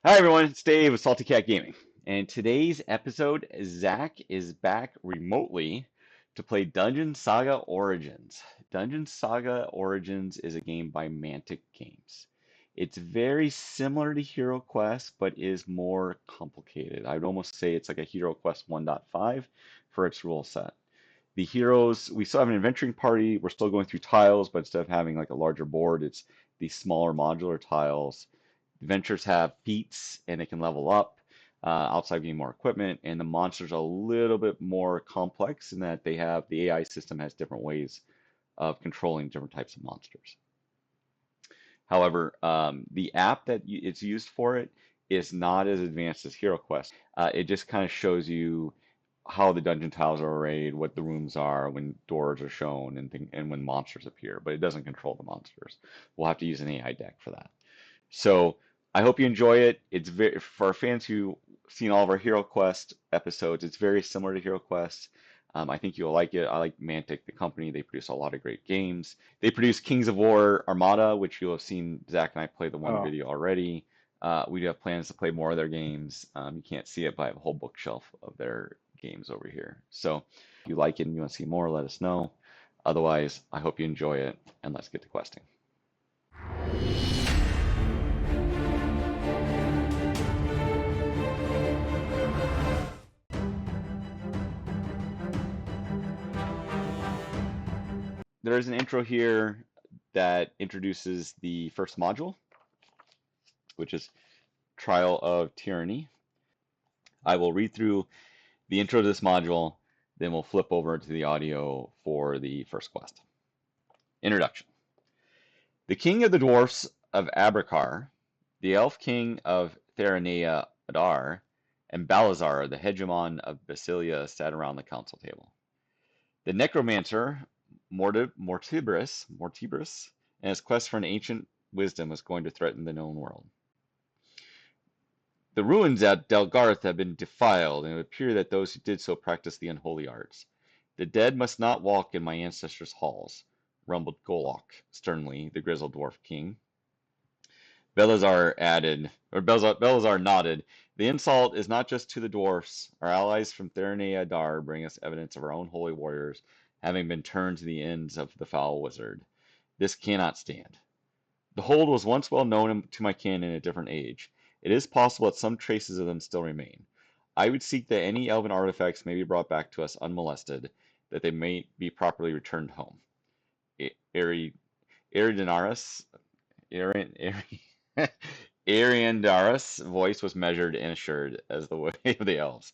Hi everyone, it's Dave with Salty Cat Gaming. And today's episode, Zach is back remotely to play Dungeon Saga Origins. Dungeon Saga Origins is a game by Mantic Games. It's very similar to HeroQuest, but is more complicated. I would almost say it's like a HeroQuest 1.5 for its rule set. The heroes, we still have an adventuring party. We're still going through tiles, but instead of having like a larger board, it's these smaller modular tiles. Adventures have feats and it can level up outside getting more equipment. And the monsters are a little bit more complex in that the AI system has different ways of controlling different types of monsters. However, the app that it's used for it is not as advanced as HeroQuest. It just kind of shows you how the dungeon tiles are arrayed, what the rooms are, when doors are shown, and when monsters appear. But it doesn't control the monsters. We'll have to use an AI deck for that. So I hope you enjoy it. It's very for fans who seen all of our Hero Quest episodes. It's very similar to Hero Quest. I think you'll like it. I like Mantic, the company. They produce a lot of great games. They produce Kings of War Armada, which you'll have seen Zach and I play the one Oh, video already. We do have plans to play more of their games. You can't see it, but I have a whole bookshelf of their games over here. So if you like it and you want to see more, let us know. Otherwise, I hope you enjoy it, and let's get to questing. There is an intro here that introduces the first module, which is Trial of Tyranny. I will read through the intro to this module, then we'll flip over to the audio for the first quest. Introduction. The king of the dwarfs of Abracar, the elf king of Theranea Adar, and Balazar, the hegemon of Basilia, sat around the council table. The necromancer, Mortibris, and his quest for an ancient wisdom was going to threaten the known world. The ruins at Delgarth have been defiled, and it would appear that those who did so practiced the unholy arts. The dead must not walk in my ancestors' halls, rumbled Golok sternly, the grizzled dwarf king. Belazar nodded. The insult is not just to the dwarfs. Our allies from Theranea Dar bring us evidence of our own holy warriors having been turned to the ends of the foul wizard. This cannot stand. The hold was once well known to my kin in a different age. It is possible that some traces of them still remain. I would seek that any elven artifacts may be brought back to us unmolested, that they may be properly returned home. Eri Eridanarus, Ariandarus' voice was measured and assured as the way of the elves.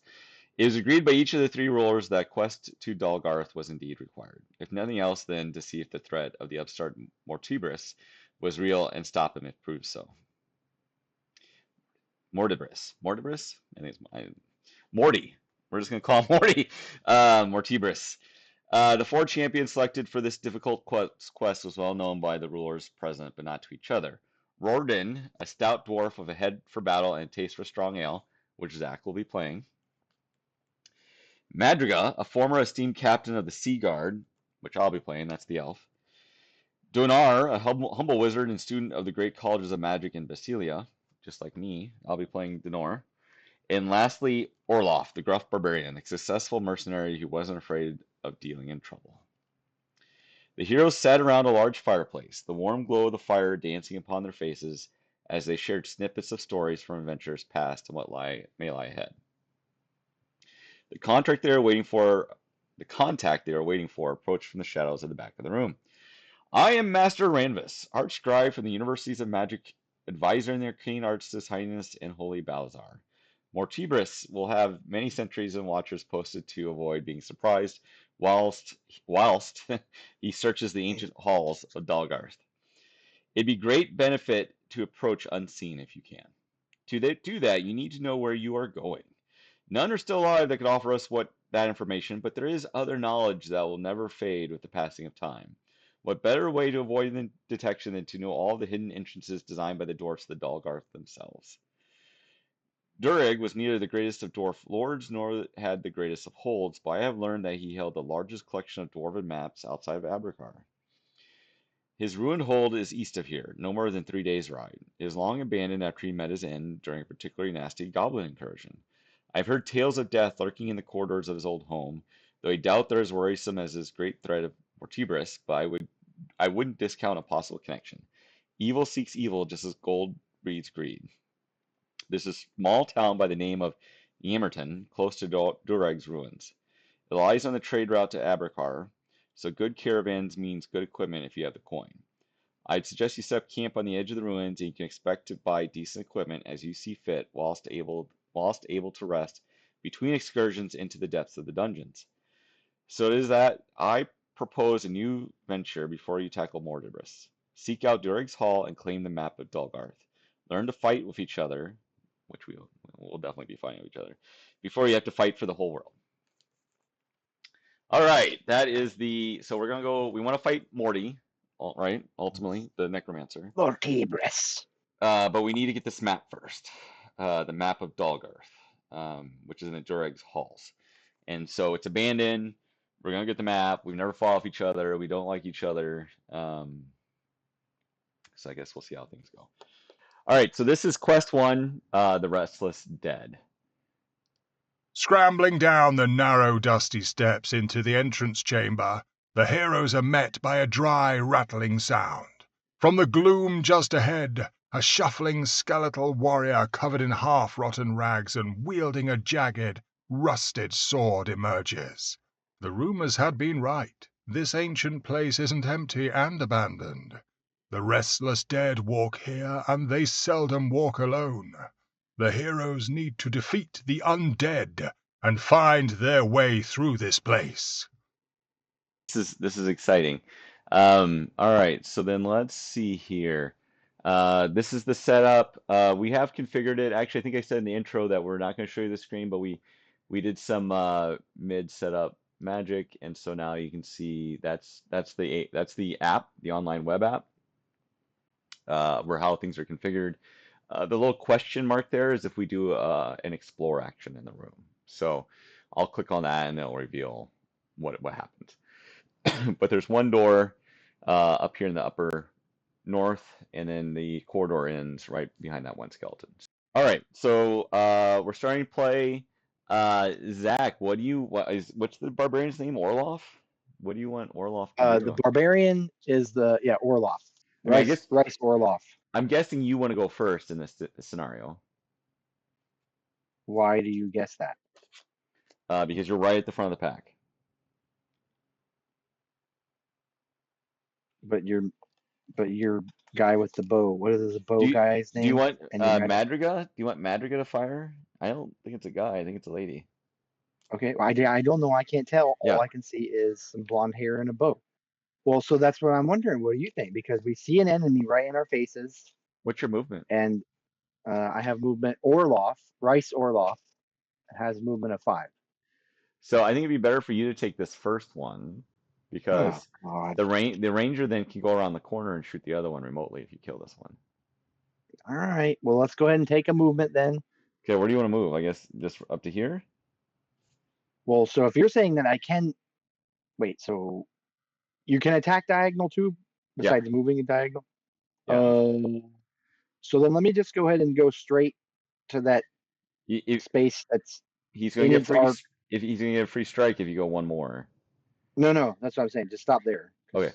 It was agreed by each of the three rulers that quest to Dalgarth was indeed required. If nothing else, then to see if the threat of the upstart Mortibris was real and stop him if proved so. Mortibris? I think Morty. We're just going to call him Morty. Mortibris. The four champions selected for this difficult quest was well known by the rulers present, but not to each other. Rordin, a stout dwarf with a head for battle and a taste for strong ale, which Zach will be playing. Madriga, a former esteemed captain of the Sea Guard, which I'll be playing, that's the elf. Danor, a humble wizard and student of the great colleges of magic in Basilia, just like me, I'll be playing Danor. And lastly, Orlaf, the gruff barbarian, a successful mercenary who wasn't afraid of dealing in trouble. The heroes sat around a large fireplace, the warm glow of the fire dancing upon their faces as they shared snippets of stories from adventures past and what may lie ahead. The contract they were waiting for, the contact they were waiting for, approached from the shadows at the back of the room. I am Master Ranvis, Archscribe from the Universities of Magic, advisor in the Arcane Arts to His Highness and Holy Balazar. Mortibris will have many sentries and watchers posted to avoid being surprised whilst he searches the ancient halls of Dalgarth. It'd be great benefit to approach unseen if you can. To do that, you need to know where you are going. None are still alive that could offer us that information, but there is other knowledge that will never fade with the passing of time. What better way to avoid detection than to know all the hidden entrances designed by the dwarfs of the Dalgarth themselves? Durag was neither the greatest of dwarf lords nor had the greatest of holds, but I have learned that he held the largest collection of dwarven maps outside of Abracar. His ruined hold is east of here, no more than 3 days' ride. It is long abandoned after he met his end during a particularly nasty goblin incursion. I've heard tales of death lurking in the corridors of his old home, though I doubt they're as worrisome as his great threat of Mortibris, but I wouldn't discount a possible connection. Evil seeks evil just as gold breeds greed. There's a small town by the name of Yamerton, close to Dureg's ruins. It lies on the trade route to Abercar, so good caravans means good equipment if you have the coin. I'd suggest you set up camp on the edge of the ruins, and you can expect to buy decent equipment as you see fit, whilst able to rest between excursions into the depths of the dungeons. So it is that I propose a new venture before you tackle Mortibris. Seek out Dureg's Hall and claim the map of Dulgarth. Learn to fight with each other, which we'll definitely be fighting with each other, before you have to fight for the whole world. All right, that is so we're gonna go. We want to fight Morty, right? Ultimately, the Necromancer. Mortibris. But we need to get this map first. The map of Dulgarth, which is in the Dureg's halls. And so it's abandoned. We're gonna get the map. We've never fought with each other. We don't like each other. So I guess we'll see how things go. All right, so this is quest 1, the Restless Dead. Scrambling down the narrow, dusty steps into the entrance chamber, the heroes are met by a dry, rattling sound. From the gloom just ahead, a shuffling skeletal warrior covered in half-rotten rags and wielding a jagged, rusted sword emerges. The rumors had been right. This ancient place isn't empty and abandoned. The restless dead walk here, and they seldom walk alone. The heroes need to defeat the undead and find their way through this place. This is exciting. All right, so then let's see here. This is the setup. We have configured it. Actually, I think I said in the intro that we're not going to show you the screen, but we did some mid setup magic, and so now you can see that's the app, the online web app, where how things are configured. The little question mark there is if we do an explore action in the room. So I'll click on that and it'll reveal what happens. But there's one door up here in the upper north, and then the corridor ends right behind that one skeleton. All right, so we're starting to play. Zach, what's the barbarian's name? Orlaf? What do you want Orlaf to The do? barbarian is Orlaf. I mean, I guess Rice Orlaf. I'm guessing you want to go first in this scenario, Why do you guess that? because you're right at the front of the pack. But your guy with the bow. What is the bow Do you guy's do you name? want And you're Madriga? Do you want Madriga to fire? I don't think it's a guy. I think it's a lady. okay. I don't know. I can't tell. All Yeah. I can see is some blonde hair and a bow. Well, so that's what I'm wondering. What do you think? Because we see an enemy right in our faces, What's your movement? and I have movement. Rice Orlaf has movement of 5. So I think it'd be better for you to take this first one Oh because God! the ranger then can go around the corner and shoot the other one remotely if you kill this one. All right. Well, let's go ahead and take a movement then. Okay, where do you want to move? I guess just up to here? Well, so if you're saying that I can wait, so you can attack diagonal too, Yeah, besides moving a diagonal. yeah. So then let me just go ahead and go straight to that If space that's he's gonna in get its free, arc. if he's gonna get a free strike if you go one more. No, that's what I'm saying. Just stop there. Okay,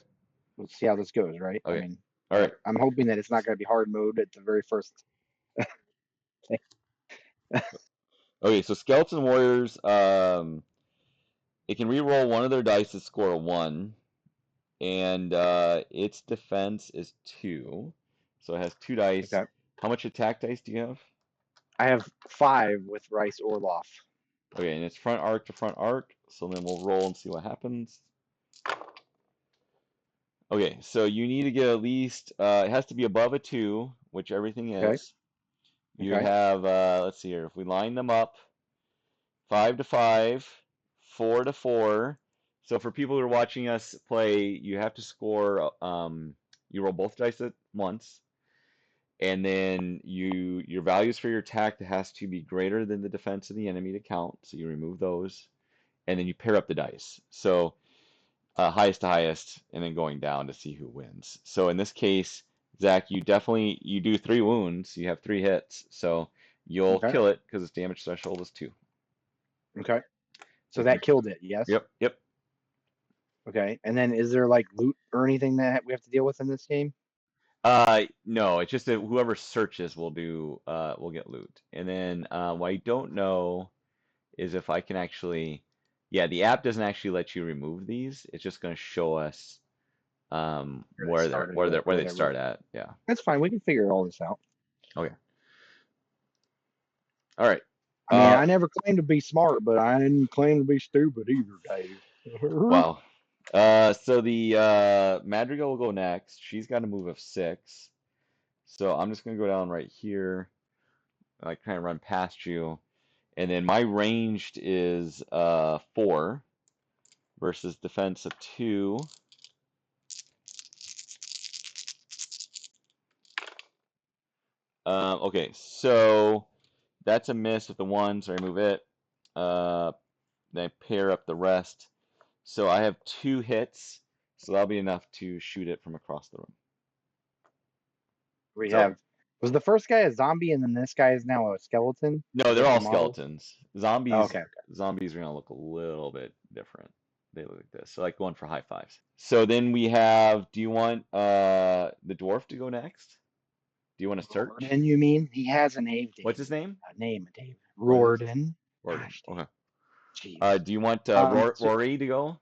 Let's see how this goes, right? I okay, mean, all right. I'm hoping that it's not going to be hard mode at the very first. Okay, so skeleton warriors, it can re-roll one of their dice to score a 1, and its defense is 2, so it has 2 dice. Okay. How much attack dice do you have? I have 5 with Rice Orloff. Okay, and it's front arc to front arc, so then we'll roll and see what happens. Okay, so you need to get at least, it has to be above a 2, which everything Okay. is. You Okay. have, let's see here, if we line them up, 5 to 5, 4 to 4. So for people who are watching us play, you have to score, you roll both dice at once, and then your values for your attack has to be greater than the defense of the enemy to count, so you remove those, and then you pair up the dice. So highest to highest, and then going down to see who wins. So in this case, Zach, you do 3 wounds. You have 3 hits, so you'll Okay. kill it because its damage threshold is 2. Okay. So So that killed it. Yes. yep. Okay. And then is there like loot or anything that we have to deal with in this game? No, it's just that whoever searches will get loot. And then what I don't know is if I can actually, yeah, the app doesn't actually let you remove these. It's just going to show us where they start at. Yeah. That's fine. We can figure all this out. Okay. All right. I mean, I never claimed to be smart, but I didn't claim to be stupid either, Dave. Wow. So the Madriga will go next. She's got a move of 6. So I'm just gonna go down right here, like kind of run past you, and then my ranged is 4 versus defense of 2. Okay, so that's a miss with the 1, so I remove it. Then I pair up the rest. So I have 2 hits, so that'll be enough to shoot it from across the room. Was the first guy a zombie and then this guy is now a skeleton? No, they're all skeletons. Zombies, Oh, okay. zombies are gonna look a little bit different. They look like this. So like going for high fives. So then we have, do you want the dwarf to go next? Do you want to search? Rordin, you mean? He has a name, Dave. What's his name? Dave. Rordin. Rordin. Gosh, Okay. jeez. Do you want So- Rory to go?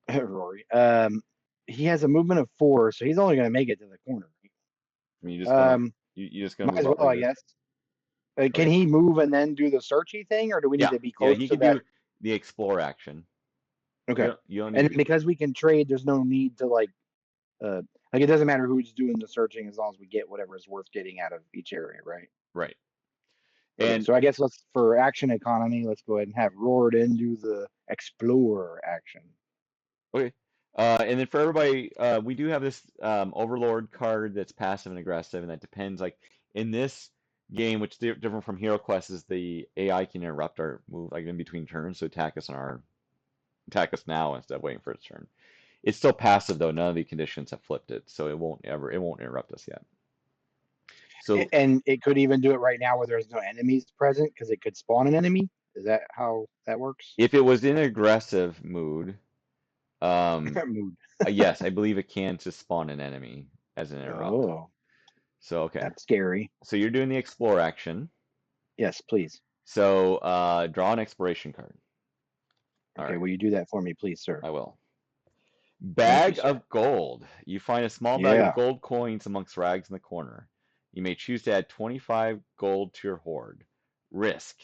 Rory. He has a movement of 4, so he's only going to make it to the corner. I mean, you just gonna Might move as well, I guess. Can he move and then do the searchy thing, or do we need to be close he to can that? do the explore action. Okay. You don't And need because we can trade, there's no need to like it doesn't matter who's doing the searching as long as we get whatever is worth getting out of each area, right? right. Okay, And so I guess for action economy, let's go ahead and have Rordin do the explore action. okay. And then for everybody, we do have this Overlord card that's passive and aggressive, and that depends. Like in this game, which is different from HeroQuest, is the AI can interrupt our move like in between turns, so attack us now instead of waiting for its turn. It's still passive though. None of the conditions have flipped it, so it won't interrupt us yet. So And it could even do it right now where there's no enemies present because it could spawn an enemy. Is that how that works? if it was in aggressive mood, Mood. yes, I believe it can just spawn an enemy as an interrupt. Oh, So okay. that's scary. So you're doing the explore action. Yes, please. So draw an exploration card. Okay, right. will you do that for me, please, sir? I will. Bag of gold. You find a small bag of gold coins amongst rags in the corner. You may choose to add 25 gold to your hoard. Risk.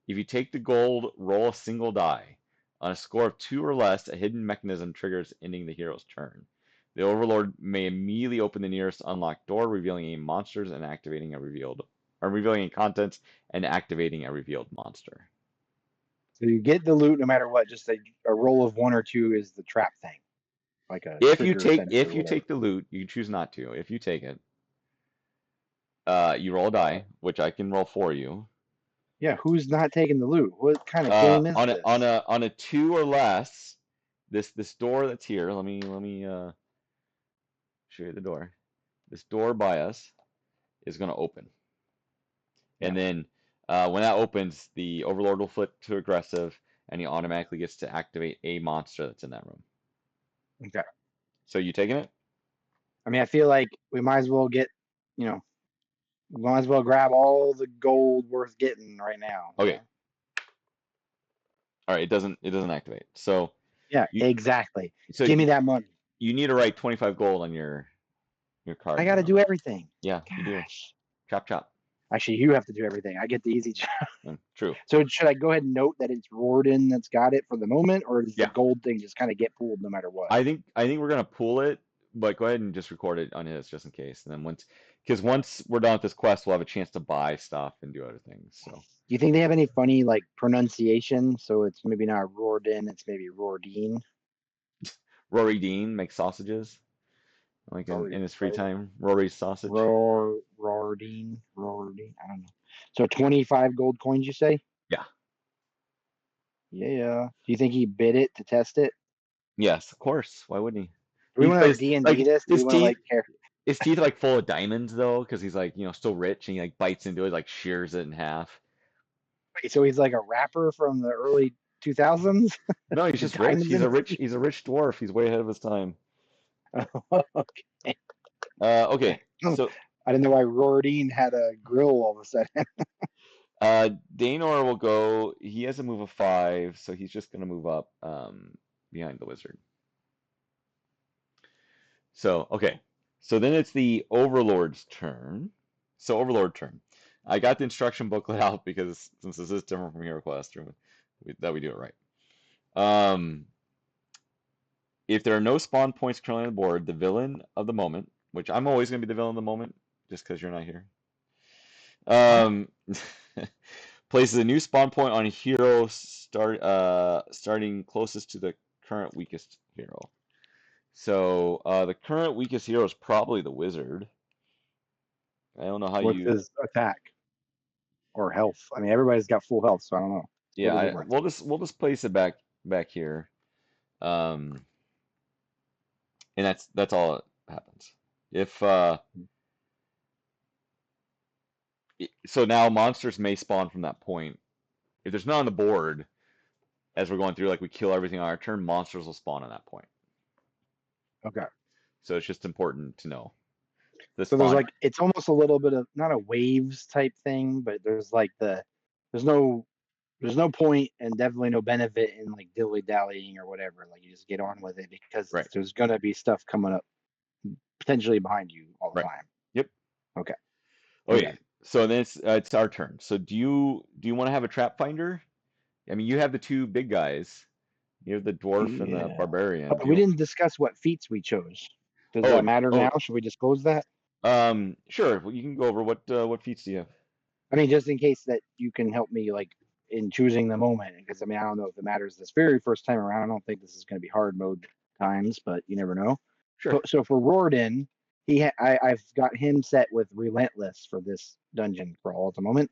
If you take the gold, roll a single die. On a score of 2 or less, a hidden mechanism triggers, ending the hero's turn. The Overlord may immediately open the nearest unlocked door, revealing any monsters and activating revealing any contents and activating a revealed monster. So you get the loot no matter what. Just a roll of 1 or 2 is the trap thing, like a If trigger you take the loot, you choose not to. If you take it, you roll a die, which I can roll for you. Yeah, who's not taking the loot? What kind of game is this? On a 2 or less, this door that's here. Let me show you the door. This door by us is going to open, and then when that opens, the Overlord will flip to aggressive, and he automatically gets to activate a monster that's in that room. Okay. So you taking it? I mean, I feel like we might as well get, we might as well grab all the gold worth getting right now. Okay. All right. It doesn't activate. So yeah, exactly. So give me that money. You need to write 25 gold on your card. I got to do everything. Yeah, you do. Chop. Actually, you have to do everything. I get the easy job. True. So should I go ahead and note that it's Rordin that's got it for the moment, or does the gold thing just kind of get pulled no matter what? I think we're gonna pull it, but go ahead and just record it on his just in case. And then once we're done with this quest, we'll have a chance to buy stuff and do other things. So. Do you think they have any funny like pronunciation? So it's maybe not Rordin, it's maybe Rordin. Rory Dean makes sausages, like in his free time. Rory's sausage. Rordin. I don't know. So 25 gold coins, you say? Yeah. Yeah. Do you think he bid it to test it? Yes, of course. Why wouldn't he? Do we He want to plays D&D like this? Do we want to like care? his teeth are like full of diamonds though, because he's like, still rich and he like bites into it, like shears it in half. Wait, so he's like a rapper from the early 2000s? No, he's With just rich. diamonds in his teeth? He's a rich dwarf. He's way ahead of his time. Okay. Okay. So I didn't know why Rordin had a grill all of a sudden. Danor will go. He has a move of 5, so he's just gonna move up behind the wizard. So okay. So then it's the Overlord's turn. So Overlord turn. I got the instruction booklet out because since this is different from HeroQuest, that we do it right. If there are no spawn points currently on the board, the villain of the moment, which I'm always going to be the villain of the moment, just because you're not here, places a new spawn point on a hero starting closest to the current weakest hero. So the current weakest hero is probably the wizard. I don't know how What's you. his attack or health? I mean, everybody's got full health, so I don't know. What is it Yeah, worth? we'll just place it back here, and that's all that happens. If so now monsters may spawn from that point. If there's none on the board as we're going through, like we kill everything on our turn, monsters will spawn on that point. Okay. So it's just important to know. The So there's spawn, like it's almost a little bit of not a waves type thing, but there's like there's no point and definitely no benefit in like dilly dallying or whatever. Like you just get on with it because right, there's gonna be stuff coming up potentially behind you all the right. time. Yep. Okay. Okay. So then it's our turn. So do you want to have a trap finder? I mean, you have the two big guys. You have the dwarf and the Yeah. barbarian. We didn't discuss what feats we chose. Does that Oh, matter oh, now? Should we disclose that? sure. Well, you can go over what feats do you have? I mean, just in case that you can help me like in choosing the moment, because I mean, I don't know if it matters this very first time around. I don't think this is going to be hard mode times, but you never know. Sure. So for Rordin, I've got him set with Relentless for this dungeon crawl at the moment.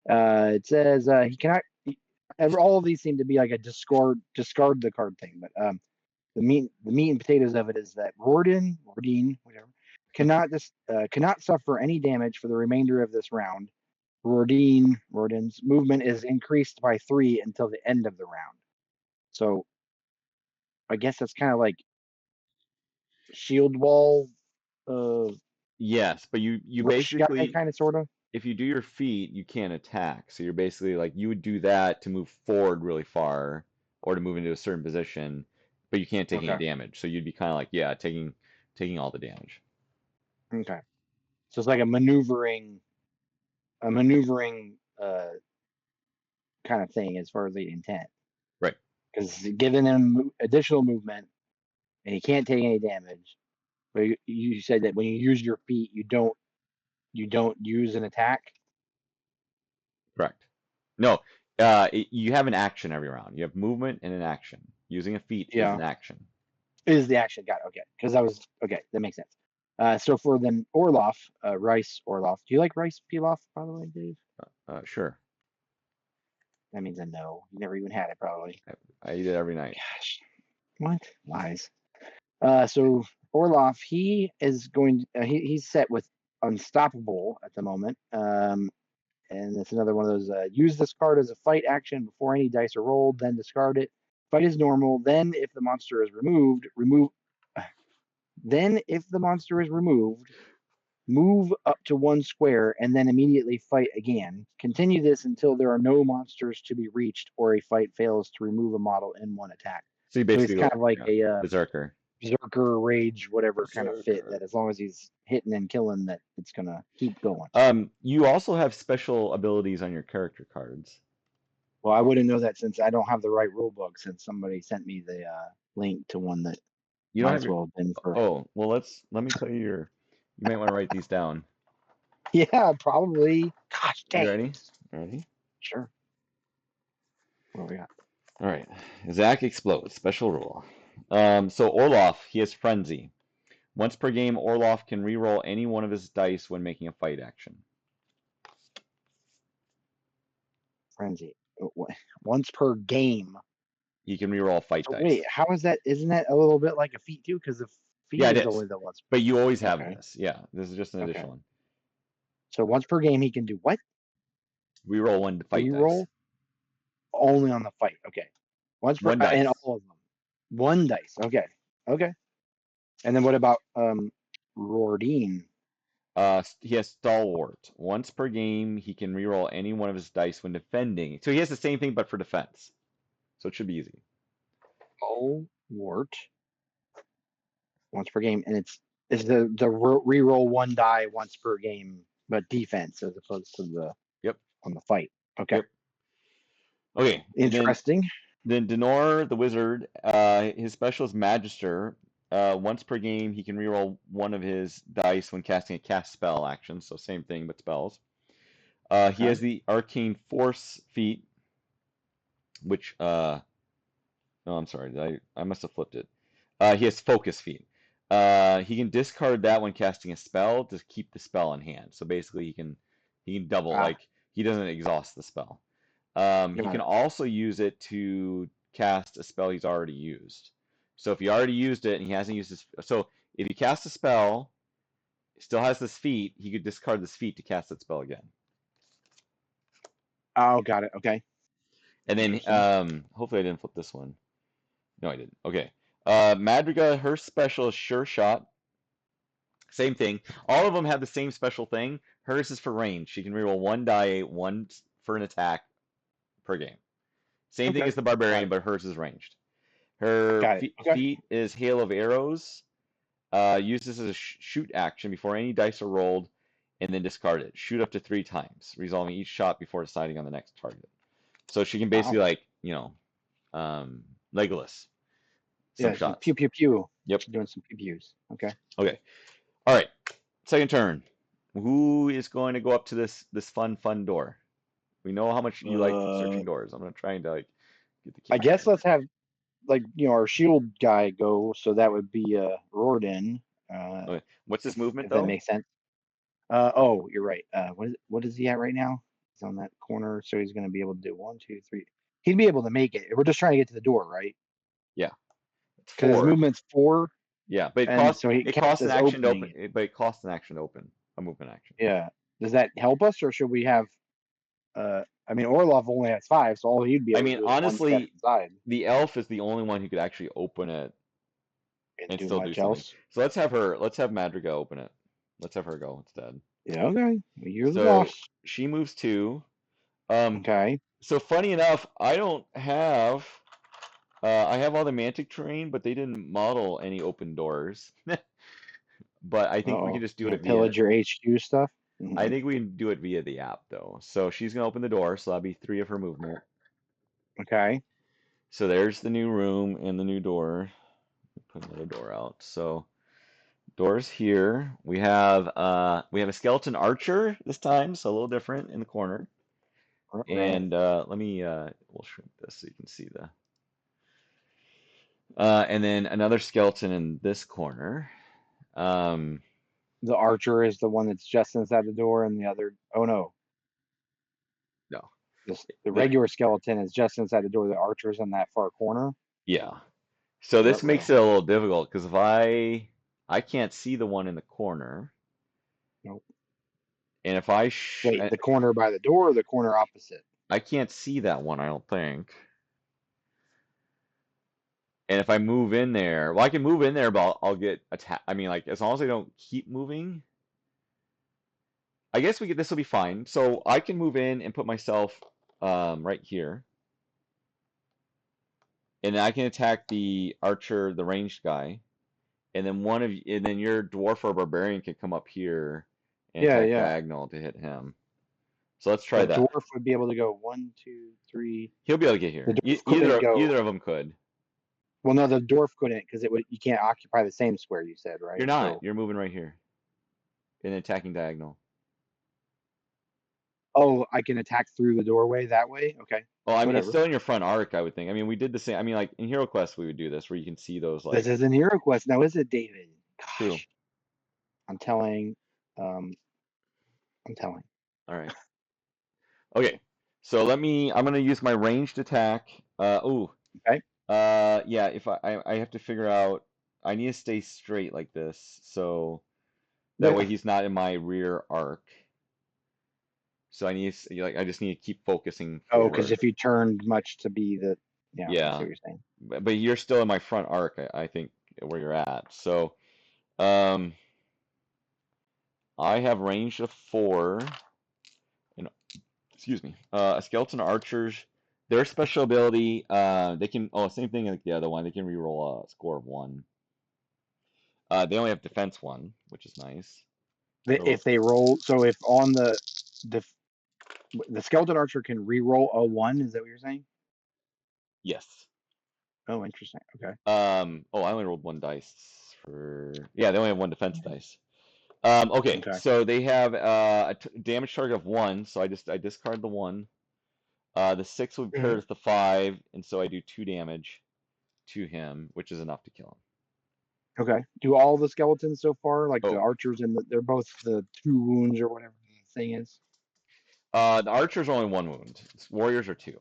It says he cannot. All of these seem to be like a discard the card thing, but the meat and potatoes of it is that Rordin, whatever, cannot suffer any damage for the remainder of this round. Rordin's movement is increased by 3 until the end of the round. So I guess that's kind of like shield wall, Yes, but you rush guy, basically, kind of sort of. if you do your feat, you can't attack. So you're basically like you would do that to move forward really far or to move into a certain position, but you can't take any Okay. damage. So you'd be kind of like, yeah, taking all the damage. Okay. So it's like a maneuvering kind of thing as far as the intent. Right. Because giving him additional movement and he can't take any damage. But you said that when you use your feet, you don't use an attack. Correct. No, you have an action every round. You have movement and an action. Using a feat is an action. Is the action. Got it. Okay. Because I was okay. That makes sense. So for then Orlaf, rice Orlaf. Do you like rice pilaf, by the way, Dave? Sure. That means a no. You never even had it, probably. I eat it every night. Gosh, what lies? So Orlaf, he is going. He's set with unstoppable at the moment. And it's another one of those. Use this card as a fight action before any dice are rolled, then discard it. Fight is normal. Then, if the monster is removed, Then, if the monster is removed, move up to 1 square and then immediately fight again. Continue this until there are no monsters to be reached or a fight fails to remove a model in 1 attack. So you So he's basically kind of like a berserker. berserker, rage, whatever kind of fit Berserker. that as long as he's hitting and killing, that it's going to keep going. You also have special abilities on your character cards. Well, I wouldn't know that since I don't have the right rule book, since somebody sent me the link to one that You don't might have as your. well have been for. Oh, well, let me tell you your. You might want to write these down. Yeah, probably. Gosh dang. You ready? Ready? Sure. What do we got? All right. Zach explodes. Special rule. So Orlaf, he has frenzy. Once per game, Orlaf can reroll any one of his dice when making a fight action. Frenzy. Once per game. he can reroll a fight So dice. wait, how is that? Isn't that a little bit like a feat too? Because the feat Yeah, it is is. only the once. But you always have Okay. this. Yeah, this is just an Okay. additional one. So once per game, he can do what? Reroll one fight dice. Reroll only on the fight. Okay. Once per One and dice. all of them. One dice. Okay. Okay. And then what about Rordin? He has Stalwart. Once per game, he can reroll any one of his dice when defending. So he has the same thing, but for defense. So it should be easy. Stalwart. Once per game, and it's the reroll one die once per game, but defense as opposed to the Yep. on the fight. Okay. Yep. Okay. Interesting. Then Danor, the wizard, his special is Magister. Once per game, he can reroll one of his dice when casting a cast spell action. So same thing, but spells. He Okay. has the Arcane Force feat, which no, I'm sorry, I must have flipped it. He has Focus feat. He can discard that when casting a spell to keep the spell in hand. So basically, he can double, like he doesn't exhaust the spell. He can also use it to cast a spell he's already used. So if he already used it and he hasn't used his, so if he casts a spell, still has this feat, he could discard this feat to cast that spell again. Oh, got it. Okay. And then hopefully I didn't flip this one. No, I didn't. Okay. Madriga, her special is Sure Shot. Same thing. All of them have the same special thing. Hers is for range. She can reroll one die, one for an attack per game. Same thing as the Barbarian, but hers is ranged. Her Got it. Okay. feat is Hail of Arrows. Use this as a shoot action before any dice are rolled, and then discard it. Shoot up to 3 times, resolving each shot before deciding on the next target. So she can basically, like, Legolas. Some shots. Pew pew pew. Yep. Doing some pew pews. Okay. Okay. All right. Second turn. Who is going to go up to this fun door? We know how much you like searching doors. I'm gonna try and like get the. I guess let's have our shield guy go. So that would be Rordin. Okay. What's his movement if though? that makes sense. You're right. What is he at right now? He's on that corner, so he's going to be able to do 1, 2, 3. He'd be able to make it. We're just trying to get to the door, right? Yeah. Because his movement's 4. Yeah, but it costs an action to open. But it costs an action to open a movement action. Yeah. Does that help us, or should we have? I mean, Orlaf only has 5, so all he'd be able to do is honestly, one step inside. The elf is the only one who could actually open it and still do something. Else. So let's have Madriga open it. Let's have her go instead. Yeah, okay. You're the boss. She moves 2. Okay. So funny enough, I don't have. I have all the Mantic terrain, but they didn't model any open doors. But I think we can just do it via pillage your HQ stuff. I think we can do it via the app though. So she's gonna open the door, so that'll be 3 of her movement. Okay. So there's the new room and the new door. Put another door out. So doors here. We have a skeleton archer this time, so a little different in the corner. And let me we'll shrink this so you can see the and then another skeleton in this corner. The archer is the one that's just inside the door, and the other. Oh no. No. The regular skeleton is just inside the door. The archer's in that far corner. Yeah. So this makes it a little difficult because if I can't see the one in the corner. Nope. And if I wait, the corner by the door or the corner opposite? I can't see that one, I don't think. And if I move in there, well, I can move in there, but I'll get attacked. I mean, like, as long as I don't keep moving, I guess this will be fine. So I can move in and put myself right here. And I can attack the archer, the ranged guy. And then your dwarf or barbarian can come up here and attack diagonal to hit him. So let's try that. The dwarf would be able to go 1, 2, 3. He'll be able to get here. Either of them could. Well, no, the dwarf couldn't because you can't occupy the same square you said, right? You're not. So, you're moving right here. And attacking diagonal. Oh, I can attack through the doorway that way? Okay. Well, I mean, it's still in your front arc, I would think. I mean, we did the same. I mean, like, in HeroQuest, we would do this, where you can see those, like... This is in HeroQuest. Now, is it, David? Gosh. True. I'm telling. All right. Okay. So I'm going to use my ranged attack. Okay. Yeah, if I have to figure out, I need to stay straight like this, so that way Yeah. he's not in my rear arc. So I need to, like, I just need to keep focusing Oh, because forward. if you turned much to be the, yeah, I see Yeah, what you're saying. but you're still in my front arc, I think, where you're at. So, um, I have range of 4, and excuse me, a skeleton archers. Their special ability, they can, oh, same thing like the other one. They can reroll a score of 1. They only have defense 1, which is nice. So If they roll, so if on the skeleton archer can re-roll a 1, is that what you're saying? yes. Oh, interesting. Okay. Oh, I only rolled 1 dice for, yeah, they only have 1 defense dice. Okay, Okay. so they have a damage target of 1, so I discard the 1. The 6 would pair Mhm. with the 5, and so I do 2 damage to him, which is enough to kill Okay. Do all the skeletons so far, like him. the Oh, archers and they're both the 2 wounds or whatever the thing is? the archer's only 1 wound. Warriors are 2.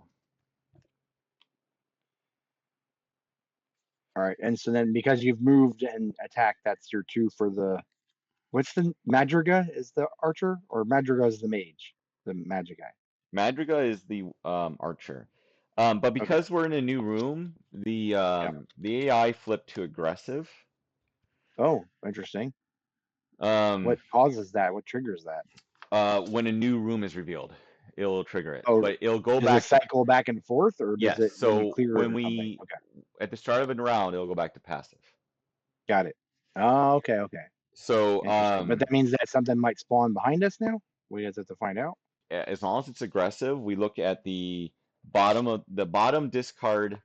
All right. And so then because you've moved and attacked, that's your 2 for the, what's the Madriga is the archer or Madriga is the mage, the magic guy. Madriga is the archer. But Okay. because we're in a new room, Yeah. the AI flipped to aggressive. Oh, interesting. Um, What causes that? What triggers that? when a new room is revealed, it'll trigger it. Oh, But it'll go does it back to, cycle back and forth or does yes. it when you So clear it when or something? we, Okay. at the start of a round, it'll go back to passive. Got it. Oh, okay. Okay. So Interesting. But that means that something might spawn behind us now? We just have to find out. as long as it's aggressive, we look at the bottom discard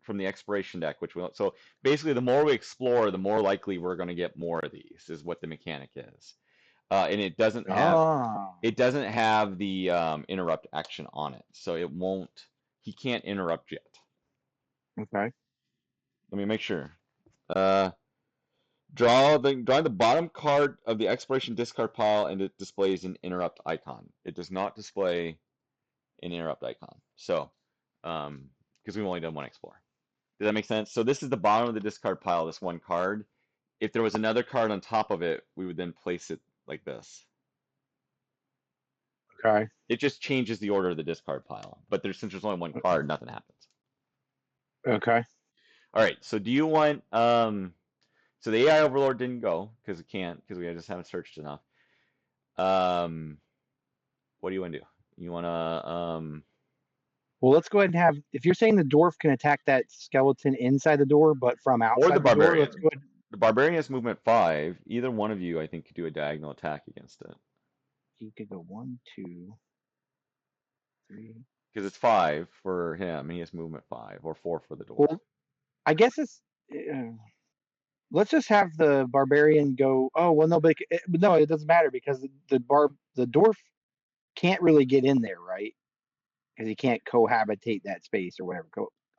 from the exploration deck, which we, so basically the more we explore, the more likely we're going to get more of these, is what the mechanic is. And Ah, it doesn't have the interrupt action on it, so it won't. He can't interrupt yet. okay. Let me make sure. Uh, Draw the bottom card of the exploration discard pile, and it displays an interrupt icon. It does not display an interrupt icon. So, because we've only done 1 explore. Does that make sense? So this is the bottom of the discard pile, this 1 card. If there was another card on top of it, we would then place it like this. Okay. It just changes the order of the discard pile. But since there's only 1 card, nothing happens. Okay. All right. So do you want so the AI Overlord didn't go because it can't because we just haven't searched enough. Um, what do you want to do? You want to Well, let's go ahead and have, if you're saying the dwarf can attack that skeleton inside the door, but from or the outside the door, let's barbarian? go ahead. The barbarian has movement 5. Either one of you, I think, could do a diagonal attack against it You could go 1, 2, 3. because it's 5 for him. And he has movement 5 or 4 for the dwarf. Well, I guess it's, let's just have the barbarian go, oh, well, no, but no, it doesn't matter because the dwarf can't really get in there, right? Because he can't cohabitate that space or whatever,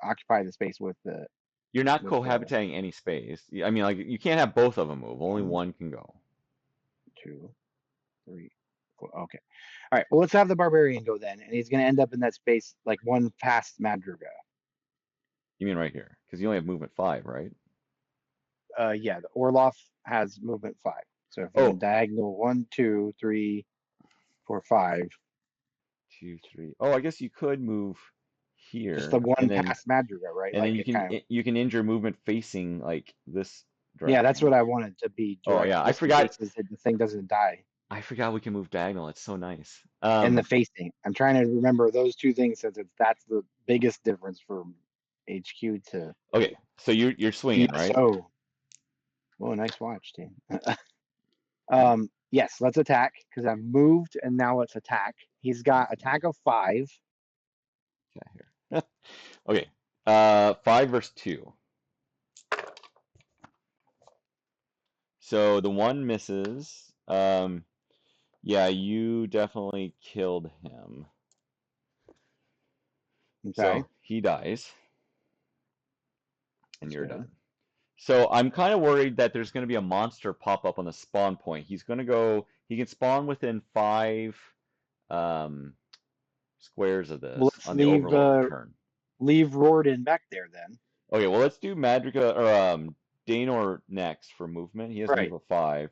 occupy the space with the You're not with the cohabitating any space. I mean, like you can't have both of them move. Only 1, one can go. 2, 3, 4. Okay. All right. Well, let's have the barbarian go then, and he's going to end up in that space like 1 past Madriga. You mean right here? Because you only have movement 5, right? Yeah, the Orlaf has movement 5. So if you Oh, went diagonal 1, 2, 3, 4, 5, 2, 3. Oh, I guess you could move just the here, 1 past Madriga, right? and then Like it kind of. you can injure movement facing like this Yeah, that's direction. what I wanted to be Oh yeah, directed, just in case the thing doesn't die. I forgot we can move diagonal. It's so nice. And the facing. I'm trying to remember those 2 things since that's the biggest difference from HQ to Okay, so you're swinging, right? ESO. Whoa, nice watch, team. Yes, let's attack because I've moved and now let's attack. He's got attack of 5. Okay, here. Okay, 5 versus 2. So the 1 misses. Yeah, you definitely killed him. Okay. So he dies, and That's you're good. done. So I'm kind of worried that there's going to be a monster pop up on the spawn point. He's going to go. He can spawn within 5 um, squares of Well, this let's on the leave Overlord turn. leave Rordin back there then. Okay, well let's do Madriga or Danor next for movement. He has Right. move of 5.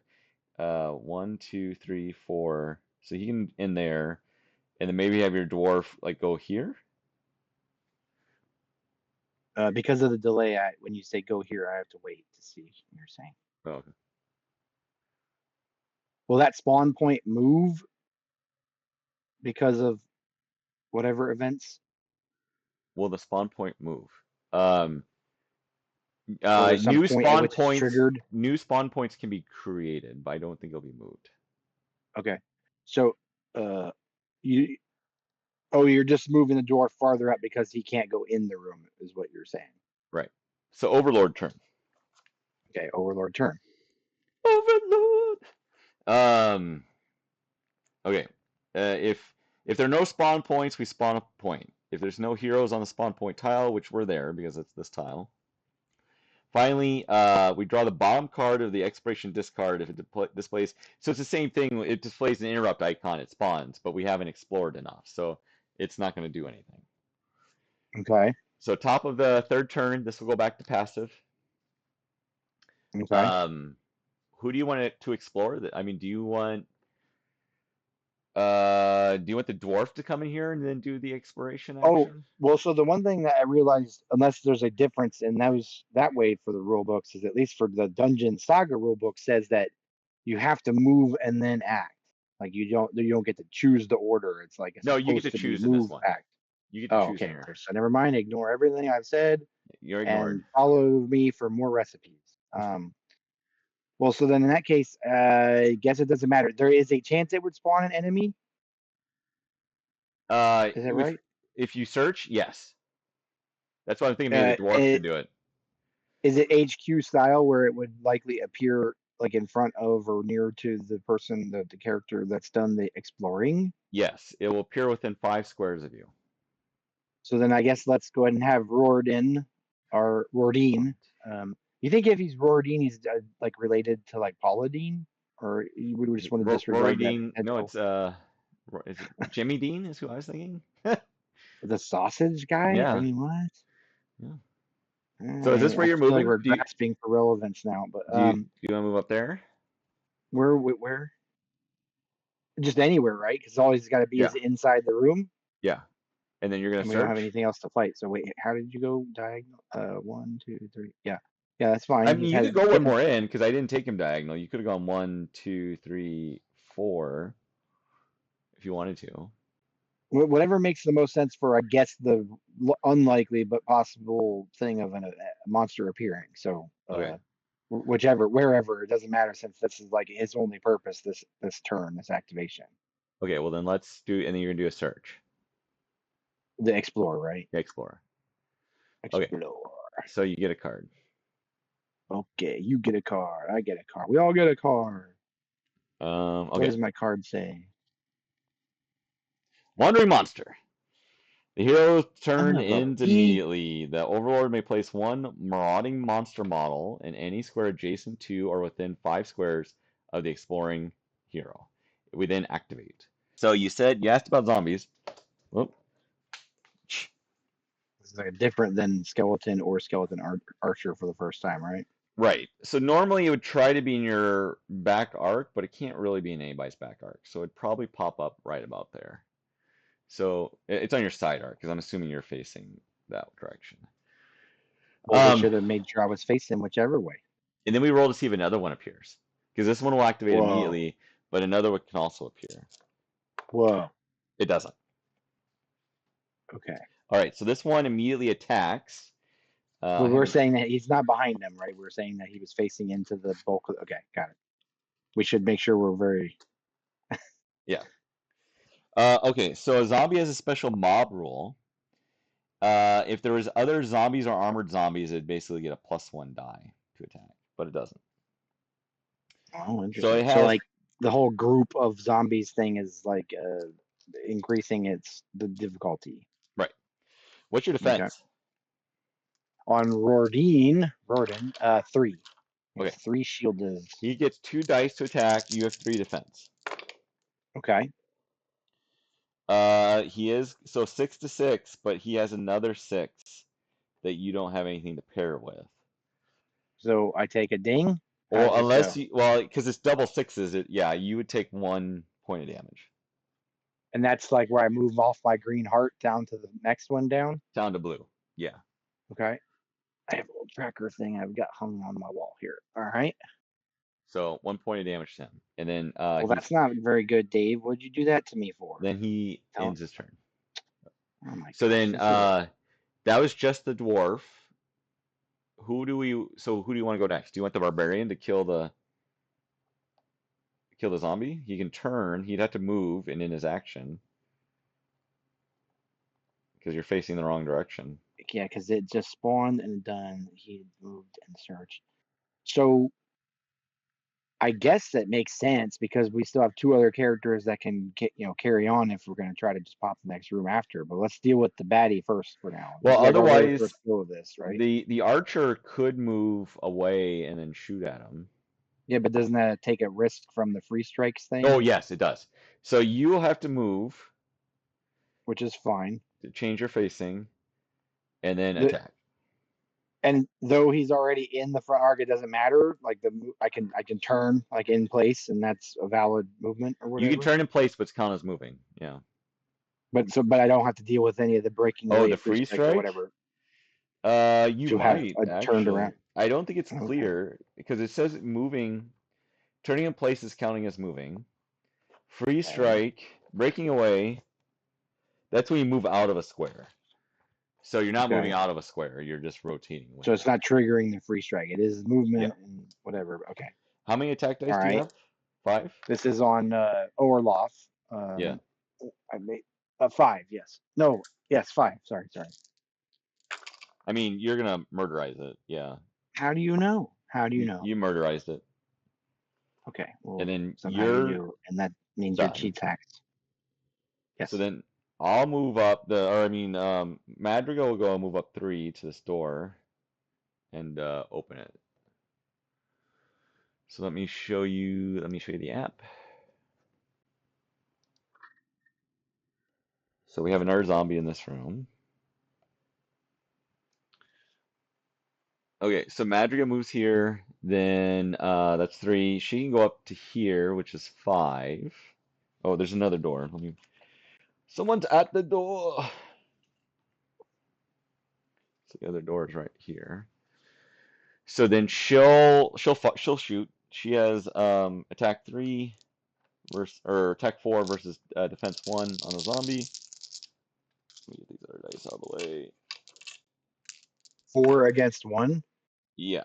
1, 2, 3, 4. So he can in there, and then maybe have your dwarf like go here. Because of the delay, when you say go here, I have to wait to see what you're saying. Oh, okay. Will that spawn point move because of whatever events? Will the spawn point move? Um, Or there's some new point at spawn which it's points. triggered? New spawn points can be created, but I don't think they'll be moved. Okay. So uh you you're just moving the dwarf farther up because he can't go in the room, is what you're saying. Right. So Overlord turn. Okay, Overlord turn. Overlord. Okay. If there are no spawn points, we spawn a point. If there's no heroes on the spawn point tile, which we're there because it's this tile. Finally, we draw the bottom card of the expiration discard if it displays. So it's the same thing. It displays an interrupt icon. It spawns, but we haven't explored enough, so it's not going to do anything. Okay. So top of the third turn, this will go back to passive. Okay. Who do you want it to explore? I mean, do you want the dwarf to come in here and then do the exploration Oh, action? well, so the one thing that I realized, unless there's a difference in that way for the rule books, is at least for the Dungeon Saga rule book says that you have to move and then act. Like you don't get to choose the order. It's like it's No, you get to supposed to be choose in this move, one. act. You get to Oh, choose okay. in here. So never mind. Ignore everything I've said You're ignored. and follow me for more recipes. Well, so then in that case, I guess it doesn't matter. There is a chance it would spawn an enemy. Is that right? If you search, yes. That's why I'm thinking maybe the dwarf should do it. Is it HQ style where it would likely appear like in front of or near to the person, the character that's done the exploring? Yes, it will appear within 5 squares of you. So then I guess let's go ahead and have Rordin or Rordin. You think if he's Rordin, he's like related to like Paladin, or would we just want to disregard that? Dean. No, it's is it Jimmy Dean is who I was thinking. The sausage guy? I Yeah. mean, what? Yeah. So is this where I you're feel like moving? we're grasping for relevance now, but Do you want to move up there? where? Just anywhere, right? Because all he's got to be is inside the room. Yeah. And then you're gonna And we search. don't have anything else to fight. So wait, how did you go diagonal? 1, 2, 3. Yeah, that's fine. I mean, you could go one more in because I didn't take him diagonal. You could have gone 1, 2, 3, 4 if you wanted to. Whatever makes the most sense for, I guess, the unlikely but possible thing of a monster appearing. So, Okay. wherever, it doesn't matter since this is like his only purpose this turn, this activation. Okay, well then let's do, and then you're gonna do a search. The explore, right? Explore. Explore. Okay. So you get a card. Okay, you get a card. I get a card. We all get a card. Okay. What does my card say? Wandering Monster. The hero turn ends immediately. The Overlord may place one marauding monster model in any square adjacent to or within 5 squares of the exploring hero. We then activate. So you asked about zombies. Whoop. This is like different than skeleton or skeleton archer for the first time, right? Right. So normally it would try to be in your back arc, but it can't really be in anybody's back arc. So it'd probably pop up right about there. So it's on your side arc because I'm assuming you're facing that direction. Well, we should have made sure I was facing whichever way. And then we roll to see if another one appears because this one will activate immediately, but another one can also appear. Whoa. It doesn't. Okay. All right. So this one immediately attacks. But we're saying that he's not behind them, right? We're saying that he was facing into the bulk of. Okay, got it. We should make sure we're very. Yeah. Okay. So a zombie has a special mob rule. If there was other zombies or armored zombies, it'd basically get a +1 die to attack, but it doesn't. Oh, interesting. So like the whole group of zombies thing is like increasing the difficulty. Right. What's your defense? Okay. On Rordin, 3. Okay. 3 shield is. He gets 2 dice to attack. You have 3 defense. Okay. He is so 6 to 6, but he has another 6 that you don't have anything to pair with. So I take a ding. How Or does this unless go? you, well, because it's double sixes, yeah, you would take 1 point of damage. And that's like where I move off my green heart down to the next one down. Down to blue. Yeah. Okay. I have a little tracker thing I've got hung on my wall here. All right. So 1 point of damage to him. And then Well, that's not very good, Dave. What'd you do that to me for? then he Tell- ends his turn. Oh my So gosh. then This is that was just the dwarf. Who do you want to go next? Do you want the barbarian to kill the zombie? He can turn. He'd have to move and in his action because you're facing the wrong direction. yeah, because it just spawned and done. He moved and searched. So I guess that makes sense because we still have two other characters that can get, carry on if we're going to try to just pop the next room after. But let's deal with the baddie first for now. This Well, is like our very otherwise, first go of this, right? the archer could move away and then shoot at him. Yeah, but doesn't that take a risk from the free strikes thing? Oh, yes, it does. So you'll have to move, which is fine. to change your facing, and then attack. And though he's already in the front arc, it doesn't matter. Like I can turn like in place, and that's a valid movement or whatever. You can turn in place, but it's count as moving. Yeah. But I don't have to deal with any of the breaking away the of free free strike or strike? whatever. You To have might turned actually. around. I don't think it's Okay. clear because it says moving, turning in place is counting as moving. Free strike, breaking away, that's when you move out of a square. So you're not moving out of a square, you're just rotating. So it's not triggering the free strike. It is movement and whatever. Okay. How many attack dice do you have? 5? This is on Orlaf. Yeah. I made 5. Yes. No. Yes. 5. Sorry. I mean, you're gonna murderize it. Yeah. How do you know? How do you know? You murderized it. Okay. Well, And then somehow you do, and that means your cheats hacked. Yes. So then I'll move up Madriga will go and move up 3 to this door and open it. So let me show you the app. So we have another zombie in this room. Okay, so Madriga moves here, then that's 3. She can go up to here, which is 5. Oh, there's another door. Someone's at the door. So the other door is right here. So then she'll shoot. She has attack 3 attack 4 versus defense 1 on the zombie. Let me get these other dice out of the way. 4 against 1. Yeah.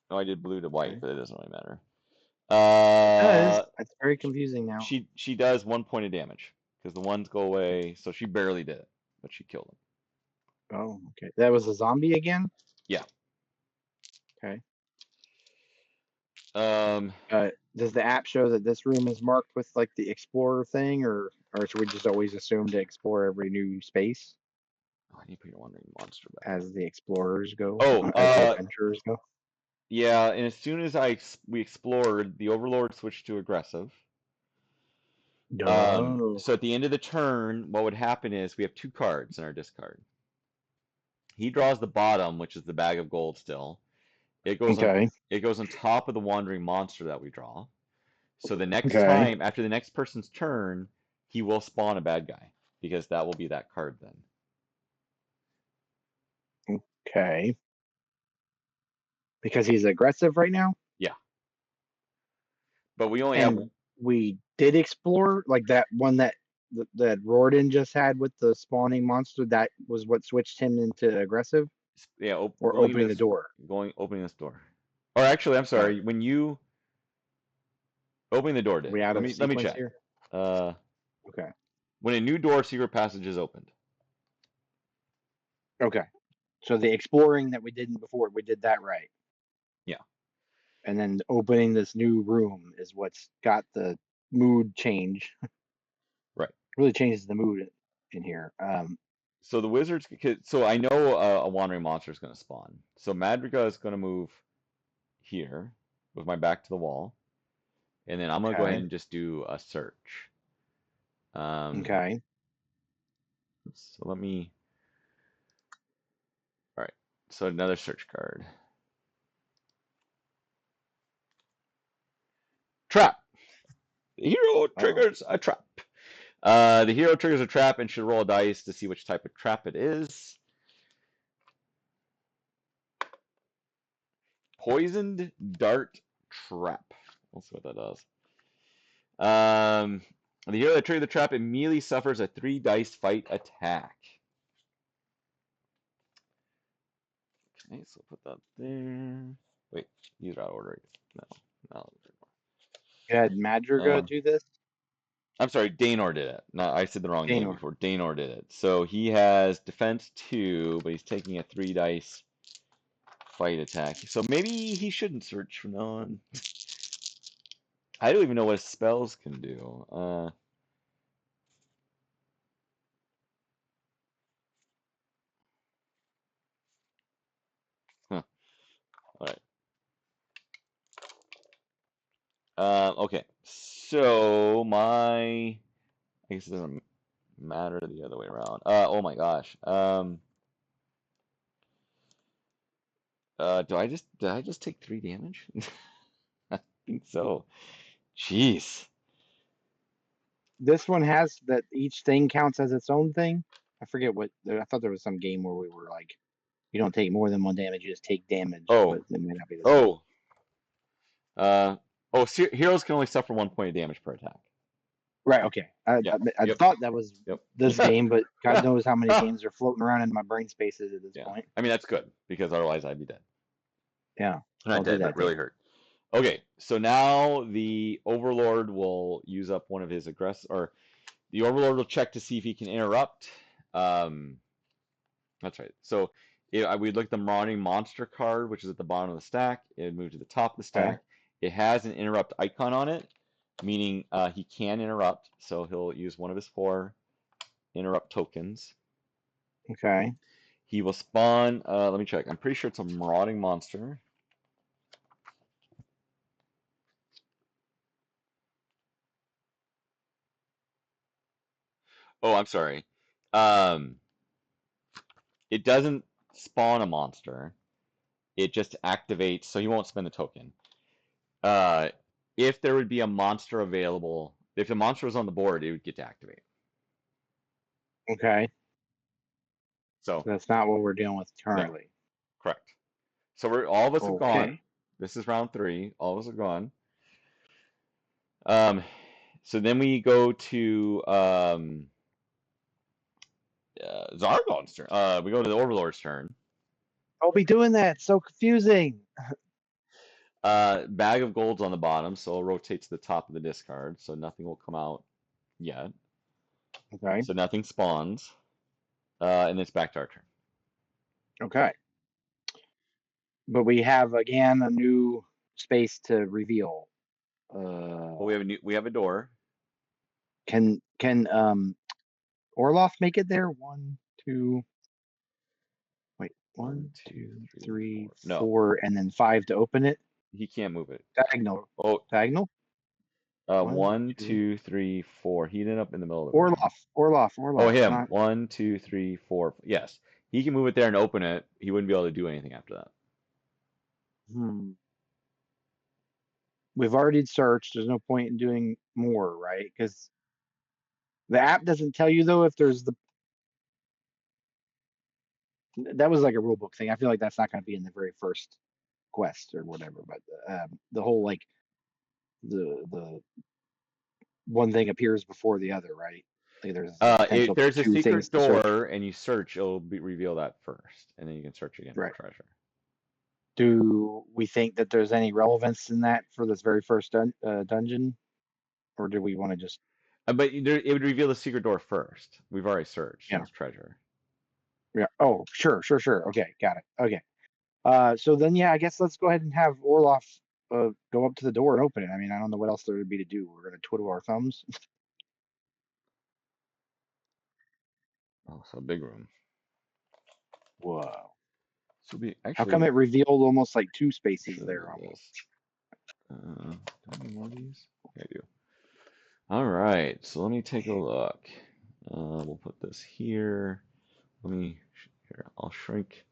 No, I did blue to white, but it doesn't really matter. It's very confusing now. She does 1 point of damage because the ones go away, so she barely did it, but she killed him. Oh, okay. That was a zombie again? Yeah. Okay. Does the app show that this room is marked with like the explorer thing, or should we just always assume to explore every new space? Oh, I need to put your wandering monster back. As the explorers go. As the adventurers go. Yeah, and as soon as we explored, the overlord switched to aggressive. So at the end of the turn, what would happen is we have 2 cards in our discard. He draws the bottom, which is the bag of gold still. It goes on top of the wandering monster that we draw. So the next time, after the next person's turn, he will spawn a bad guy because that will be that card then. Okay. Because he's aggressive right now? Yeah. But we only have... We did explore, like that one that Rordin just had with the spawning monster. That was what switched him into aggressive? Yeah. Or opening the door? Opening this door. Or actually, I'm sorry. When you... Opening the door did. Let me check. Here? Okay. When a new door secret passage is opened. Okay. So the exploring that we didn't before, we did that right. Yeah. And then opening this new room is what's got the mood change. Right. Really changes the mood in here. So the wizards, so I know a wandering monster is going to spawn. So Madriga is going to move here with my back to the wall. And then I'm going to go ahead and just do a search. Okay. So let me... All right. So another search card. Trap. The hero triggers a trap. The hero triggers a trap and should roll a dice to see which type of trap it is. Poisoned dart trap. Let's see what that does. The hero that triggered the trap immediately suffers a 3 dice fight attack. Okay, so put that there. Wait, these are out of order. No. You had Madriga do this? I'm sorry, Danor did it. No, I said the wrong name Danor. before. Danor did it. So he has defense 2, but he's taking a 3 dice fight attack. So maybe he shouldn't search from now on. I don't even know what spells can do. Huh. All right. Okay. So I guess it doesn't matter the other way around. Oh my gosh. Did I just take 3 damage? I think so. Jeez. This one has that each thing counts as its own thing. I forget what. I thought there was some game where we were like, you don't take more than 1 damage, you just take damage. But Oh. it may not be this one. Oh. Heroes can only suffer 1 point of damage per attack. Right. Okay. I Yep. thought that was Yep. this Yeah. game, but God Yeah. knows how many Ah. games are floating around in my brain spaces at this Yeah. point. I mean, that's good because otherwise I'd be dead. Yeah. Not I'll do dead, that. but really hurt. Okay, so now the Overlord will use up one of his the Overlord will check to see if he can interrupt. That's right. So we'd look at the Marauding Monster card, which is at the bottom of the stack. It would move to the top of the stack. Okay. It has an interrupt icon on it, meaning he can interrupt. So he'll use one of his 4 interrupt tokens. Okay. He will spawn. Let me check. I'm pretty sure it's a Marauding Monster. Oh, I'm sorry. It doesn't spawn a monster. It just activates, so he won't spend the token. If there would be a monster available, if the monster was on the board, it would get to activate. Okay. So That's not what we're dealing with no, currently. correct. So all of us have gone. Okay. This is round 3. All of us are gone. So then we go to Zargon's turn. We go to the Overlord's turn. I'll be doing that. So confusing. Bag of gold's on the bottom, so it'll rotate to the top of the discard, so nothing will come out yet. Okay. So nothing spawns, and it's back to our turn. Okay. But we have again a new space to reveal. Well, we have a door. Can Orlaf make it there? 1, 2. Wait, 1, 2, 3, No, 4, and then 5 to open it. he can't move it. Diagonal. Oh, Diagonal. 1, 2, 3, 4. He ended up in the middle of the room. Orlaf. Oh, him. Not... 1, 2, 3, 4. Yes, he can move it there and open it. He wouldn't be able to do anything after that. We've already searched. There's no point in doing more, right? Because the app doesn't tell you though if there's the. That was like a rule book thing. I feel like that's not going to be in the very first quest or whatever. But the whole like the one thing appears before the other, right? Like there's potential there's a two secret things to search. door, and you search. It'll reveal that first, and then you can search again Right. for treasure. Do we think that there's any relevance in that for this very first dungeon, or do we want to just? But it would reveal the secret door first. We've already searched. Yeah. It's treasure. Yeah. Oh, sure. Okay, got it. Okay. So then, yeah, I guess let's go ahead and have Orlaf go up to the door and open it. I mean, I don't know what else there would be to do. We're gonna twiddle our thumbs. Oh, so a big room. Whoa. So we actually. How come it revealed almost like 2 spaces there almost? Do I need more of these? Okay, I do. All right, so let me take a look. We'll put this here. Here, I'll shrink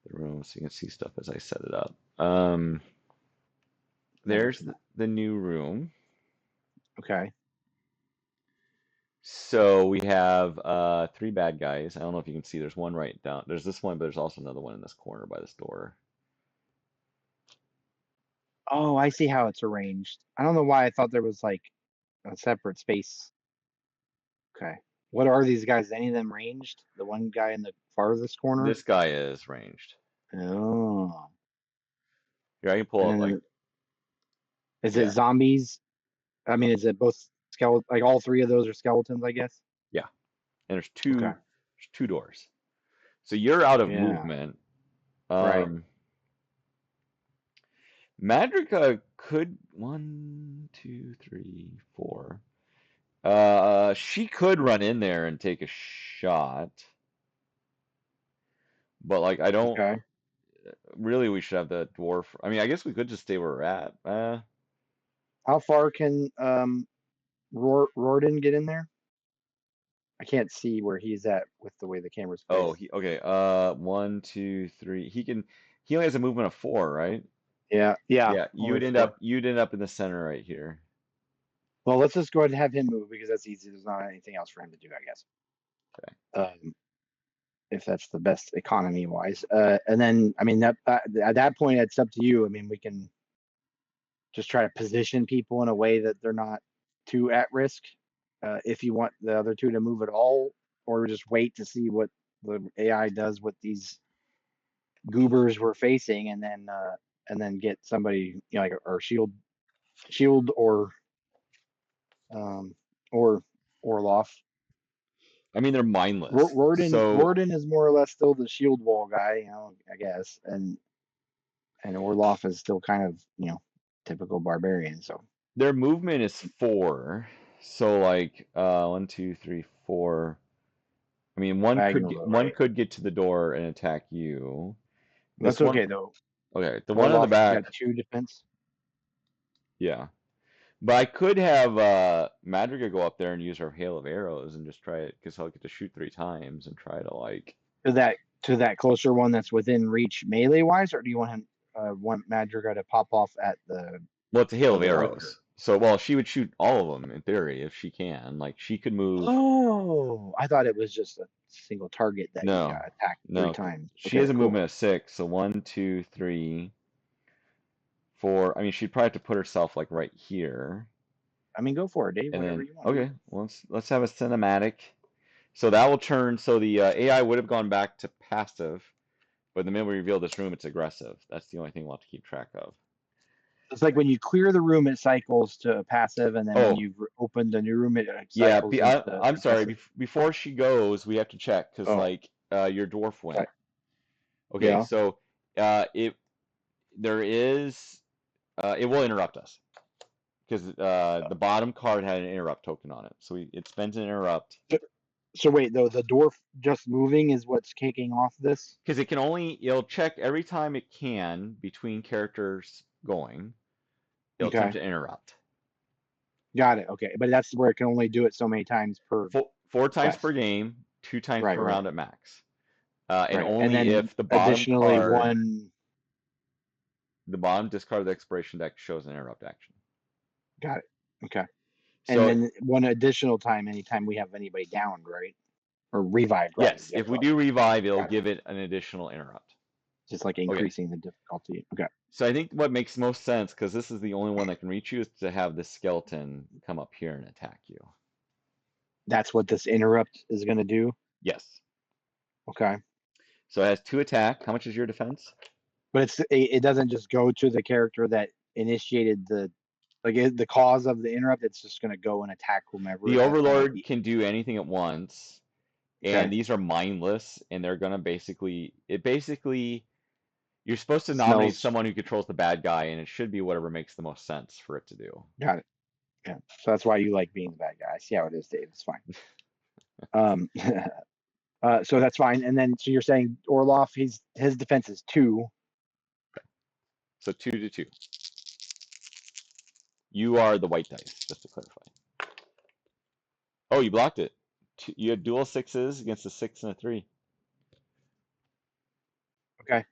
the room so you can see stuff as I set it up. There's the new room. Okay. So we have 3 bad guys. I don't know if you can see. There's one right down. There's this one, but there's also another one in this corner by this door. Oh, I see how it's arranged. I don't know why I thought there was like a separate space. Okay. What are these guys? Any of them ranged? The one guy in the farthest corner? This guy is ranged. Oh. Here, I can pull And up like, then is it yeah, zombies? I mean, is it both skeleton? Like all 3 of those are skeletons, I guess. yeah. And Okay. there's 2 doors. So you're out of Yeah. movement. Right. Madriga could 1, 2, 3, 4. She could run in there and take a shot, but like I don't Okay. really. We should have the dwarf. I mean, I guess we could just stay where we're at. How far can Rordin get in there? I can't see where he's at with the way the camera's Oh, placed. okay. 1, 2, 3. He can. He only has a movement of 4, right? Yeah. Yeah. Yeah. Only 4. You'd end up in the center right here. Well, let's just go ahead and have him move because that's easy. There's not anything else for him to do, I guess. Okay. If that's the best economy wise. And then, I mean, at that point, it's up to you. I mean, we can just try to position people in a way that they're not too at risk. If you want the other 2 to move at all, or just wait to see what the AI does with these goobers we're facing, and then get somebody, you know, like or shield um or Orlaf. I mean, they're mindless. So Rordin is more or less still the shield wall guy, you know, I guess, and Orlaf is still kind of, you know, typical barbarian. So their movement is 4. So like 1, 2, 3, 4. I mean, diagonal though, one right? could get to the door and attack you. This That's one, okay though. okay, the one on the Orlaf has got back, 2 defense. yeah. But I could have Madriga go up there and use her hail of arrows and just try it because I'll get to shoot 3 times and try to like. To that closer one that's within reach melee wise, or do you want Madriga to pop off at the Well, it's a hail of other archer? arrows. So, well, she would shoot all of them in theory if she can. Like she could move. Oh, I thought it was just a single target that you No, got attacked 3 no. times. She Okay, has a cool. movement of 6. So 1, 2, 3, 4. I mean, she'd probably have to put herself like right here. I mean, go for it, Dave. And Whatever then, you want. okay, well, let's have a cinematic. So that will turn. So the AI would have gone back to passive, but the minute we reveal this room, it's aggressive. That's the only thing we'll have to keep track of. It's like when you clear the room, it cycles to passive, and then when Oh, you've opened the new room, it yeah. cycles into I'm sorry. aggressive. Before she goes, we have to check because Oh, like your dwarf okay. went. Okay, Yeah. so it there is it will interrupt us because the bottom card had an interrupt token on it, so it spends an interrupt. So wait, though, the dwarf just moving is what's kicking off this? Because it'll check every time it can between characters going. It'll Okay. attempt to interrupt. Got it. Okay. But that's where it can only do it so many times per 4 times per quest. game, 2 times Right, per right, round at max. And right. And only then if the bottom additionally card, one. the bottom discard of the expiration deck shows an interrupt action. Got it. Okay. And So then one additional time anytime we have anybody downed, right? Or revived, rather. yes, Yeah, if we do revive, it'll got it. give it an additional interrupt. Just like Okay. increasing the difficulty. Okay. So I think what makes most sense, because this is the only one that can reach you, is to have the skeleton come up here and attack you. That's what this interrupt is going to do. Yes. Okay. So it has 2 attack. How much is your defense? But it doesn't just go to the character that initiated the cause of the interrupt. It's just going to go and attack whomever. The Is that kind of Overlord can do anything at once, okay? and these are mindless, and they're gonna basically you're supposed to nominate Smells. someone who controls the bad guy, and it should be whatever makes the most sense for it to do. Got it. Yeah. So that's why you like being the bad guy. I see how it is, Dave. It's fine. Um. So that's fine. And then so you're saying Orlov, his defense is 2. So 2 to 2. You are the white dice, just to clarify. Oh, you blocked it. You had dual 6s against a 6 and a 3. Okay.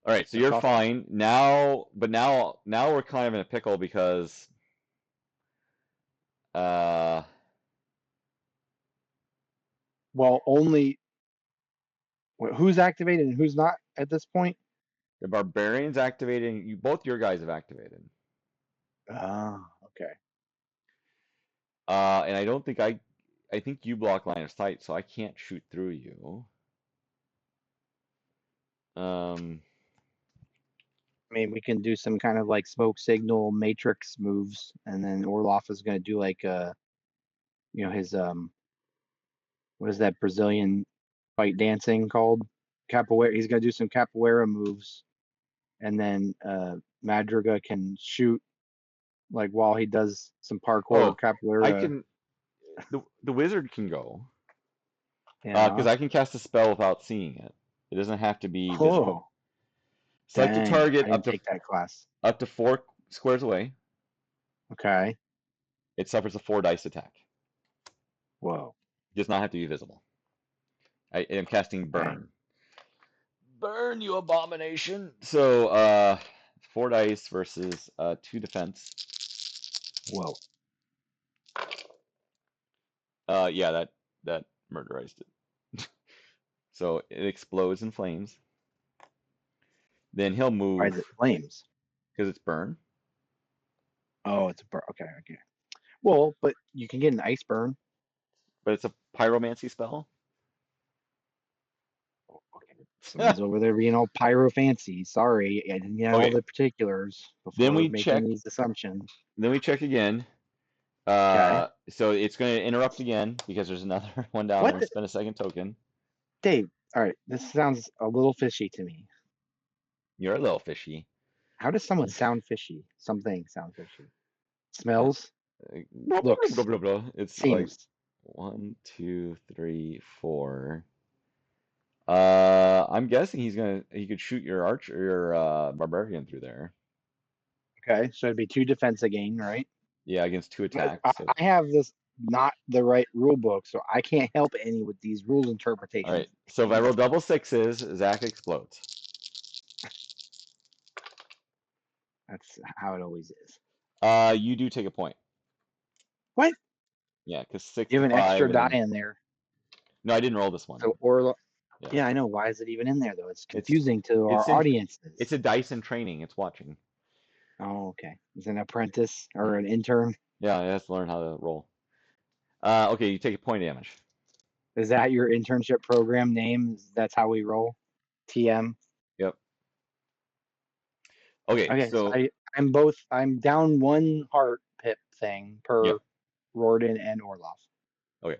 All right, so That's you're awesome. fine now, but now we're kind of in a pickle because Well, who's activated and who's not at this point? the barbarian's activating. Both your guys have activated. Okay. And I don't think I think you block line of sight, so I can't shoot through you. I mean, we can do some kind of like smoke signal matrix moves, and then Orlaf is going to do like his what is that Brazilian fight dancing called? Capoeira. He's going to do some capoeira moves, and then Madriga can shoot like while he does some parkour Oh, I capoeira. can. The wizard can go because Yeah. I can cast a spell without seeing it. It doesn't have to be Oh, visible. Select a dang! target I didn't take that class. up to 4 squares away. Okay. It suffers a 4 dice attack. Whoa. It does not have to be visible. I am casting Okay. burn. Burn, you abomination! So 4 dice versus 2 defense. Whoa. Yeah, that murderized it. So it explodes in flames. Then he'll Why move is it flames? because it's burn. Oh, it's a burn. Okay. Okay. Well, but you can get an ice burn. But it's a pyromancy spell. Okay. Someone's over there being all pyro fancy. Sorry, I didn't get all Okay. the particulars Then before we making check. these assumptions. Then we check again. Okay. So it's going to interrupt again because there's another one down. I'm What going to the, spend a second token. Dave? All right, this sounds a little fishy to me. You're a little fishy. How does someone sound fishy? Something sound fishy. Yeah. Smells, Blah, blah, blah, looks, blah, blah. It's like seems. 1, 2, 3, 4. I'm guessing he could shoot your archer, your barbarian through there. Okay, so it'd be 2 defense again, right? Yeah, against 2 But attacks. So, I have this not the right rule book, so I can't help any with these rule all right. interpretations. So if I roll double sixes, Zach explodes. That's how it always is. You do take a point. What? Yeah, because 6 You to have an 5, extra and die then in there. no, I didn't roll this one. So or Yeah, yeah, I know. Why is it even in there though? It's it's confusing to our it's in audiences. it's a dice in training. It's watching. Oh, okay. Is an apprentice or an intern? Yeah, it has to learn how to roll. Okay, you take a point of damage. Is that your internship program name? That's how we roll? TM. Yep. Okay, Okay, so so I'm down 1 heart pip thing yeah. per Rordin and Orlov. Okay.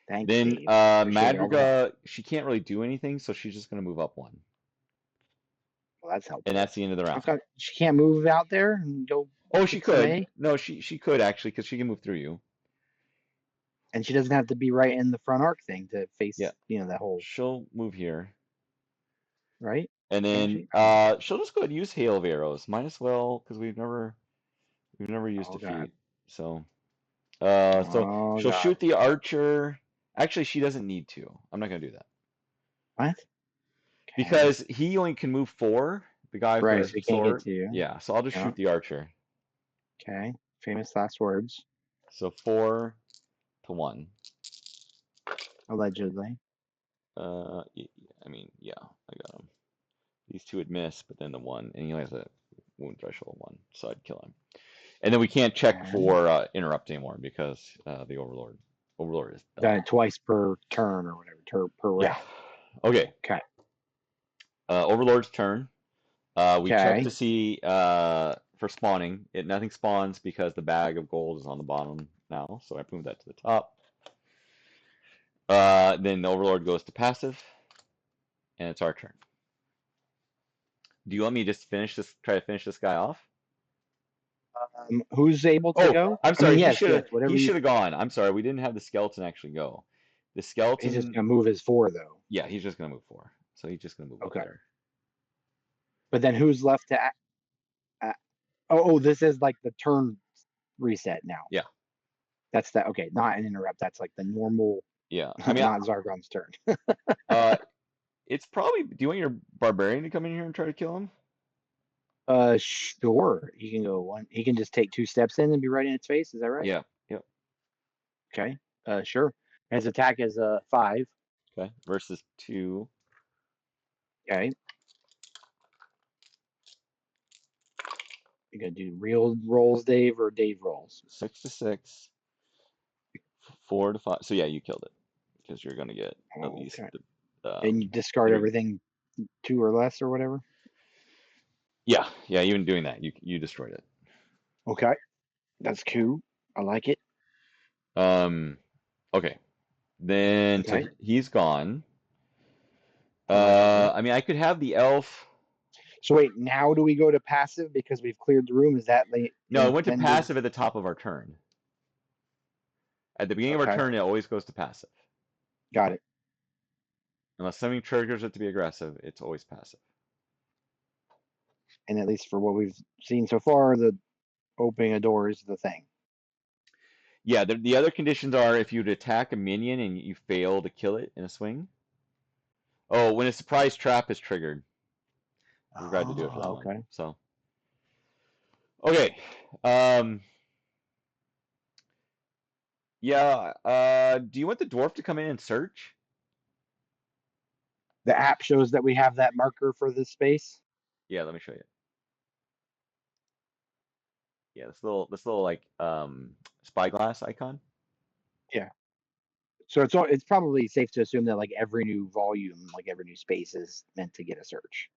Thanks, Then Dave. Appreciate all the help. Madriga, she can't really do anything, so she's just gonna move up 1, Well, that's and helpful. that's the end of the round. She can't move out there and go Oh, she get some could. A, No, she could actually, because she can move through you. and she doesn't have to be right in the front arc thing to Yeah, face, that whole she'll move here, right. and Can then she? I don't know. she'll just go ahead and use hail of arrows. Might as well, because we've never used Oh god. defeat. So Oh she'll god. shoot the archer. Actually, she doesn't need to. I'm not gonna do that What? Okay. because he only can move 4. The guy with Right, the so we can't get sword. to you. Yeah, so I'll just Yeah. shoot the archer. Okay. Famous last words. So 4 to 1. Allegedly. I mean, yeah, I got him. These 2 would miss, but then the 1, and he only has a wound threshold of 1, so I'd kill him. And then we can't check Okay. for interrupt anymore because the Overlord is done. Done twice per turn or whatever, per Yeah. round. Okay. Okay. Overlord's turn. We check Okay. to see for spawning. Nothing spawns because the bag of gold is on the bottom now, so I move that to the top. Then the Overlord goes to passive, and it's our turn. Do you want me to just try to finish this guy off? Who's able to Oh, go? I'm I mean, sorry. yes, whatever He you. should have gone. I'm sorry. We didn't have the skeleton actually go. The He's just skeleton, gonna move his 4 though. yeah, he's just gonna move 4. So he's just gonna move up Okay. there. But then who's left to? This is like the turn reset now. Yeah. That's that. Okay, not an interrupt. That's like the normal. Yeah. I mean, Not Zargon's turn. It's probably. Do you want your barbarian to come in here and try to kill him? Sure. He can go one. He can just take 2 steps in and be right in its face. Is that right? Yeah. Yep. Okay. Sure. His attack is 5. Okay. Versus 2. Okay. You gonna do real rolls, Dave, or Dave rolls? 6 to 6. 4 to 5. So yeah, you killed it because you're gonna get at least Okay. the. And you discard You're, everything 2 or less or whatever. yeah. Yeah. Even doing that, you destroyed it. Okay. That's cool. I like it. Okay. Then so Okay. he's gone. Um, I mean, I could have the elf. so wait, now do we go to passive because we've cleared the room? Is that No, it went to intended? passive at the top of our turn. At the beginning of our Okay. turn, it always goes to passive. Got it. Unless something triggers it to be aggressive, it's always passive. And at least for what we've seen so far, the opening a door is the thing. Yeah, the other conditions are if you'd attack a minion and you fail to kill it in a swing. Oh, when a surprise trap is triggered. I forgot to do it for that one. Okay. So, okay. Yeah. Do you want the dwarf to come in and search? The app shows that we have that marker for this space. Yeah, let me show you. Yeah, this little like spyglass icon. Yeah. So it's probably safe to assume that like every new volume, like every new space is meant to get a search.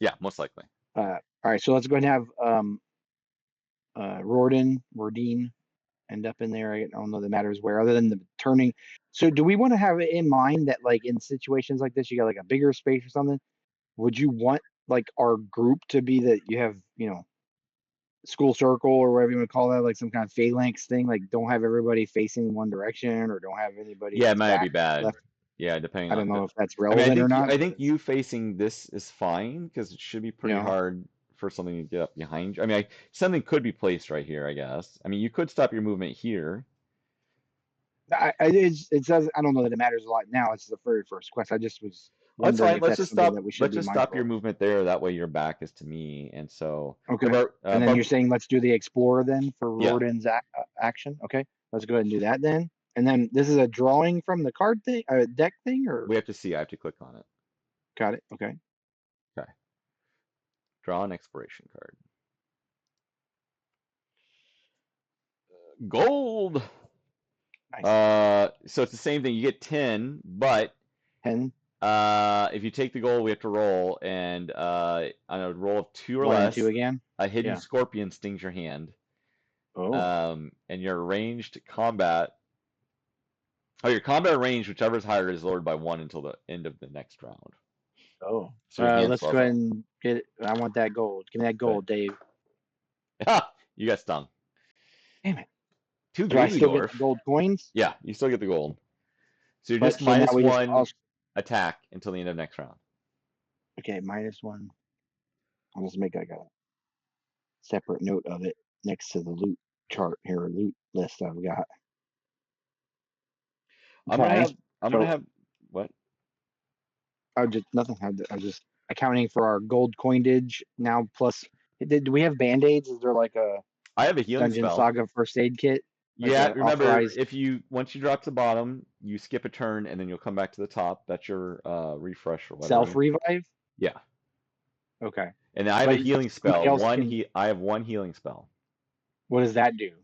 Yeah, most likely. All right, so let's go ahead and have Rordin end up in there. I don't know that matters where, other than the turning. So do we want to have it in mind that like in situations like this, you got like a bigger space or something? Would you want like our group to be that you have, school circle or whatever you want to call that, like some kind of phalanx thing? Like don't have everybody facing one direction or don't have Yeah, it anybody's might be back bad. left. Yeah, depending I don't on know the. if that's I mean, relevant or not. I think you facing this is fine because it should be You pretty know, hard for something to get up behind you. I mean, something could be placed right here, I guess. I mean, you could stop your movement here. it says I don't know that it matters a lot now. It's the very first quest. I just was Oh, that's wondering fine. if that's something that we should Let's be just stop mindful your of. movement there. That way your back is to me, and so. Okay. And then But you're saying let's do the explorer then for yeah, Rordin's action. Okay. Let's go ahead and do that then. And then this is a drawing from the card thing, deck thing, or we have to see. I have to click on it. got it. Okay. Okay. Draw an exploration card. Gold. Nice. So it's the same thing. You get 10, but 10, if you take the gold, we have to roll, and on a roll of 2 or 1 and 2 less, again. a hidden Yeah. scorpion stings your hand. Oh. And your ranged combat. Oh, your combat range, whichever is higher, is lowered by 1 until the end of the next round. Oh. So your hand Let's go swells ahead up. and get it. I want that gold. Give me that gold, Dave. You got stung. Damn it. Too Do I greedy, still get dwarf. the gold coins? Yeah, you still get the gold. So you're But just so now we just -1 attack until the end of next round. okay, -1. I'll just make like a separate note of it next to the loot chart here, loot list I've got. I'm gonna Okay. have what? I just nothing. I was just accounting for our gold coinage now. Plus, do we have band-aids? Is there like a I have a healing Dungeon spell. Saga first aid kit? Like Yeah, a remember, authorized once you drop to the bottom, you skip a turn and then you'll come back to the top. That's your refresh or self whatever. revive? Yeah. Okay. And I have a But healing somebody spell. else can. I have 1 healing spell. What does that do?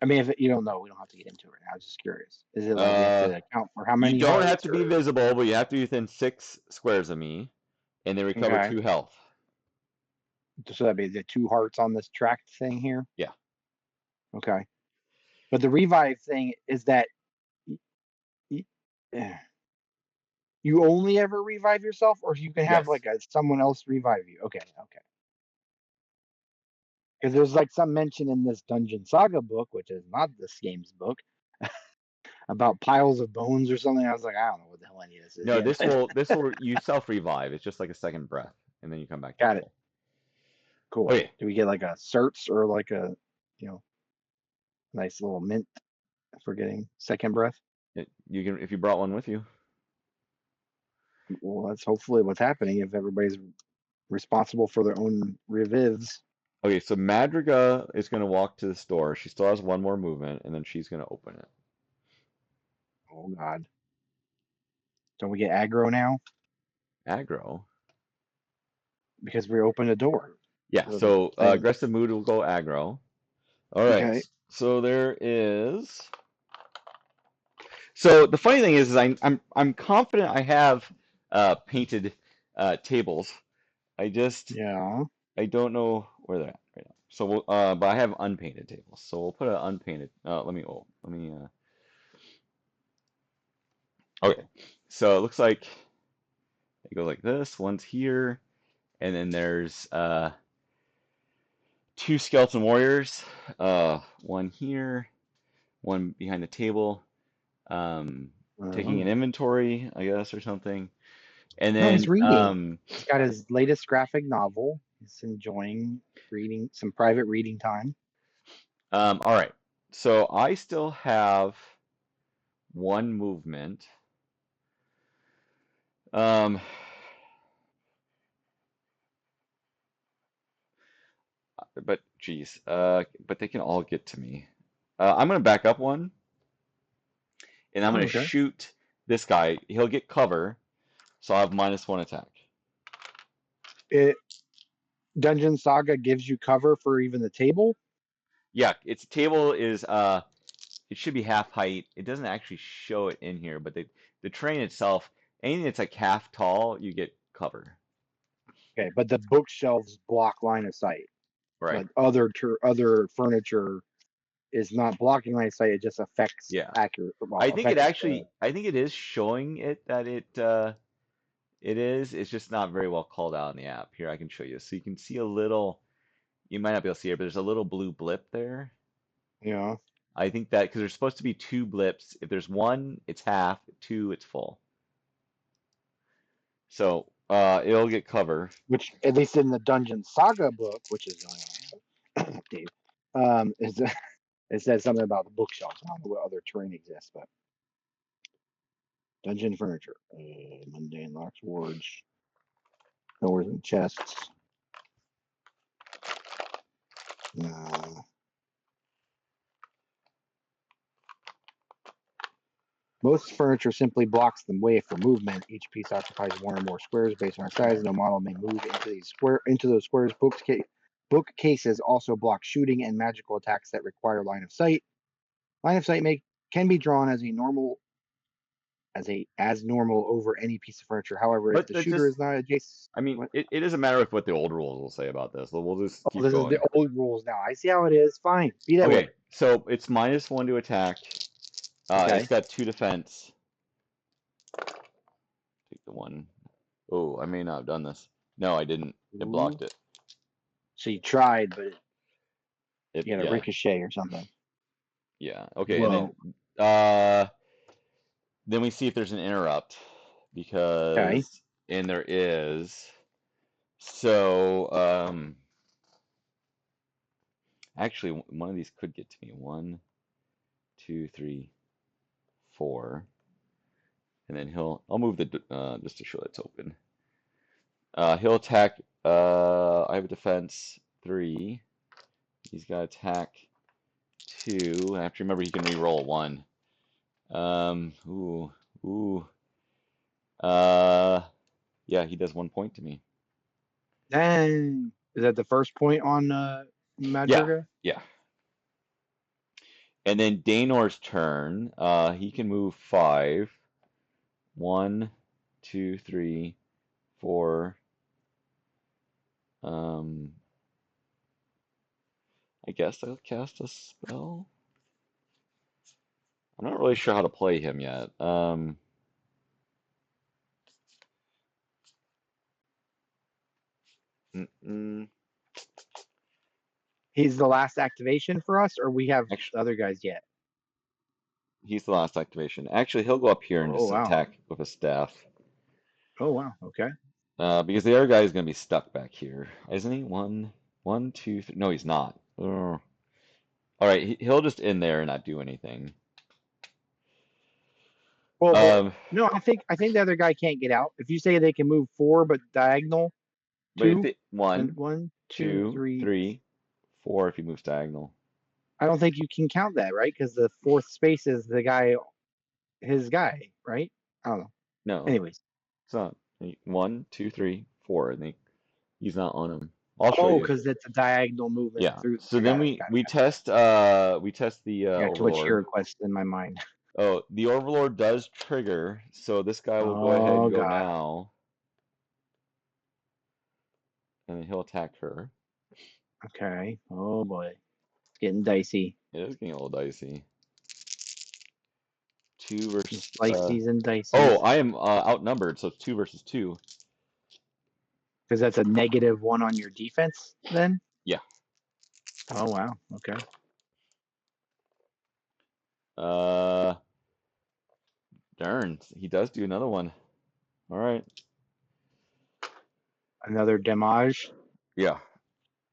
I mean, if you don't know, we don't have to get into it right now. I was just curious. Is it like we have to account for how You many don't have hearts to be or? visible, but you have to be within 6 squares of me, and they recover Okay. 2 health. So that'd be the 2 hearts on this tracked thing here. Yeah. Okay. But the revive thing is that you only ever revive yourself, or you can have Yes. like someone else revive you. Okay. Because there's like some mention in this Dungeon Saga book, which is not this game's book, about piles of bones or something. I was like, I don't know what the hell any of this is No, yet. this will you self revive. It's just like a second breath, and then you come back to Got it. full. Cool. Okay. Do we get like a certs or like a, nice little mint for getting second breath? You can if you brought one with you. Well, that's hopefully what's happening if everybody's responsible for their own revives. Okay, so Madriga is going to walk to the store. She still has one more movement, and then she's going to open it. Oh God! Don't we get aggro now Aggro. because we opened a door? Yeah, The so thing. aggressive mood will go aggro. All right, Okay. so there is. So the funny thing is I'm confident I have painted tables. Yeah. I don't know where they're at right now. So we'll, but I have unpainted tables. So we'll put an unpainted. Okay. So it looks like it goes like this. One's here, and then there's two skeleton warriors. One here, one behind the table, um, taking an Oh. inventory, I guess, or something. And No, he's then reading. He's got his latest graphic novel. He's enjoying reading some private reading time. all right. So I still have one movement. Um, but geez, but they can all get to me. I'm gonna back up one, and I'm Oh, gonna okay. shoot this guy. He'll get cover, so I have -1 attack. It Dungeon Saga gives you cover for even the table. Yeah, its table is it should be half height. It doesn't actually show it in here, but the terrain itself, anything that's like half tall, you get cover. Okay, but the bookshelves block line of sight. Right. But other furniture is not blocking line of sight. It just affects Yeah. accurate. Well, affects the. I think it is showing it that it is. It's just not very well called out in the app. Here, I can show you. So you can see a little, you might not be able to see it, but there's a little blue blip there. You know. I think that because there's supposed to be two blips. If there's one, it's half. Two, it's full. So it'll get cover. Which at least in the Dungeon Saga book, which is Dave, is it says something about the bookshelves. I don't know what other terrain exists, but dungeon furniture, mundane locks, wards, doors and chests. Uh, Most furniture simply blocks the way for movement. Each piece occupies one or more squares based on its size. No model may move into those squares. Bookcases also block shooting and magical attacks that require line of sight. Line of sight can be drawn as normal over any piece of furniture. However, if But the that shooter just, is not adjacent, I mean, what? it doesn't matter if what the old rules will say about this. We'll just Oh, keep this is the going. old rules now. I see how it is. Fine, be that way. Okay, so it's -1 to attack. It's Okay. got 2 defense. Take the one. Oh, I may not have done this. No, I didn't. It Ooh. blocked it. So you tried, but you got a Yeah, ricochet or something. yeah. Okay, and Whoa. then we see if there's an interrupt Okay. and there is. So, actually, one of these could get to me. One, two, three, four, and then I'll move just to show it's open. He'll attack. I have a defense 3. He's got attack 2. I have to remember he can re-roll 1. Ooh, ooh. Uh, yeah, he does 1 point to me. Dang. Is that the first point on Yeah, Madriga? yeah. And then Danor's turn. He can move 5. 1, 2, 3, 4. I guess I'll cast a spell. I'm not really sure how to play him yet. Mm, mm, He's the last activation for us, or we have actually, the other guys yet? he's the last activation. Actually, he'll go up here and Oh, just wow. attack with a staff. Oh, wow. Okay. Because the other guy is going to be stuck back here, isn't he? One, two, three. No, he's not. Ugh. All right, he'll just in there and not do anything. Well, Um, no, I think the other guy can't get out. If you say they can move 4 but diagonal but if 2, it then one, 1, 2, two, 3. 3, 4 if he moves diagonal. I don't think you can count that, right? Because the 4th space is his guy, right? I don't know. No, Anyways. it's not. 1, 2, 3, 4, and he's not on him. I'll show Oh, you. because it's a diagonal movement Yeah. through. So I then got it. we test the I got too much Overlord. HeroQuest in my mind. Oh, the Overlord does trigger, so this guy will go ahead Oh and go god. now, and then he'll attack her. Okay. Oh boy. It's getting dicey. It is getting a little dicey. 2 versus. Slices and Oh, dices. I am outnumbered, so it's 2 versus 2. Because that's a -1 on your defense then? Yeah. Oh wow. Okay. Darn, he does do another one. All right. Another damage. Yeah.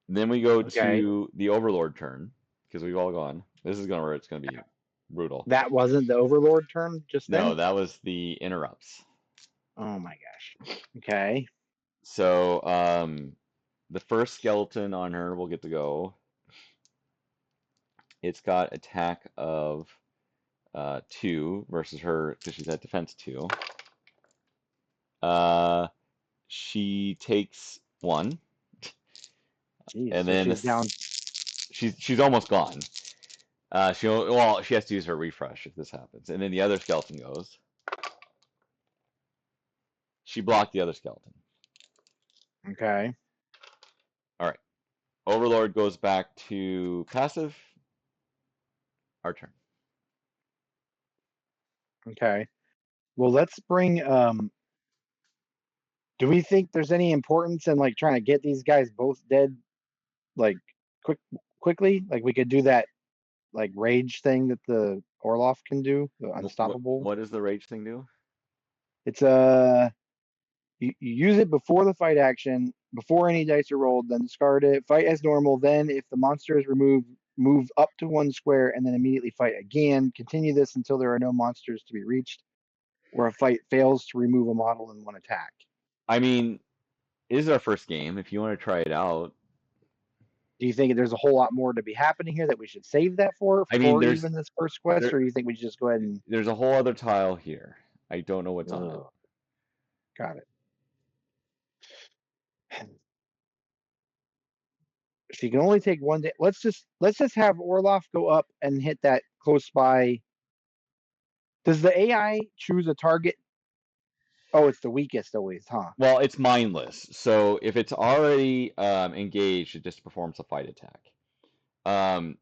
Then we go Okay. to the Overlord turn because we've all gone. This is where it's gonna be brutal. That wasn't the Overlord turn just No, then? that was the interrupts. Oh my gosh. Okay. So the first skeleton on her will get to go. It's got attack of 2 versus her because she's at defense 2. She takes 1, Jeez. and So then she's down. she's almost gone. She has to use her refresh if this happens, and then the other skeleton goes. She blocked the other skeleton. Okay. All right. Overlord goes back to passive. Our turn. Okay. Well, let's bring do we think there's any importance in like trying to get these guys both dead like quickly? Like we could do that like rage thing that the Orlaf can do, the unstoppable. What does the rage thing do? It's you use it before the fight action, before any dice are rolled, then discard it, fight as normal, then if the monster is removed, move up to 1 square and then immediately fight again. Continue this until there are no monsters to be reached, or a fight fails to remove a model in 1 attack. I mean, it is our first game. If you want to try it out, Do you think there's a whole lot more to be happening here that we should save that for I mean, even this first quest, there, or do you think we should just go ahead and there's a whole other tile here. I don't know what's on it. Got it. She can only take 1 day. Let's just have Orlaf go up and hit that close by. Does the AI choose a target? Oh, it's the weakest always, huh? Well, it's mindless. So if it's already engaged, it just performs a fight attack.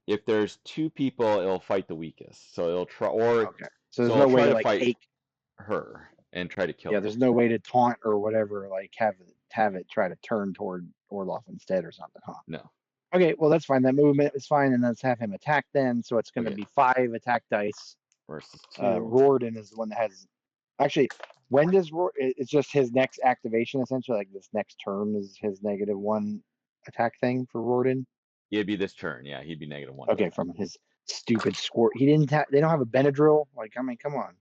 If there's 2 people, it'll fight the weakest. So it'll try, Okay. So there's so no it'll way try to to like fight take. her and try to kill Yeah, her. there's no way to taunt or whatever. Like have it try to turn toward Orlaf instead or something, huh? No. Okay, well that's fine. That movement is fine, and let's have him attack then. So it's going to Okay. be 5 attack dice. Versus 2. Rordin is the one that has. Actually, when does it's just his next activation essentially? Like this next turn is his -1 attack thing for Rordin. It'd be this turn. Yeah, he'd be -1. Okay, from his stupid score. He didn't. They don't have a Benadryl. Like, I mean, come on.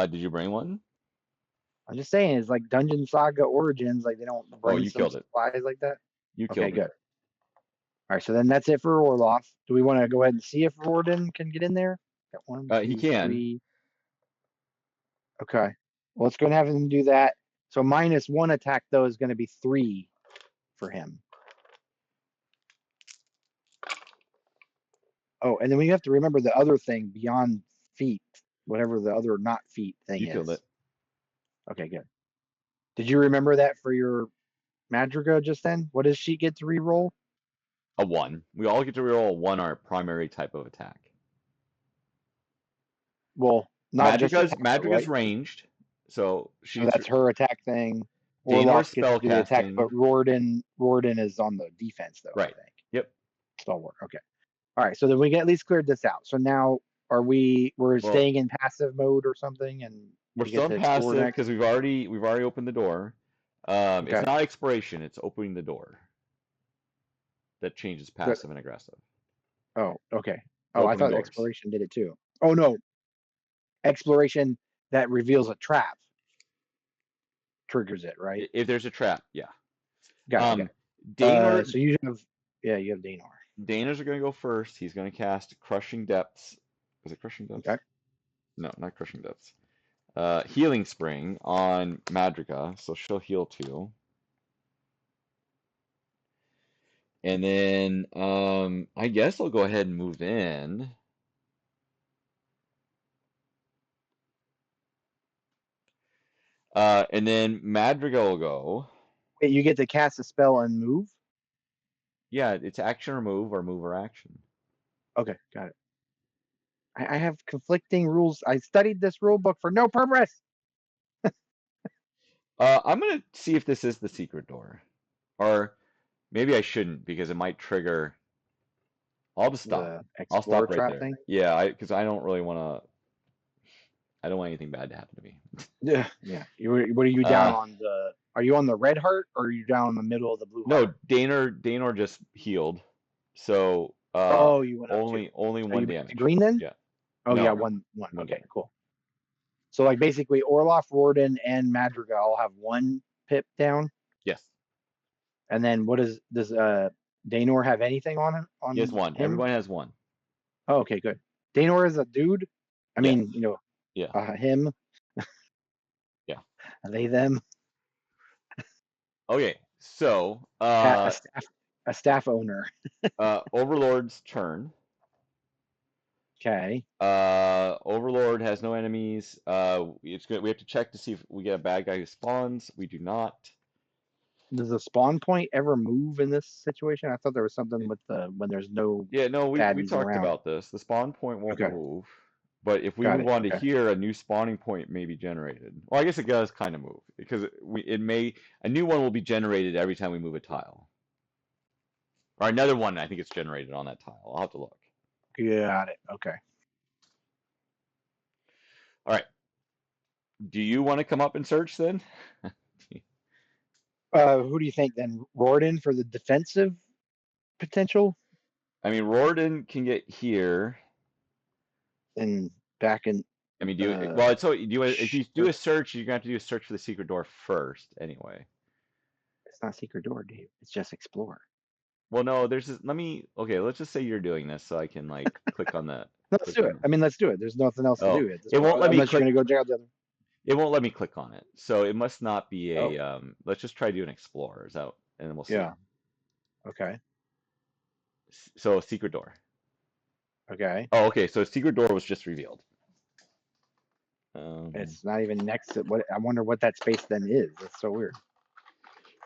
Did you bring one? I'm just saying, it's like Dungeon Saga Origins. Like, they don't bring you some killed it. supplies like that. You Okay, killed good. it. All right, so then that's it for Orloff. Do we want to go ahead and see if Rordin can get in there? Got 1, He 2, can. 3. Okay. Well, let's go and have him do that. So -1 attack though is going to be 3 for him. Oh, and then we have to remember the other thing beyond feet, whatever the other not feet thing You is. killed it. Okay, good. Did you remember that for your Madriga just then? What does she get to reroll? A 1. We all get to reroll a 1, our primary type of attack. Well, not just attack, Madriga's right? ranged, so So that's her attack thing. Danor's Orloff gets to do the attack, spellcasting. but Rordin is on the defense though, Right. I think. Yep. Stalwart. Okay. All right. So then we at least cleared this out. So now we're staying in passive mode or something, and We're we still get in to explore passive next. because we've already opened the door. Okay. It's not exploration; it's opening the door. That changes passive and aggressive. Oh, okay. Oh, I Opening thought doors. exploration did it too. Oh no, exploration that reveals a trap triggers it, right? If there's a trap, yeah. Got it. Danor, So you have Danor. Danors are going to go first. He's going to cast Crushing Depths. Was it Crushing Depths? Okay. No, not Crushing Depths. Healing Spring on Madriga, so she'll heal 2. And then I guess I'll go ahead and move in. And then Madriga will go. Wait, you get to cast a spell and move? Yeah, it's action or move or action. Okay, got it. I have conflicting rules. I studied this rule book for no purpose. I'm gonna see if this is the secret door, or maybe I shouldn't because it might trigger. I'll just stop. The I'll explore stop right trap there. thing. Yeah, because I don't really want to. I don't want anything bad to happen to me. Yeah. What are you down on the? Are you on the red heart or are you down in the middle of the blue No, heart? Danor just healed, so Oh, you went up too. only Are one you back damage. to green then? Yeah. Oh No, yeah, no. one. One Okay, damage. cool. So like basically Orlaf, Rordin, and Madriga all have 1 pip down. Yes. And then does Danor have anything on him? He has 1. Him? Everyone has 1. Oh, okay, good. Danor is a dude. I Yes. mean, Yeah. him. Yeah. Are they them? Okay. So A staff owner. Overlord's turn. Okay. Overlord has no enemies. It's good. We have to check to see if we get a bad guy who spawns. We do not. Does the spawn point ever move in this situation? I thought there was something with when there's no Yeah, no, we baddies talked around. about this. The spawn point won't Okay. move, but if we Got move it. on to Okay. here, a new spawning point may be generated. Well, I guess it does kind of move because a new one will be generated every time we move a tile, or another one. I think it's generated on that tile. I'll have to look. Got it. Okay. All right. Do you want to come up and search then? Who do you think then? Rordin for the defensive potential I mean, Rordin can get here. and back in. I mean, well, it's so if you do a search, you're gonna have to do a search for the secret door first, anyway. It's not secret door, Dave. It's just explore. Well, no, there's this. Okay, let's just say you're doing this, so I can like click on the. Let's do it. I mean, let's do it. There's nothing else to do. It won't let me unless click. you're gonna go check out the other. It won't let me click on it, so it must not be a. Let's just try doing explorers out, and then we'll see. Yeah. Okay. So secret door. Okay. Oh, okay. So secret door was just revealed. It's not even next to what. I wonder what that space then is. That's so weird.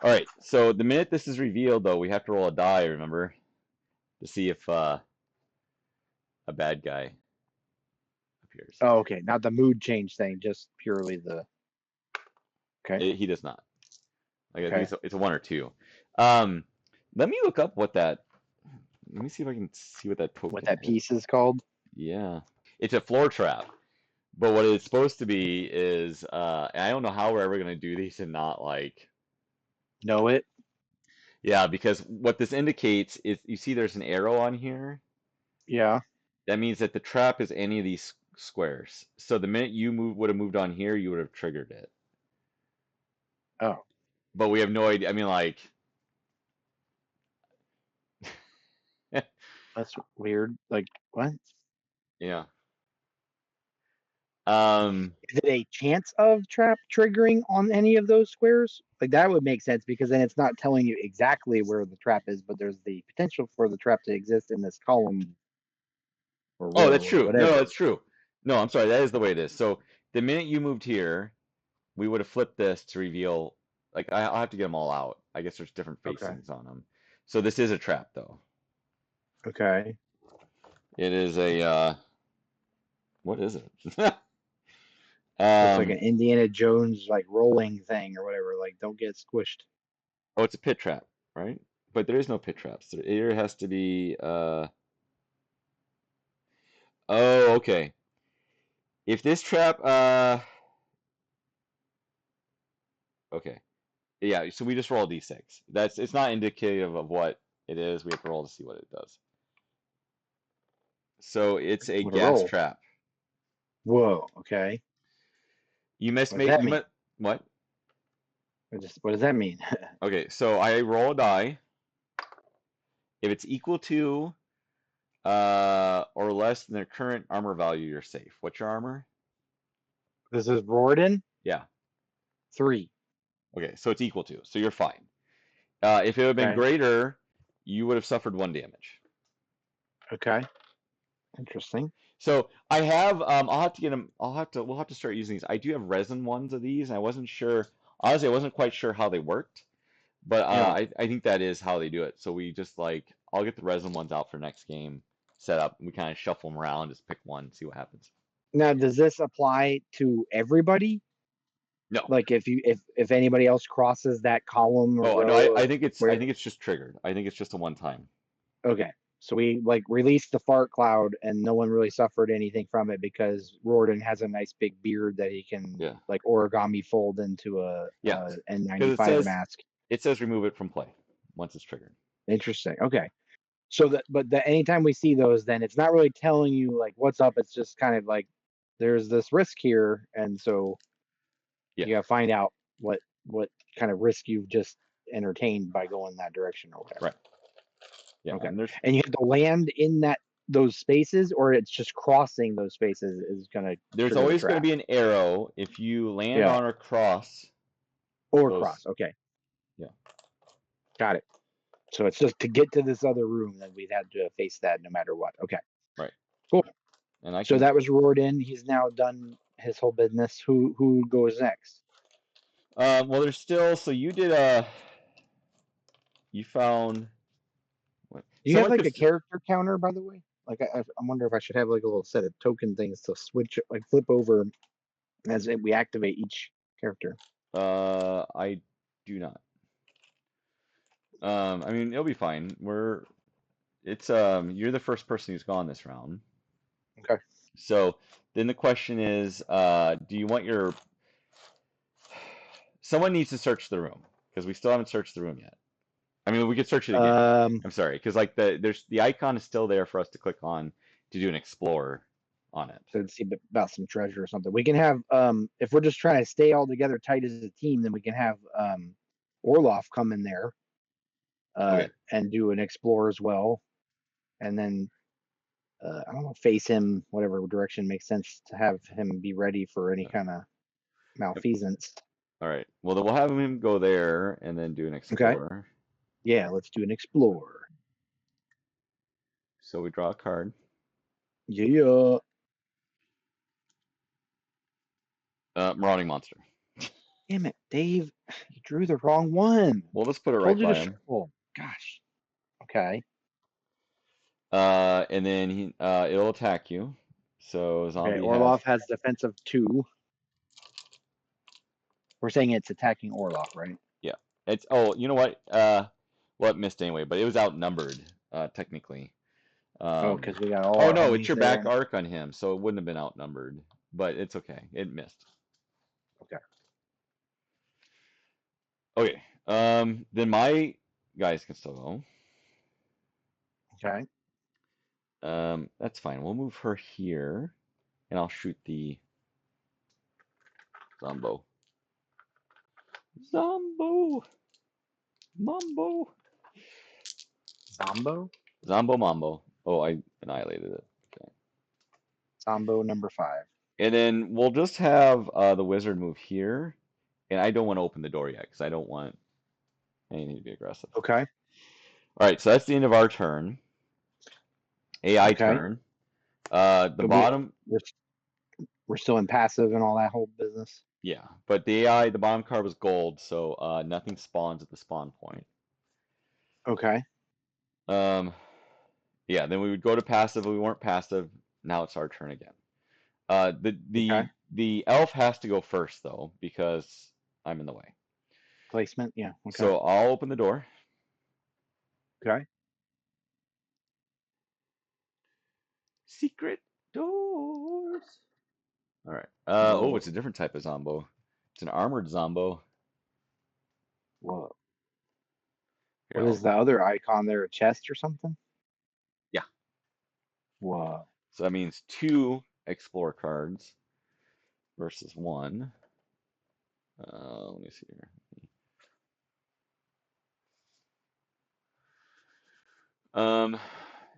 All right. So the minute this is revealed, though, we have to roll a die. Remember, to see if a bad guy appears. Oh, okay. Not the mood change thing. Just purely the. Okay. He does not. Like Okay. I think it's a 1 or 2. Let me look up what that. Let me see if I can see what that token. What that piece is called? Yeah, it's a floor trap. But what it's supposed to be is, I don't know how we're ever gonna do these and not like. Know it? Yeah, because what this indicates is, you see, there's an arrow on here. Yeah. That means that the trap is any of these squares. So the minute you would have moved on here, you would have triggered it. Oh. But we have no idea. I mean, like. That's weird. Like what? Yeah. Is it a chance of trap triggering on any of those squares? Like that would make sense because then it's not telling you exactly where the trap is, but there's the potential for the trap to exist in this column or row that's true. or whatever. No, that's true. No, I'm sorry. That is the way it is. So the minute you moved here, we would have flipped this to reveal. Like I'll have to get them all out. I guess there's different facings on them. So this is a trap, though. Okay. It is a. What is it? Looks like an Indiana Jones like rolling thing or whatever. Like don't get squished. Oh, it's a pit trap, right? But there is no pit traps. There either has to be. Oh, okay. If this trap. Okay. Yeah. So we just roll a d6. It's not indicative of what it is. We have to roll to see what it does. So it's a What a gas roll. trap. Whoa. Okay. You must What does make that you mean? must what? What does that mean? Okay, so I roll a die. If it's equal to or less than their current armor value, you're safe. What's your armor? This is Rordin Yeah. 3. Okay, so it's equal to, so you're fine. If it had been Okay. greater, you would have suffered 1 damage. Okay. Interesting. So I have, I'll have to get them. We'll have to start using these. I do have resin ones of these, and I wasn't sure. Honestly, I wasn't quite sure how they worked, but Yeah. I think that is how they do it. So we just like, I'll get the resin ones out for next game set up, and we kind of shuffle them around, just pick one, see what happens. Now, does this apply to everybody? No. Like if anybody else crosses that column or Oh no, row I of think it's where just triggered. I think it's just a one time. okay. So we like released the fart cloud and no one really suffered anything from it because Rordin has a nice big beard that he can Yeah. like origami fold into a Yeah. Because N95 mask. it says remove it from play once it's triggered. Interesting. Okay. So anytime we see those, then it's not really telling you like what's up. It's just kind of like there's this risk here, and so Yeah. you gotta find out what kind of risk you've just entertained by going that direction or whatever. Right. Yeah. Okay. And And you have to land in those spaces, or it's just crossing those spaces is gonna there's trigger the always going to trap. be an arrow if you land Yeah. on or cross Or those. cross. Okay. Yeah. Got it. So it's just to get to this other room that we'd have to face that no matter what. Okay. Right. Cool. And I So can. that was Rordin. He's now done his whole business. Who goes next? Well, there's still. So you did you found. What? Do you have Someone like could. a character counter, by the way? Like I wonder if I should have like a little set of token things to switch, like flip over as we activate each character. I do not. I mean, it'll be fine. It's you're the first person who's gone this round. Okay. So then the question is, do you want your someone needs to search the room because we still haven't searched the room yet. I mean, we could search it again. I'm sorry, because like the icon is still there for us to click on to do an explore on it. To see about some treasure or something. We can have if we're just trying to stay all together tight as a team, then we can have Orlaf come in there Okay. and do an explore as well, and then I don't know, face him whatever direction makes sense to have him be ready for any kind of malfeasance. All right. Well, then we'll have him go there and then do an Okay. explore. Yeah, let's do an explore. So we draw a card. Yeah. Marauding monster. Damn it, Dave. You drew the wrong one. We'll just put it Told right you by to him. shuffle. Gosh. Okay. And then it'll attack you. So zombie Okay, Orlaf has defensive 2. We're saying it's attacking Orlaf, right? Yeah. It's you know what? Well, it missed anyway, but it was outnumbered technically. Because we got all Oh our no, it's homies your there. back arc on him, so it wouldn't have been outnumbered, but it's okay. It missed. Okay. Okay. Then my guys can still go. Okay. That's fine. We'll move her here, and I'll shoot the Zombo. Zombo. Mambo. Zombo? Zombo Mambo. Oh, I annihilated it. Okay. Zombo number 5. And then we'll just have the wizard move here, and I don't want to open the door yet because I don't want anything to be aggressive. Okay. All right, so that's the end of our turn. AI Okay. turn. The But bottom. we're still in passive and all that whole business. Yeah, but the AI, the bottom card was gold, so nothing spawns at the spawn point. Okay. Yeah, then we would go to passive. We weren't passive. Now it's our turn again. The elf has to go first though because I'm in the way. Placement, yeah. Okay. So I'll open the door. Okay. Secret doors. All right. Whoa. Oh, it's a different type of zombo. It's an armored zombo. Whoa. Here, What is the other icon there? A chest or something? Yeah. Whoa. So that means 2 explore cards versus 1. Let me see here.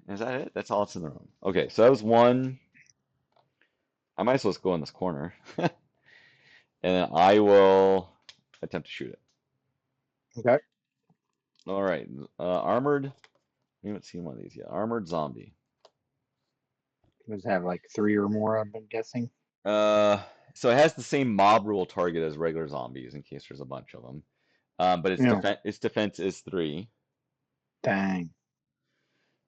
Is that it? That's all that's in the room. Okay, so that was one. I might as well just go in this corner. And then I will attempt to shoot it. Okay. All right. Armored. We haven't seen one of these yet. Armored zombie. Does it have like 3 or more, I've been guessing? So it has the same mob rule target as regular zombies in case there's a bunch of them. But Yeah. its defense is 3. Dang.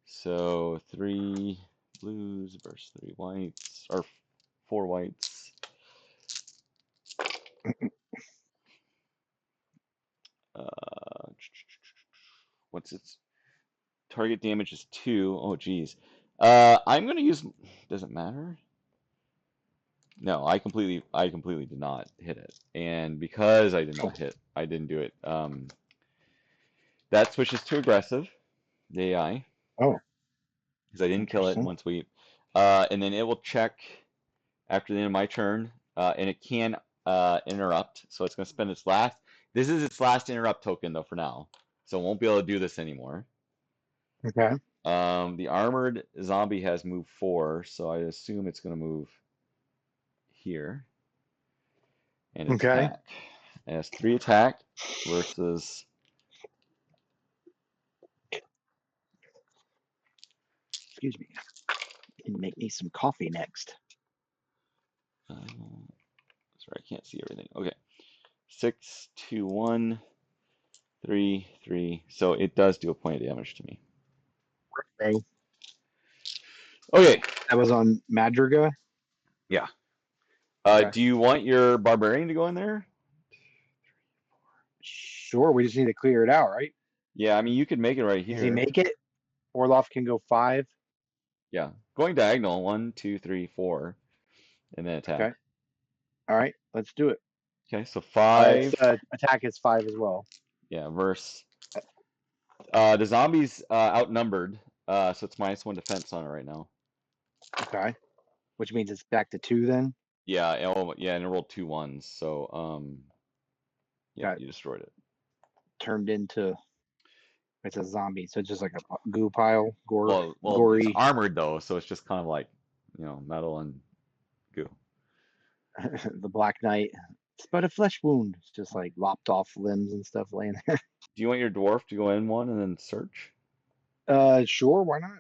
So 3 blues versus 3 whites, or 4 whites. What's its target damage is 2. Oh, geez. I'm gonna use. Does it matter? No, I completely did not hit it, and because I did Oh, not hit, I didn't do it. That switches to aggressive, the AI, oh, because I didn't kill it interesting. once we. And then it will check after the end of my turn, and it can interrupt. So it's gonna spend its last. This is its last interrupt token though for now, so it won't be able to do this anymore. Okay. The armored zombie has move 4, so I assume it's gonna move here and Okay. attack. It has 3 attack versus. Excuse me. And make me some coffee next. Sorry, I can't see everything. Okay, 6, 2, 1, 3, 3. So it does do a point of damage to me. Oh, Okay, that was on Madriga. yeah. Okay. Do you want your barbarian to go in there? Sure. We just need to clear it out, right? Yeah, I mean you could make it right Does he here. make it? Orlaf can go 5. Yeah, going diagonal. 1, 2, 3, 4, and then attack. Okay. All right. Let's do it. Okay, so It's 5. attack is 5 as well. Yeah, verse. The zombies outnumbered, so it's -1 defense on it right now. Okay. Which means it's back to 2 then. Yeah, yeah, and it rolled 2 1s, so yeah, Got you destroyed it. turned into it's a zombie, so it's just like a goo pile, Well, it's gory. armored though, so it's just kind of like, metal and goo. The Black Knight. It's but a flesh wound. It's just like lopped off limbs and stuff laying there. Do you want your dwarf to go in one and then search? Sure, why not?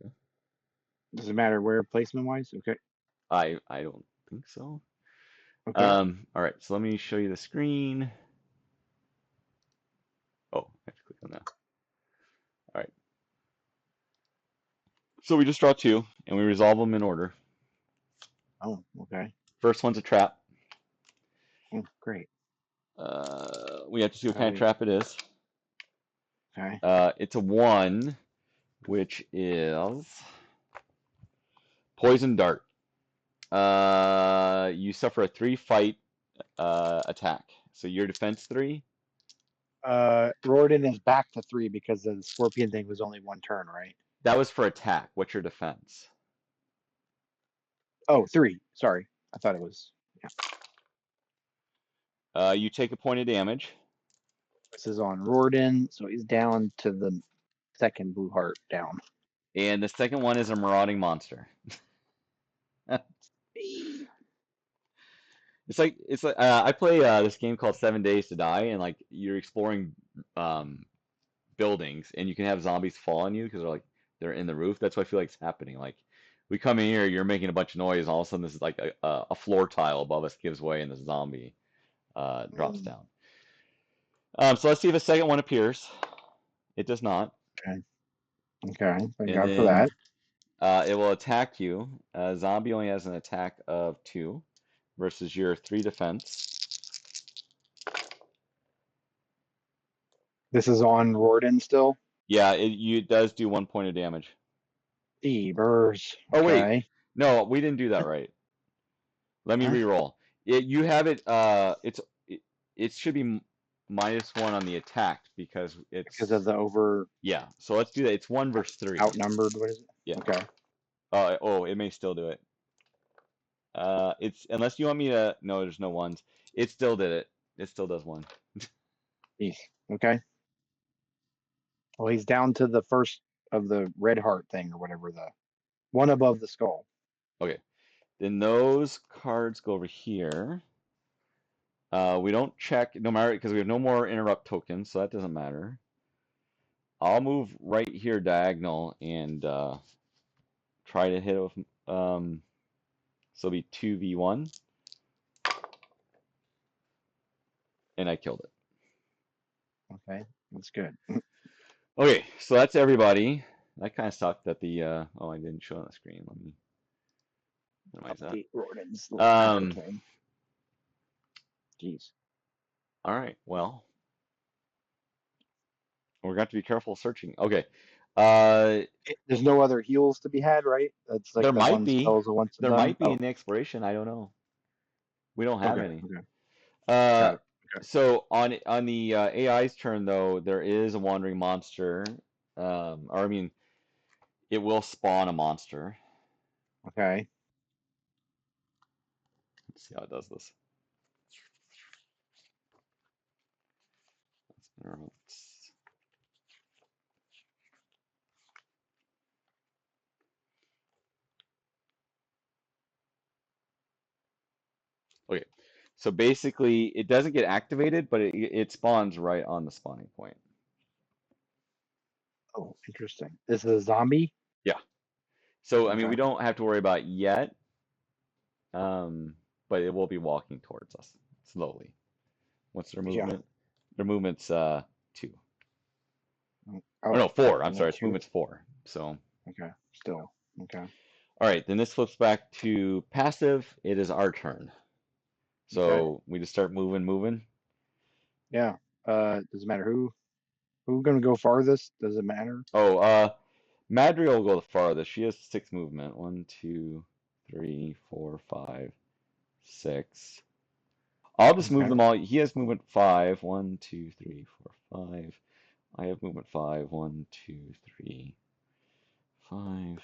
Okay. Does it matter where placement wise? Okay. I don't think so. Okay. All right, so let me show you the screen. Oh, I have to click on that. All right. So we just draw 2, and we resolve them in order. Oh, okay. First one's a trap. Oh, great. We have to see what How kind do of we? trap it is. Okay. It's a 1, which is poison dart. You suffer a 3 fight attack. So your defense 3. Rordin is back to 3 because the scorpion thing was only 1 turn, right? That was for attack. What's your defense? Oh, 3. Sorry. I thought it was. Yeah. You take a point of damage. This is on Rordin, so he's down to the second blue heart down. And the second one is a marauding monster. It's like I play this game called 7 Days to Die, and like you're exploring buildings, and you can have zombies fall on you because they're in the roof. That's what I feel like is happening. Like we come in here, you're making a bunch of noise, and all of a sudden this is like a floor tile above us gives way, and the zombie drops down. So let's see if a second one appears. It does not. Okay. Okay. Thank And God for then that. it will attack you. Zombie only has an attack of 2 versus your 3 defense. This is on Rordin still. Yeah, it does do 1 point of damage. Ebers. Oh wait, Okay. no, we didn't do that right. Let me Huh? re-roll. You have it. It should be -1 on the attack because Because of the over yeah. So let's do that. It's 1 versus 3. outnumbered. What is it? Yeah. Okay. Oh, it may still do it. It's unless you want me to. No, there's no ones. It still did it. It still does one. Jeez. Okay. Well, he's down to the first of the red heart thing or whatever, the one above the skull. Okay. Then those cards go over here. We don't check no matter because we have no more interrupt tokens, so that doesn't matter. I'll move right here diagonal and try to hit it with so it'll be 2v1. And I killed it. Okay, that's good. Okay, so that's everybody. That kind of sucked that the oh, I didn't show it on the screen. Let me minimize that. Update Rordin's. Um, Okay. Jeez. all right, well, we're going to have to be careful searching. Okay. Uh, There's no other heals to be had, right? That's like there the might one be. spell's a once and There done. might be Oh, in the exploration. I don't know. We don't have okay. any. Okay. Uh, Got it. Okay. so on the AI's turn though, there is a wandering monster. Or I mean, it will spawn a monster. Okay. Let's see how it does this. Okay, so basically it doesn't get activated, but it spawns right on the spawning point. Oh, interesting. This is a zombie. Yeah. So I mean, Okay. we don't have to worry about it yet, but it will be walking towards us slowly. What's their Yeah. movement? Their movement's 2. Oh, Or no, 4. I'm only sorry, its two. movement's 4. So, Okay. Still. Okay. all right, then this flips back to passive. It is our turn. Okay. So we just start moving. Yeah. Does it matter who gonna go farthest? Does it matter? Oh, Madriga will go the farthest. She has 6 movement. 1, 2, 3, 4, 5, 6. I'll just move Okay. them all. He has movement 5. 1, 2, 3, 4, 5. I have movement 5. 1, 2, 3, 5.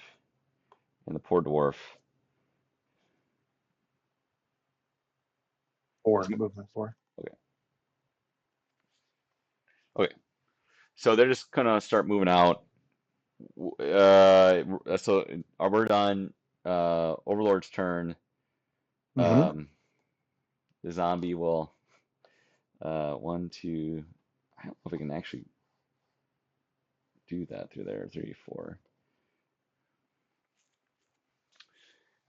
And the poor dwarf. Four movement 4. Okay. Okay. So they're just gonna start moving out. So we're done. Overlord's turn. Mm-hmm. The zombie will. 1, 2. I don't know if I can actually do that through there. 3, 4.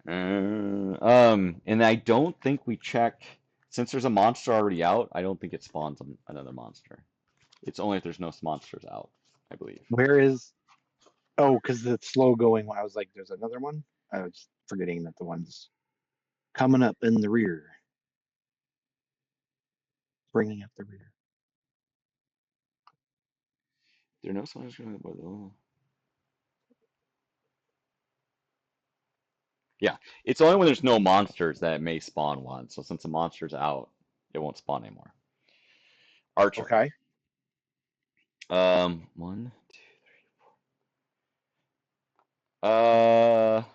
And I don't think we check since there's a monster already out. I don't think it spawns another monster. It's only if there's no monsters out, I believe. Where is? Oh, because it's slow going. I was like, there's another one. I was forgetting that the one's coming up in the rear, bringing up the rear. There are no monsters going. Oh. Yeah, it's only when there's no monsters that it may spawn one. So since the monster's out, it won't spawn anymore. Archer. Okay. 1, 2, 3, 4.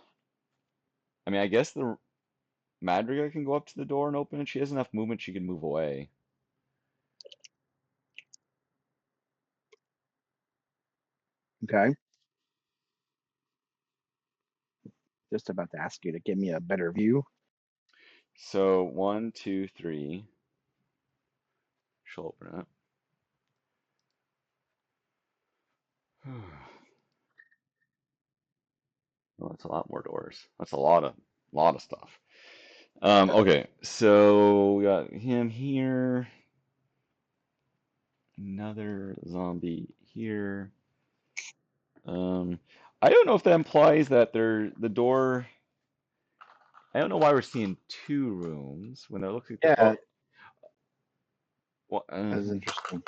I mean, I guess the Madriga can go up to the door and open it. She has enough movement; she can move away. Okay. Just about to ask you to give me a better view. So 1, 2, 3. She'll open it. Well, that's a lot more doors. That's a lot of stuff. Okay, so we got him here. Another zombie here. I don't know if that implies that the door. I don't know why we're seeing 2 rooms when it looks like Yeah, oh, what? that's interesting.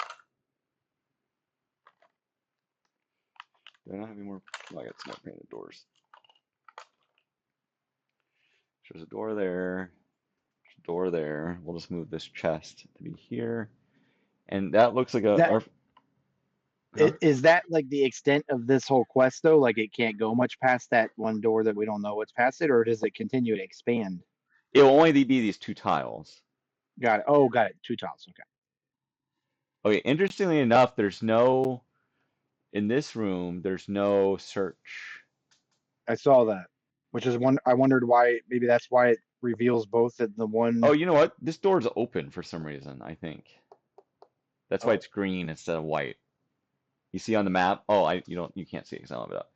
Do I not have any more? Oh, I got some more painted doors. There's a door there. There's a door there. We'll just move this chest to be here, and that looks like That huh? is that like the extent of this whole quest though? Like it can't go much past that one door that we don't know what's past it, or does it continue to expand? It will only be these 2 tiles. Got it. Oh, got it. 2 tiles. Okay. Okay, interestingly enough, in this room, there's no search. I saw that, which is one. I wondered why. Maybe that's why it reveals both in the one. Oh, you know what? This door's open for some reason, I think. That's why Oh, it's green instead of white. You see on the map? Oh, you can't see it because I don't have it up.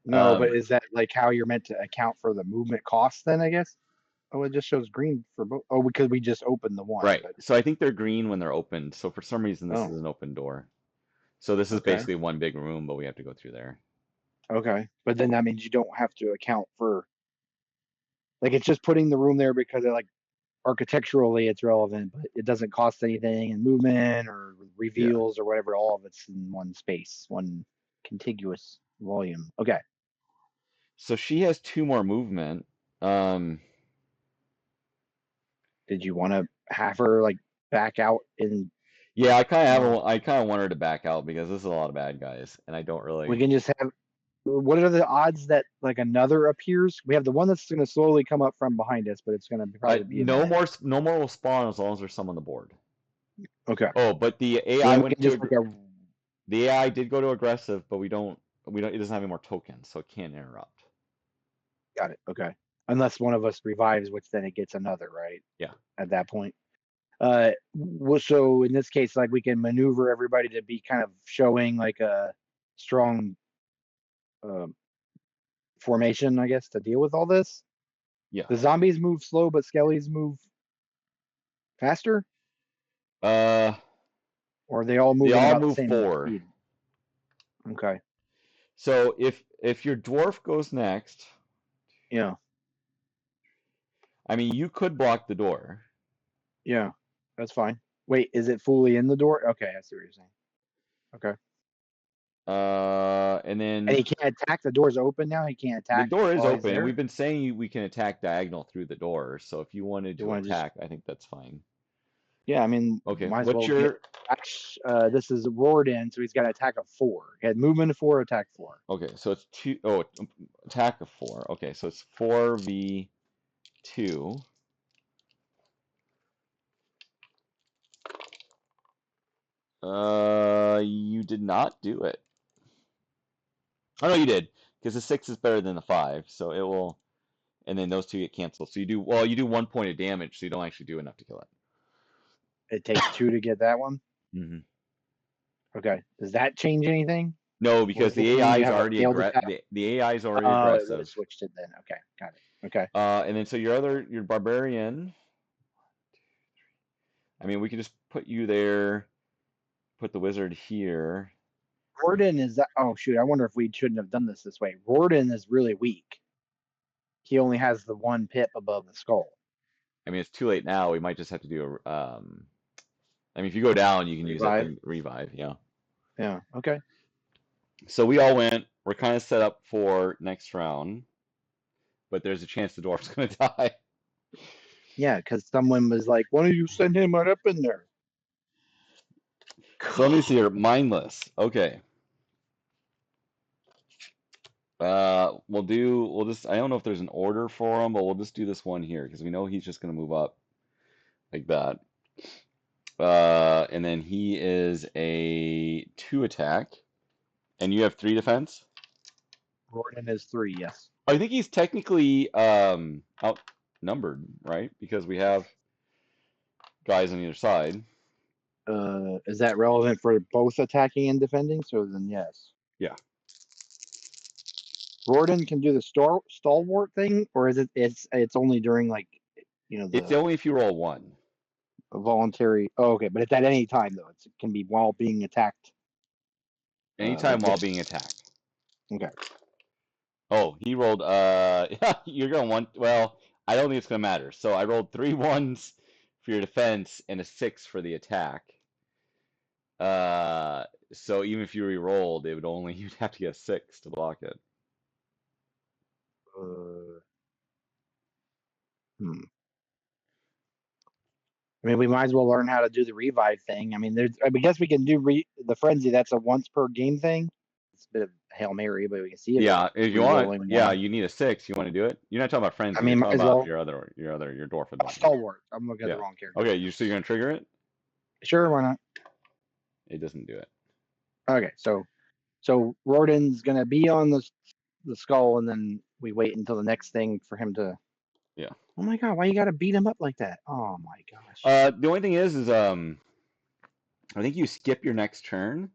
no, but is that like how you're meant to account for the movement cost then, I guess? Oh, it just shows green for both. Oh, because we just opened the one, Right. but So I think they're green when they're opened. So for some reason, this oh, is an open door. So this is okay. basically one big room, but we have to go through there. Okay. But then that means you don't have to account for like it's just putting the room there because like architecturally it's relevant, but it doesn't cost anything in movement or Yeah. reveals or whatever. All of it's in one space, one contiguous volume. Okay. So she has 2 more movement. Um, Did you want to have her like back out in yeah, uh I kind of want her to back out because this is a lot of bad guys, and I don't we really. can just have what are the odds that like another appears? We have the one that's going to slowly come up from behind us, but it's going to probably be a minute. No more will spawn as long as there's some on the board. Okay. Oh, but the So AI then we went can to just like a the AI did go to aggressive, but we don't it doesn't have any more tokens, so it can't interrupt. got it. Okay. Unless one of us revives, which then it gets another, right? Yeah. At that point. So in this case, like we can maneuver everybody to be kind of showing like a strong um formation, I guess, to deal with all this. Yeah. The zombies move slow, but skellies move faster, Uh, or are they all they moving all about the move same 4. speed? Okay. So if your dwarf goes next, Yeah. I mean, you could block the door. Yeah. That's fine. Wait, is it fully in the door? Okay, I see what you're saying. Okay. And And then he can't attack. The door's open now. He can't the attack door is while he's open, and there. we've been saying we can attack diagonal through the door. So if you wanted You to want to just, attack, I think that's fine. yeah, I mean, Okay, might as what's well get. your This is Rordin, so he's got an attack of 4. He had movement of 4, attack 4. okay? So it's two. Oh, attack of 4. Okay, so it's 4v2. You did not do it. Oh no, you did, because the 6 is better than the 5, so it will. And then those 2 get canceled. So you do 1 point of damage, so you don't actually do enough to kill it. It takes 2 to get that one. Hmm. Okay. Does that change anything? No, Or because does it the mean AI you is have a already failed attack? the AI is already Oh, it would have aggressive. switched it then. Okay, got it. Okay. And then so your barbarian. I mean, we could just put you there, put the wizard here. Rordin is that. Oh shoot! I wonder if we shouldn't have done this way. Rordin is really weak. He only has the 1 pip above the skull. I mean, it's too late now. We might just have to do a. I mean, if you go down, you can use that Revive. thing revive. Yeah. Yeah. Okay. So we all went. We're kind of set up for next round, but there's a chance the dwarf's gonna die. Yeah, because someone was like, "Why don't you send him right up in there?" So let me see here. Mindless. Okay. We'll just, I don't know if there's an order for him, but we'll just do this one here because we know he's just going to move up like that. And then he is a 2 attack, and you have 3 defense. Rordin is 3. Yes. I think he's technically outnumbered, right? Because we have guys on either side. Is that relevant for both attacking and defending? So then, yes. Yeah. Rordin can do the stalwart thing, or is it's only during like It's the only if you roll 1. voluntary? Oh, okay, but it's at any time though. It can be while being attacked. Anytime Like while this. being attacked. Okay. Oh, he rolled yeah, you're gonna want well, I don't think it's gonna matter. So I rolled 3 1s for your defense and a 6 for the attack. So even if you re-rolled, it would only you'd have to get a 6 to block it. Uh, hmm. I mean, we might as well learn how to do the revive thing. I mean, I guess we can do the frenzy. That's a once per game thing. It's a bit of Hail Mary, but we can see it. Yeah, if you want, Re-rolling yeah, one. you need a 6. You want to do it? You're not talking about I frenzy. You're mean, might talking as about well. your dwarf ability. Stalwart. I'm looking at Yeah. the wrong character. Okay, so you're gonna trigger it? Sure, why not? It doesn't do it. Okay, so Rordin's gonna be on the skull, and then we wait until the next thing for him to. Yeah. Oh my god, why you gotta beat him up like that? Oh my gosh. The only thing is I think you skip your next turn,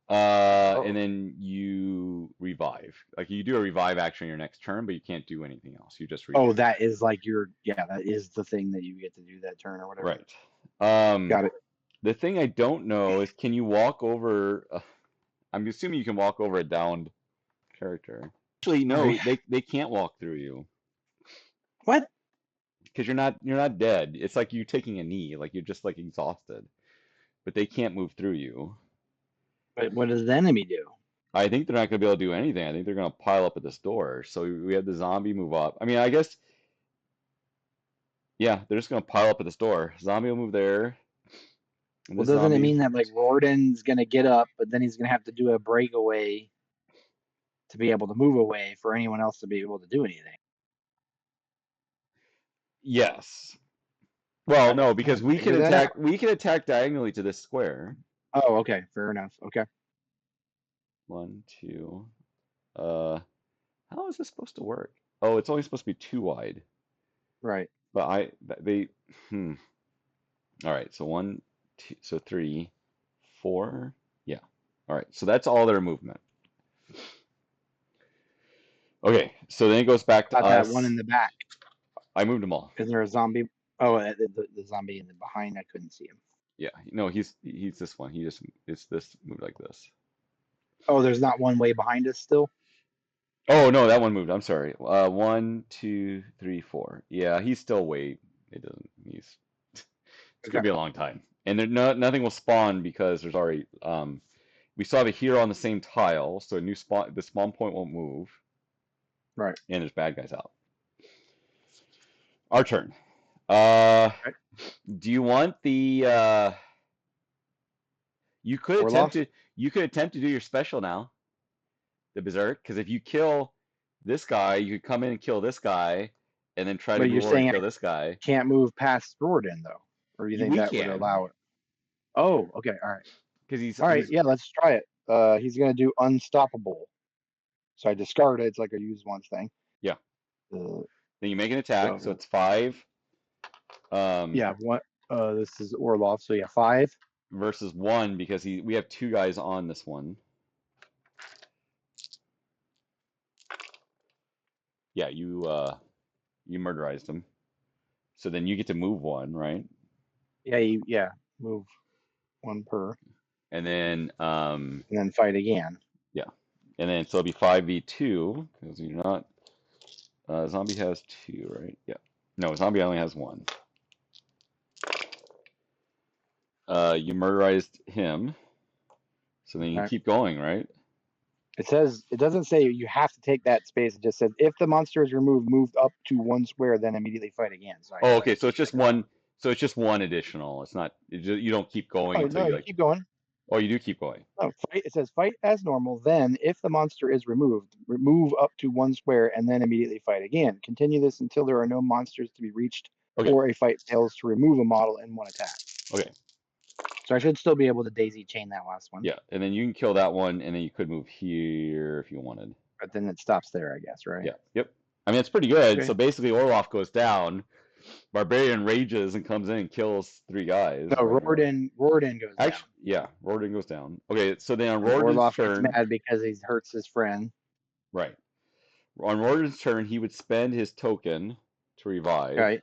and then you revive. Like you do a revive action on your next turn, but you can't do anything else. You just revive. Oh, that is like that is the thing that you get to do that turn or whatever. Right. Got it. The thing I don't know is, can you walk over? I'm assuming you can walk over a downed character. Actually, no, Right. they can't walk through you What? because you're not dead. It's like you taking a knee, like you're just like exhausted, but they can't move through you. But what does the enemy do? I think they're not going to be able to do anything. I think they're going to pile up at this door. So we have the zombie move up. I mean, I guess, yeah, they're just going to pile up at this door. Zombie will move there. Well, doesn't it mean that like Rordin's gonna get up, but then he's gonna have to do a breakaway to be able to move away for anyone else to be able to do anything? Yes. Well, no, because we Figure can that attack. out. We can attack diagonally to this square. Oh, okay, fair enough. Okay. 1, 2. How is this supposed to work? Oh, it's only supposed to be 2 wide. Right. But they. All right. So 1, 2. So 3, 4. Yeah. All right. So that's all their movement. Okay. So then it goes back to us. That one in the back. I moved them all. Is there a zombie? Oh, the zombie in the behind. I couldn't see him. Yeah. No, he's this one. It's this moved like this. Oh, there's not one way behind us still. Oh no, that one moved. I'm sorry. 1, 2, 3, 4. Yeah, he's still way. It doesn't. It's gonna be a long time, and nothing will spawn because there's already. We still have a hero on the same tile, so the spawn point won't move. Right. And there's bad guys out. Our turn. Do you want the? You could Orlaf? attempt to do your special now. The berserk, because if you kill this guy, you could come in and kill this guy, and then try to move over and kill this guy. Can't move past Rordin though, or do you think that would allow it? Oh, okay, all right. Because he's all right. Yeah, let's try it. He's gonna do unstoppable. So I discard it. It's like a use once thing. Yeah. Then you make an attack, so it's 5. Yeah. What? This is Orlaf, so yeah, 5 versus 1 because we have 2 guys on this one. Yeah, you murderized him. So then you get to move 1, right? Yeah, move 1 per. And then fight again. Yeah. And then so it'll be 5v2 because you're not zombie has 2, right? Yeah. No, zombie only has 1. You murderized him. So then you keep going, right? It doesn't say you have to take that space. It just says if the monster is removed, move up to 1 square, then immediately fight again. So okay. So it's just one. So it's just 1 additional. It's not. You don't keep going until you keep going. Oh, you do keep going. Oh, it says fight as normal. Then, if the monster is removed, move up to 1 square and then immediately fight again. Continue this until there are no monsters to be reached or a fight fails to remove a model in 1 attack. Okay. So I should still be able to daisy chain that last one. Yeah, and then you can kill that one, and then you could move here if you wanted. But then it stops there, I guess, right? Yeah. Yep. I mean, it's pretty good. Okay. So basically, Orlaf goes down. Barbarian rages and comes in and kills 3 guys. No, right? Rordin goes down. Yeah, Rordin goes down. Okay, so then on Rordin's Orlaf turn, gets mad because he hurts his friend. Right. On Rordin's turn, he would spend his token to revive. Right.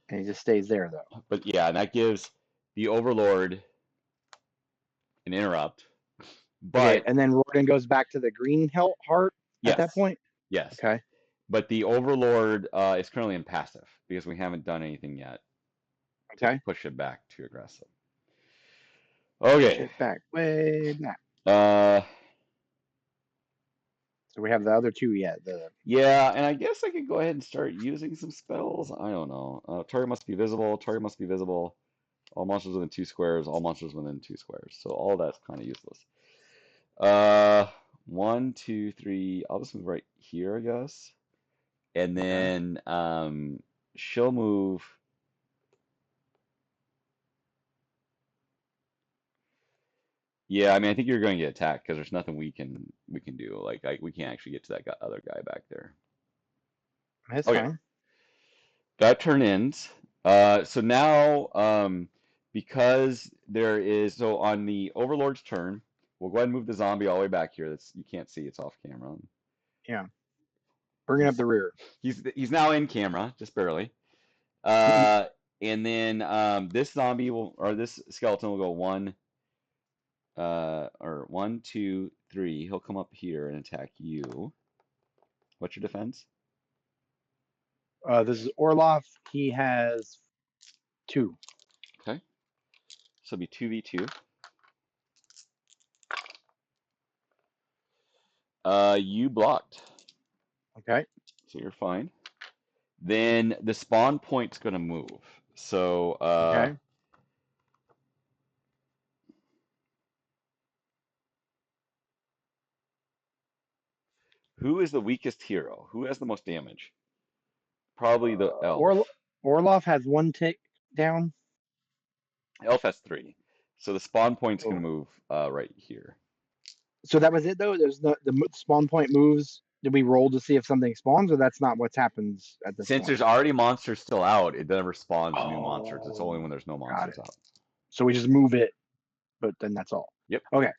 And he just stays there, though. But yeah, and that gives the Overlord an interrupt. But and then Rordin goes back to the green heart at that point? Yes. Okay. But the Overlord is currently in passive because we haven't done anything yet. Okay. Push it back to aggressive. Okay. Push it back, way back. So we have the other 2 yet. Yeah, and I guess I could go ahead and start using some spells. I don't know. Target must be visible. Target must be visible. All monsters within 2 squares. All monsters within 2 squares. So all that's kind of useless. 1, 2, 3. I'll just move right here, I guess. And Okay. then she'll move. Yeah, I mean, I think you're going to get attacked because there's nothing we can do. Like, we can't actually get to that other guy back there. That's Okay, fine. that turn ends. So now, because there is so on the Overlord's turn, we'll go ahead and move the zombie all the way back here. That's you can't see; it's off camera. Yeah. Bringing up He's the rear. he's now in camera, just barely. Uh, and then this zombie will or this skeleton will go or 1, 2, 3. He'll come up here and attack you. What's your defense? This is Orlaf. He has 2. Okay, so it'll be 2v2. You blocked, Okay. so you're fine. Then the spawn point's gonna move. So Okay. who is the weakest hero? Who has the most damage? Probably the elf. Orlaf has 1 tick down. Elf has 3. So the spawn point's gonna Oh. move right here. So that was it though. There's the spawn point moves. Did we roll to see if something spawns, or that's not what happens at this Since point? there's already monsters still out, it never spawns new monsters. It's only Oh, when there's no got monsters it. out. So we just move it, but then that's all. Yep. Okay.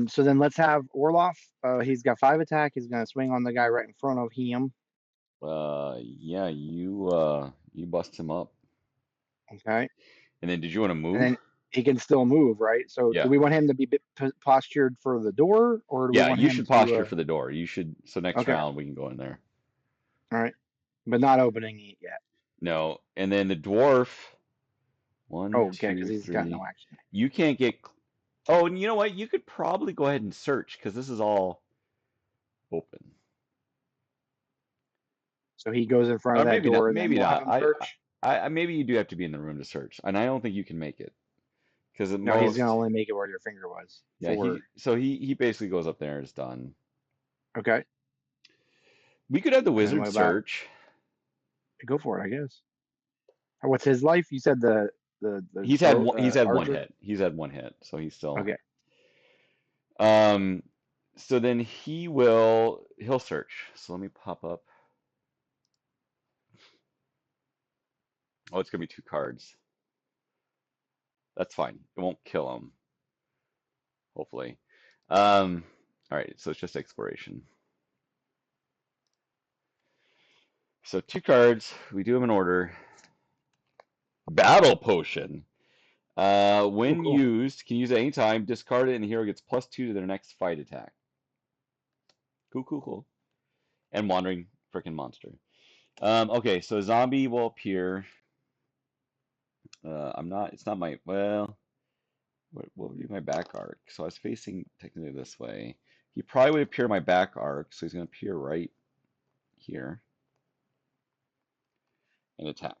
So then let's have Orlaf. He's got 5 attack. He's gonna swing on the guy right in front of him. Yeah, you bust him up. Okay. And then did you want to And move? then he can still move, right? So do Yeah. we want him to be postured for the door, or do we Yeah, want you him should to? posture for the door. You should so next Okay. round we can go in there. All right. But not opening it yet. No. And then the dwarf, one, Oh, okay, because two, he's got no three. action. You can't get Oh, and you know what? You could probably go ahead and search because this is all open. So he goes in front Or of that maybe not. door, and then Maybe we'll have not. him search. Maybe you do have to be in the room to search, and I don't think you can make it because at No, he's most, gonna only make it where your finger was. yeah. 4. He basically goes up there and is done. Okay. We could have the And then wizard what about search. go for it? I guess. What's his life? You said the He's had one archer. hit. He's had one hit, so he's still. Okay. Um, so then he'll search. So let me pop up. Oh, it's gonna be 2 cards. That's fine. It won't kill him, hopefully. All right, so it's just exploration. So 2 cards. We do them in order. Battle potion. Oh, When cool. used, can use at any time. Discard it, and the hero gets +2 to their next fight attack. Cool, cool, cool. And wandering freaking monster. Okay, so zombie will appear. I'm not. It's not my. Well, what would be my back arc? So I was facing technically this way. He probably would appear my back arc, so he's going to appear right here and attack.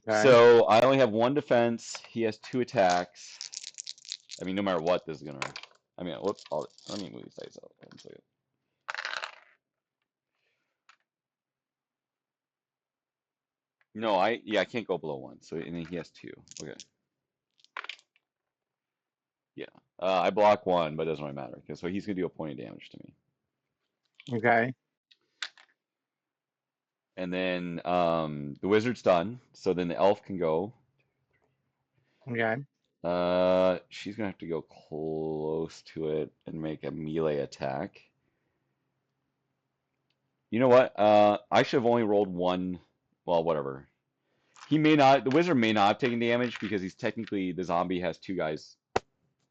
Okay. So I only have 1 defense. He has 2 attacks. I mean, no matter what, this is gonna. I mean, whoops. Let me move these dice out. One second. No, I can't go below 1. So and then he has 2. Okay. Yeah. I block 1, but it doesn't really matter because so he's gonna do a point of damage to me. Okay. And then the wizard's done. So then the elf can go. Okay. She's gonna have to go close to it and make a melee attack. You know what? I should have only rolled 1. Well, whatever. He may not. The wizard may not have taken damage because he's technically the zombie has 2 guys.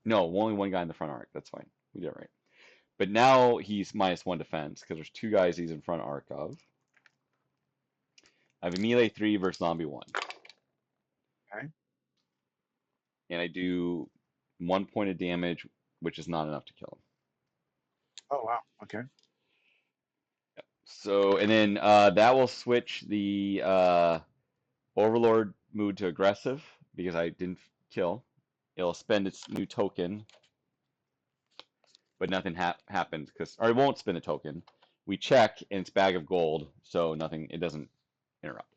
No, only 1 guy in the front arc. That's fine. We did it right. But now he's -1 defense because there's 2 guys he's in front arc of. I have a melee 3 versus zombie 1. Okay. And I do 1 point of damage, which is not enough to kill him. Oh wow. Okay. So, and then that will switch the Overlord mood to aggressive because I didn't kill. It'll spend its new token but nothing happens or it won't spin a token. We check and it's bag of gold, so nothing. It doesn't interrupt.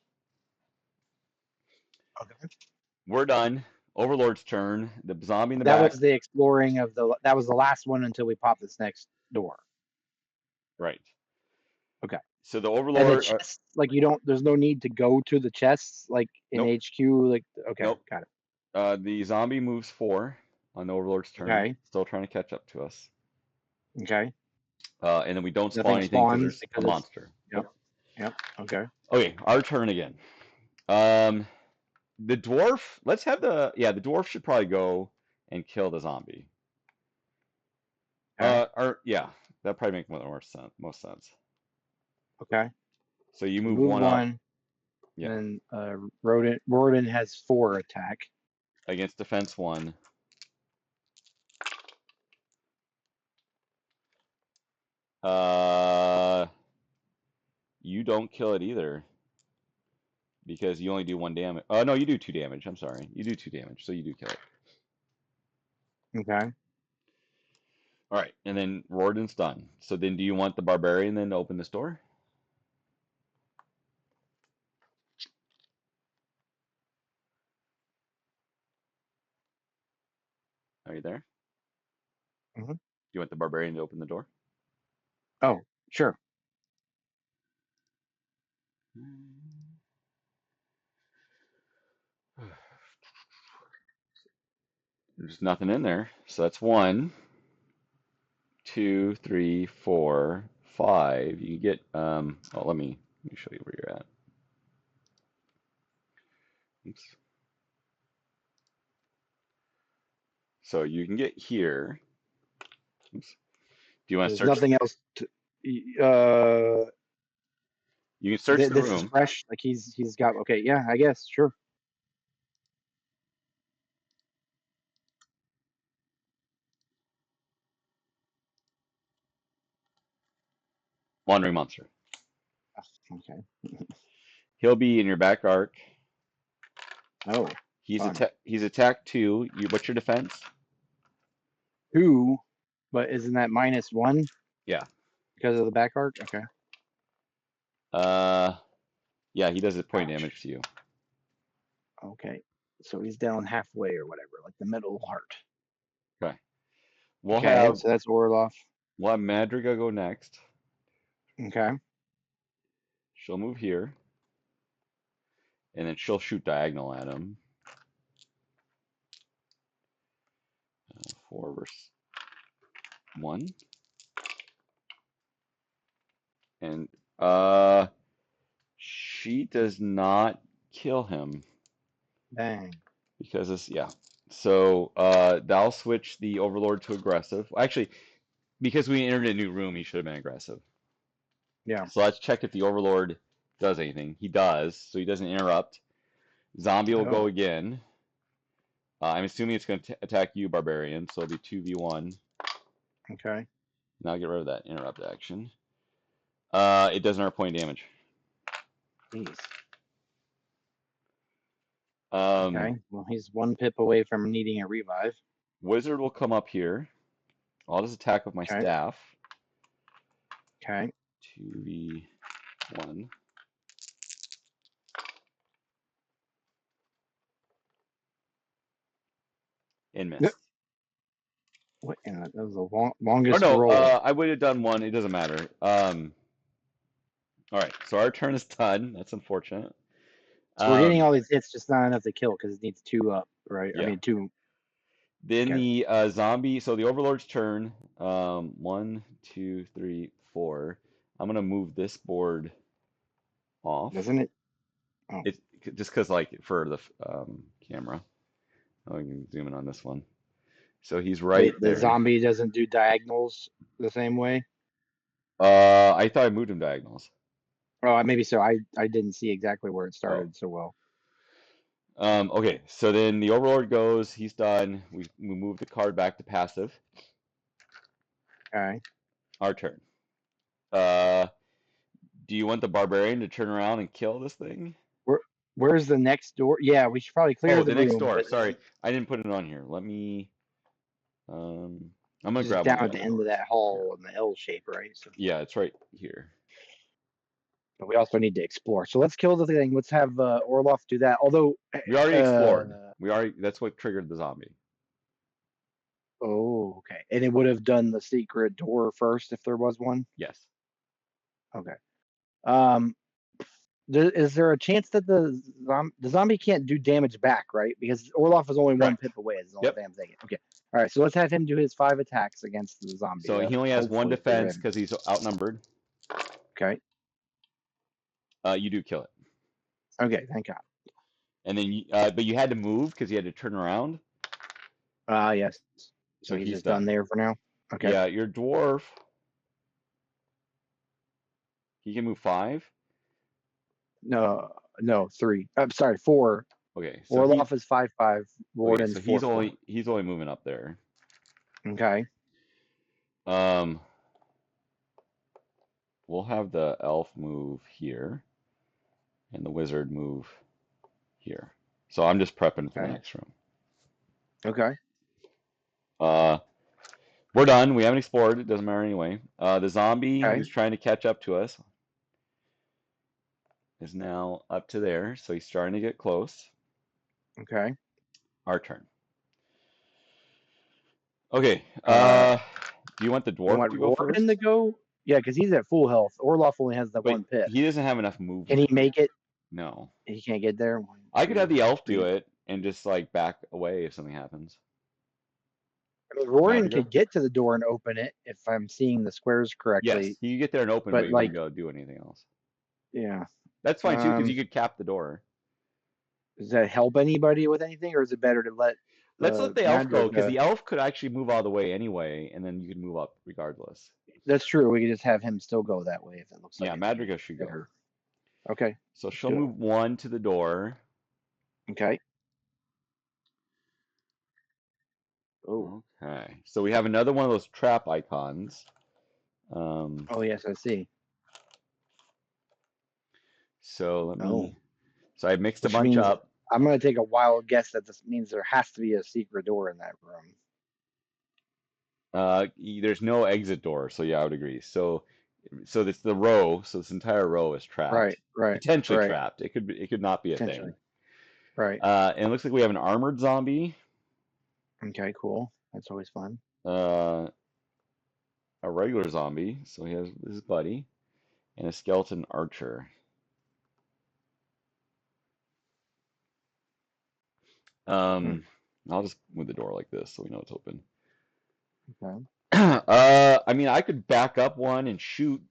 Okay. We're done. Overlord's turn. The zombie in the That back. was the exploring of that was the last one until we pop this next door. Right. Okay. So the And the Overlord. chests, like there's no need to go to the chests like in Nope. HQ. Like okay, Nope. got it. The zombie moves 4 on the Overlord's turn. Okay. Still trying to catch up to us. Okay. And then we don't spawn Nothing anything because spawns there's a monster. Yep. Yep. Okay. Okay, our turn again. The dwarf. Let's have the dwarf should probably go and kill the zombie. Okay. That probably make most sense. Okay. So you So move one up. Yeah. And Rordin has 4 attack Against defense 1. You don't kill it either because you only do 1 damage. Oh no, you do 2 damage. I'm sorry, you do 2 damage, so you do kill it. Okay. All right, and then Rordin's done. So then, do you want the barbarian then to open this door? Are you there? Mhm. Do you want the barbarian to open the door? Oh, sure. There's nothing in there, so that's 1, 2, 3, 4, 5. You get let me show you where you're at. Oops. So you can get here. Oops. Do you want to There's search? nothing else to You can search the this is room. fresh. Like he's got okay, yeah, I guess, sure. Wandering monster. Okay. He'll be in your back arc. Oh, He's fun. he's attack 2. What's your defense? 2, but isn't that -1? Yeah. Because of the back arc? Okay. Yeah, he does a point Ouch. damage to you. Okay. So he's down halfway or whatever, like the middle heart. Okay. Okay, so that's Orlaf. We'll have Madriga go next. Okay. She'll move here. And then she'll shoot diagonal at him. 4 versus 1. And she does not kill him. Dang. Because it's So that'll switch the Overlord to aggressive. Actually, because we entered a new room, he should have been aggressive. Yeah. So let's check if the Overlord does anything. He does, so he doesn't interrupt. Zombie will go again. I'm assuming it's going to attack you, Barbarian, so it'll be 2v1. Okay. Now get rid of that interrupt action. It does not point damage. Jeez. Okay. Well, he's 1 pip away from needing a revive. Wizard will come up here. I'll just attack with my staff. Okay. 2v1. And miss. What? That was the longest no, roll. I would have done 1. It doesn't matter. All right, so our turn is done. That's unfortunate. So we're getting all these hits, just not enough to kill because it needs 2 up, right? Yeah. I mean 2. Then the zombie. So the Overlord's turn. 1, 2, 3, 4. I'm gonna move this board off. Doesn't it? Oh. It's just because, like, for the camera. Oh, you can zoom in on this one. So he's right there. The zombie doesn't do diagonals the same way? I thought I moved him diagonals. Oh, maybe so. I didn't see exactly where it started so well. Okay, so then the Overlord goes. He's done. We move the card back to passive. Okay. Our turn. Do you want the Barbarian to turn around and kill this thing? Where's the next door? Yeah, we should probably clear the next room, door. Sorry, I didn't put it on here. Let me. I'm gonna Just grab one down of at the the other end of doors. that hall in the L shape, right? So, Yeah, it's right here. but we also need to explore. So let's kill the thing. Let's have Orlaf do that. Although, We already explored. That's what triggered the zombie. oh, okay. And it would have done the secret door first if there was one. Yes. Okay. Is there a chance that the zombie can't do damage back, right? Because Orlov is only one Correct. pip away. Is the only Yep. thing I'm thinking. Okay. All right. So let's have him do his 5 attacks against the zombie. So he only has one Hopefully for defense him. because he's outnumbered. Okay. You do kill it. Okay. Thank God. And then, but you had to move because you had to turn around. Yes. So he's just done there for now. Okay. Yeah, your dwarf. He can move 5. No, 3. I'm sorry, 4. Okay, so Orlov is 5/5. okay, Rordin's so 4/4. he's only moving up there. Okay. We'll have the elf move here, and the wizard move here. So I'm just prepping for the next room. Okay. We're done. We haven't explored. It doesn't matter anyway. The zombie who's trying to catch up to us is now up to there, so he's starting to get close. Okay. Our turn. Okay. Do you want the dwarf to go first? To go? Yeah, because he's at full health. Orlov only has that one pip. He doesn't have enough movement. Can he make it? No. He can't get there. I could have the elf do it and just like back away if something happens. I mean, Rordin could get to the door and open it if I'm seeing the squares correctly. Yes, you get there and open, but you wouldn't be able to do anything else. Yeah. That's fine too, because you could cap the door. Does that help anybody with anything, or is it better to let? Let's let the elf go, because the elf could actually move all the way anyway, and then you could move up regardless. That's true. We could just have him still go that way if it looks like. Yeah, Madriga should go. Okay. So she'll move 1 to the door. Okay. Oh. Okay. So we have another one of those trap icons. Oh yes, I see. So let me. So I mixed a bunch up. I'm going to take a wild guess that this means there has to be a secret door in that room. There's no exit door, so yeah, I would agree. So it's the row. So this entire row is trapped. Right. Potentially trapped. It could not be a thing. Right. And it looks like we have an armored zombie. Okay, cool. That's always fun. A regular zombie. So he has his buddy, and a skeleton archer. I'll just move the door like this so we know it's open. Okay. I mean, I could back up one and shoot.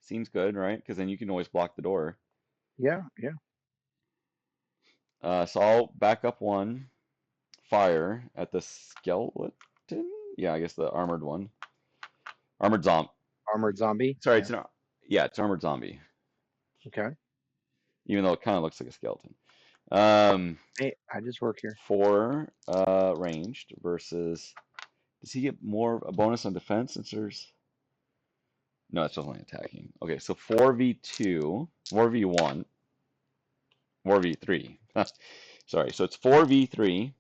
Seems good, right? Because then you can always block the door. Yeah. So I'll back up one, fire at the skeleton. Yeah, I guess the armored one. Armored zombie. Sorry, it's armored zombie. Okay. Even though it kind of looks like a skeleton. Hey, I just work here. 4 ranged versus. Does he get a bonus on defense since there's? No, it's only attacking. Okay, so 4v2, 4v1, 4v3. Sorry, so it's 4v3.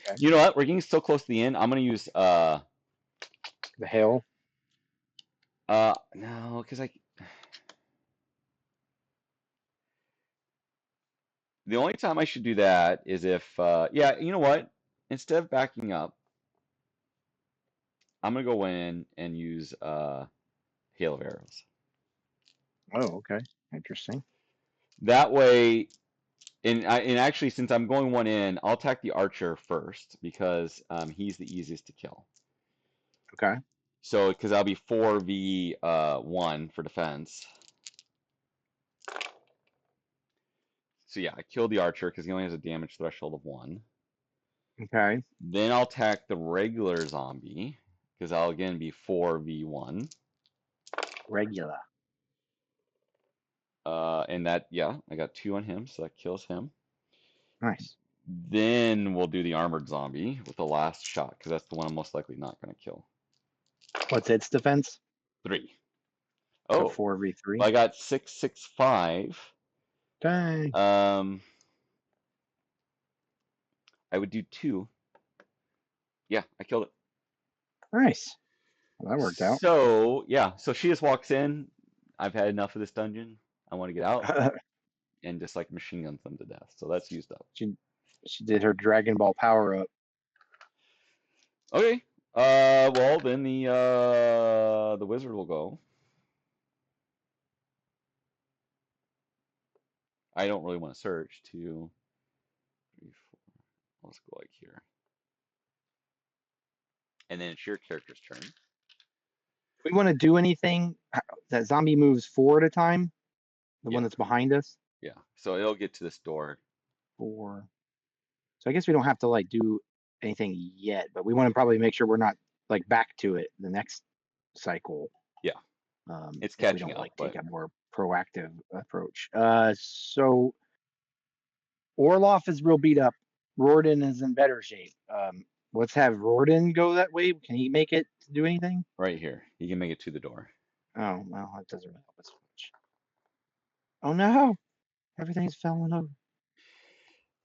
Okay. You know what? We're getting so close to the end. I'm gonna use the hail. No, because the only time I should do that is if yeah, you know what? Instead of backing up, I'm gonna go in and use hail of arrows. Oh, okay. Interesting. That way, and actually, since I'm going one in, I'll attack the archer first because he's the easiest to kill. Okay. So, because I'll be 4v1 for defense. So yeah, I kill the archer because he only has a damage threshold of 1. Okay. Then I'll attack the regular zombie because I'll again be 4v1. Regular. And that, yeah, I got 2 on him, so that kills him. Nice. Then we'll do the armored zombie with the last shot because that's the one I'm most likely not going to kill. What's its defense? 3. So 4v3. I got 6, 6, 5. Dang. I I would do 2. Yeah, I killed it. Nice. Well, that worked out. So, yeah, so she just walks in. I've had enough of this dungeon. I want to get out and just like machine guns them to death. So that's used up. she did her Dragon Ball power up. Okay. Well then the wizard will go. I don't really want to search. 2, 3, 4. Let's go like here. And then it's your character's turn. If we want to do anything, that zombie moves 4 at a time. The one Yeah. that's behind us. Yeah. So it'll get to this door. 4. So I guess we don't have to like do anything yet, but we want to probably make sure we're not like back to it the next cycle. Yeah. It's If we catching don't up, like but take a more proactive approach. So Orlaf is real beat up. Rordin is in better shape. Let's have Rordin go that way. Can he make it to do anything? right here. You can make it to the door. Oh, well, that doesn't really help us much. Oh no, everything's falling over.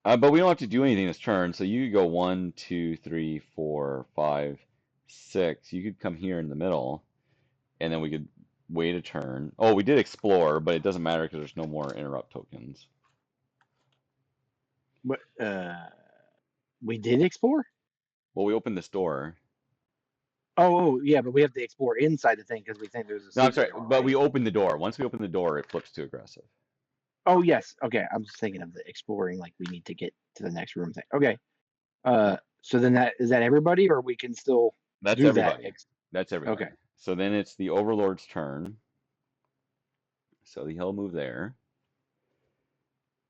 But we don't have to do anything this turn. So you could go 1, 2, 3, 4, 5, 6. You could come here in the middle, and then we could wait a turn. Oh, we did explore, but it doesn't matter because there's no more interrupt tokens. But we did explore. Well, we opened this door. Oh, yeah, but we have to explore inside the thing because we think there's a No, I'm secret sorry, door, but right? we opened the door. Once we open the door, it flips to aggressive. Oh, yes. Okay, I'm just thinking of the exploring, like we need to get to the next room thing. Okay. So then that is that everybody, or we can still That's do everybody. that? That's everybody. Okay. So then it's the Overlord's turn. So he'll move there.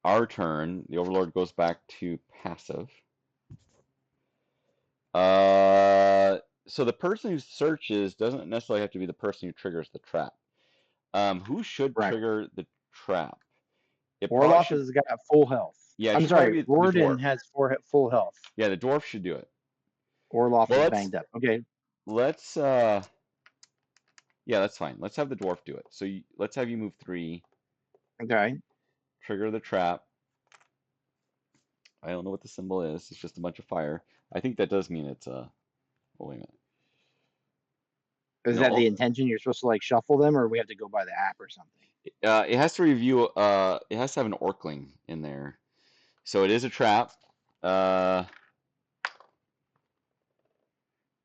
Our turn, the Overlord goes back to passive. So the person who searches doesn't necessarily have to be the person who triggers the trap. Who should Right. trigger the trap? It probably Orlaf should. has got full health. Yeah, it I'm should probably sorry, be the Rordin dwarf. has full health. Yeah, the dwarf should do it. Orlaf Well, is banged up. Okay. let's. Yeah, that's fine. Let's have the dwarf do it. So let's have you move 3, Okay. trigger the trap. I don't know what the symbol is. It's just a bunch of fire. I think that does mean it's a. Oh, wait a minute. Is No, that the intention? You're supposed to like shuffle them, or we have to go by the app or something? it has to review. It has to have an Orkling in there. So it is a trap.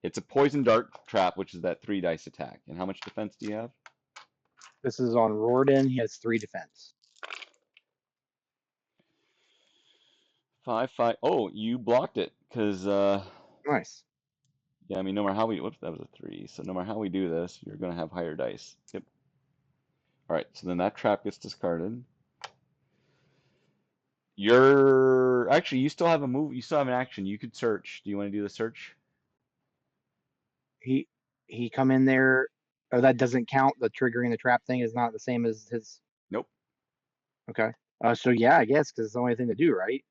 It's a poison dart trap, which is that 3 dice attack. And how much defense do you have? This is on Rordin. He has 3 defense. 5, 5. Oh, you blocked it because Nice. yeah. I mean, no matter how we. Whoops, that was a 3. So no matter how we do this, you're gonna have higher dice. Yep. All right. So then that trap gets discarded. You're actually you still have a move. You still have an action. You could search. Do you want to do the search? He come in there. Oh, that doesn't count. The triggering the trap thing is not the same as his. Nope. Okay. So yeah, I guess because it's the only thing to do, right?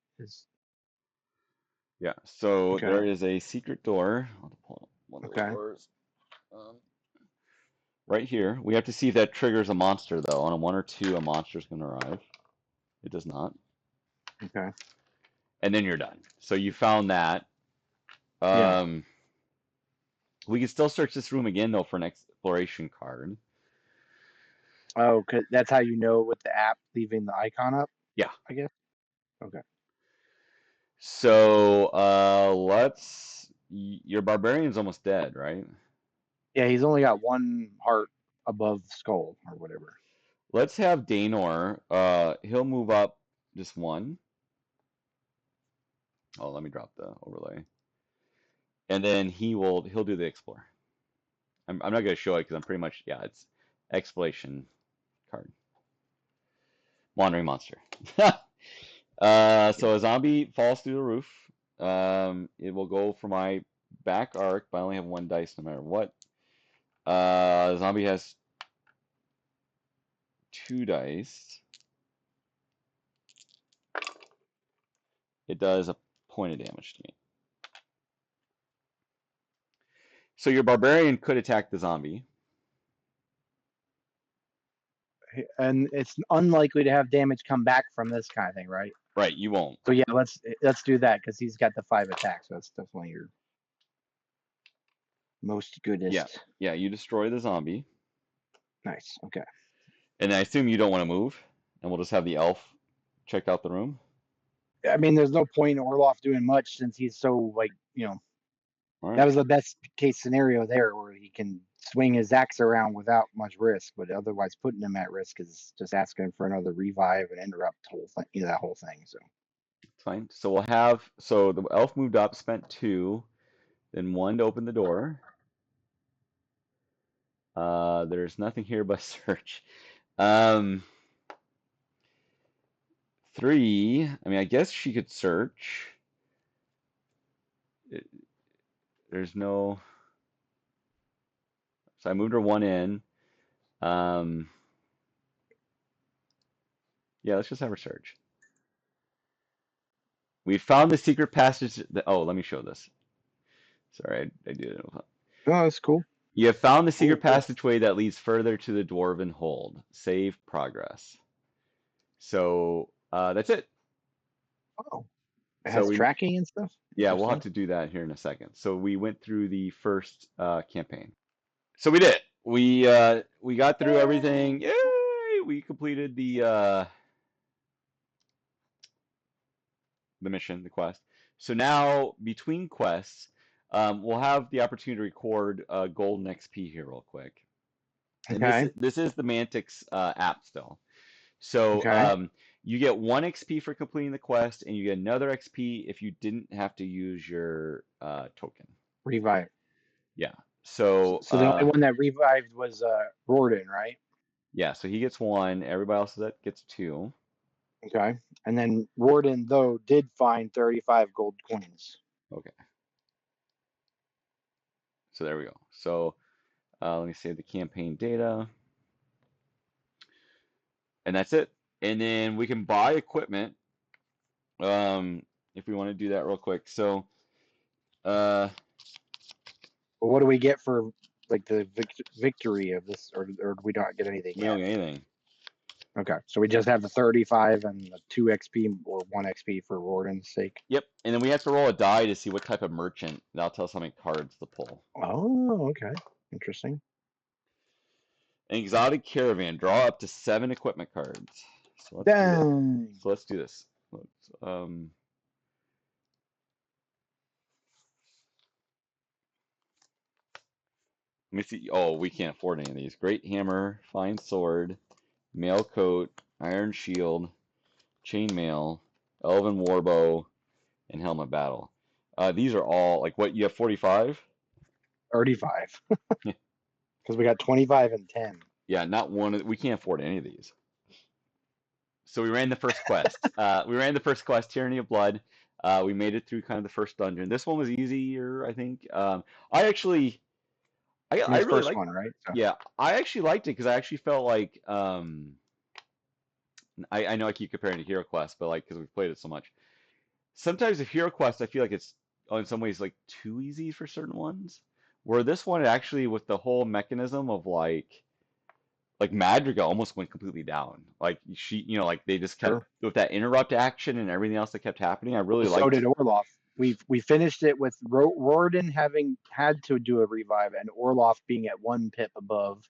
Yeah. So Okay. there is a secret door. I'll pull up one of the Okay. doors. Right here. We have to see if that triggers a monster though. On a 1 or 2, a monster is going to arrive. It does not. Okay. And then you're done. So you found that. Yeah. We can still search this room again though for an exploration card. Oh, that's how you know with the app leaving the icon up. Yeah. I guess. Okay. So your barbarian's almost dead, right? Yeah, he's only got 1 heart above skull or whatever. Let's have Danor. He'll move up just 1. Oh, let me drop the overlay. And then he'll do the explore. I'm not going to show it because I'm pretty much, yeah, it's exploration card. Wandering monster. So a zombie falls through the roof. It will go for my back arc, but I only have 1 dice no matter what. Zombie has 2 dice. It does a point of damage to me. So your barbarian could attack the zombie. And it's unlikely to have damage come back from this kind of thing, right? Right, you won't. So yeah, let's do that because he's got the 5 attacks. So that's definitely your most goodest. Yeah, you destroy the zombie. Nice. Okay. And I assume you don't want to move, and we'll just have the elf check out the room. I mean, there's no point in Orlaf doing much since he's so All right. that was the best case scenario there, where he can swing his axe around without much risk, but otherwise putting him at risk is just asking for another revive and interrupt the whole thing, that whole thing. So It's fine. So we'll have, so the elf moved up, spent 2, then 1 to open the door. There's nothing here but search. 3, I mean, I guess she could search. There's no, so I moved her 1 in. Yeah, let's just have her search. We found the secret passage. Oh, let me show this. Sorry, I did it. oh, that's cool. You have found the secret Cool. passageway that leads further to the Dwarven Hold. Save progress. So that's it. Oh, it So has tracking and stuff. yeah, we'll have to do that here in a second. So we went through the first campaign. So we did. We got through everything. Yay! We completed the mission, the quest. So now between quests, we'll have the opportunity to record golden XP here real quick. And Okay. this is the Mantic's app still. So Okay. you get 1 XP for completing the quest, and you get another XP if you didn't have to use your token. Revive. Yeah. So So the only one that revived was Rordin, right? yeah, so he gets 1. Everybody else gets 2. Okay. And then Rordin, though, did find 35 gold coins. Okay. So there we go. So let me save the campaign data. And that's it. And then we can buy equipment if we want to do that real quick. So But what do we get for like the victory of this, or do we not get anything we yet? don't get anything. Okay, so we just have the 35 and the 2 XP or 1 XP for Rordin's sake. Yep. And then we have to roll a die to see what type of merchant. That'll tell us how many cards to pull. Oh, okay. Interesting. An exotic caravan. Draw up to 7 equipment cards. So let's do this. Dang. So let's do this. Let me see. Oh, we can't afford any of these. Great hammer, fine sword, mail coat, iron shield, chainmail, elven warbow, and helmet battle. These are all like what you have 45? 35. Because we got 25 and 10. Yeah, not one. We can't afford any of these. So we ran the first quest. Tyranny of Blood. We made it through kind of the first dungeon. This one was easier, I think. I actually, I This really first like. one, right? So, Yeah, I actually liked it because I actually felt like I know I keep comparing to HeroQuest, but like because we've played it so much. Sometimes with HeroQuest, I feel like it's in some ways like too easy for certain ones. Where this one actually with the whole mechanism of like Madriga almost went completely down. Like like they just kept sure. with that interrupt action and everything else that kept happening. I really So liked. did Orlaf. We finished it with Rordin having had to do a revive and Orlaf being at 1 pip above,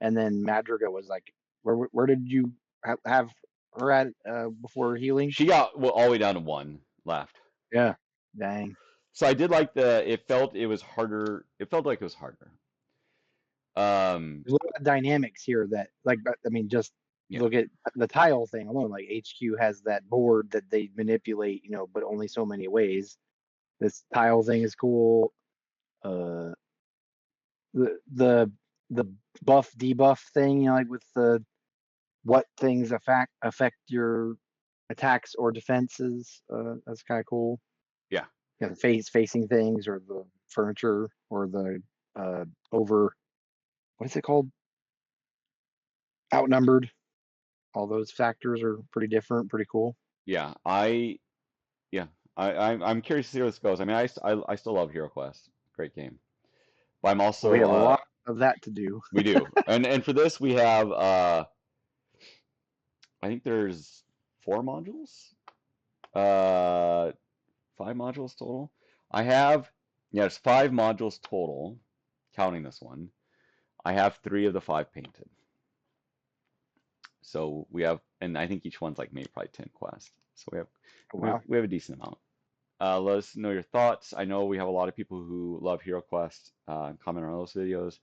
and then Madriga was like, where did you have her at before healing? She got all the way down to 1 left. Yeah. Dang. So I did like it felt it was harder. It felt like it was harder. There's a lot of dynamics here that, like, I mean, just Yeah. look at the tile thing alone. Like HQ has that board that they manipulate, but only so many ways. This tile thing is cool. Uh, the the buff debuff thing, like with the what things affect your attacks or defenses. That's kind of cool. Yeah. The facing things or the furniture or the over, what is it called? Outnumbered. All those factors are pretty different, pretty cool. Yeah. Yeah. I'm curious to see where this goes. I mean, I still love HeroQuest. Great game. But I'm also We have a lot of that to do. we do. And for this we have I think there's 4 modules. 5 modules total. I have, yeah, it's 5 modules total, counting this one. I have 3 of the 5 painted. So we have, and I think each one's like maybe probably 10 quests. So we have Wow. we have a decent amount. Let us know your thoughts. I know we have a lot of people who love HeroQuest. Comment on those videos.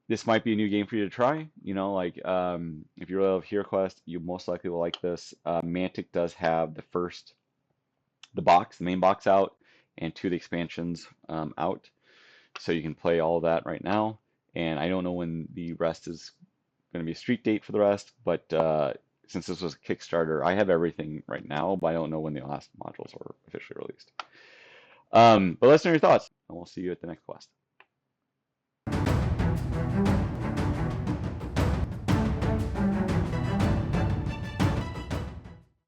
This might be a new game for you to try. You know, like if you really love HeroQuest, you most likely will like this. Mantic does have the main box out, and 2 of the expansions out. So you can play all of that right now. And I don't know when the rest is going to be a street date for the rest, but since this was a Kickstarter, I have everything right now, but I don't know when the last modules are officially released. But let us know your thoughts, and we'll see you at the next quest.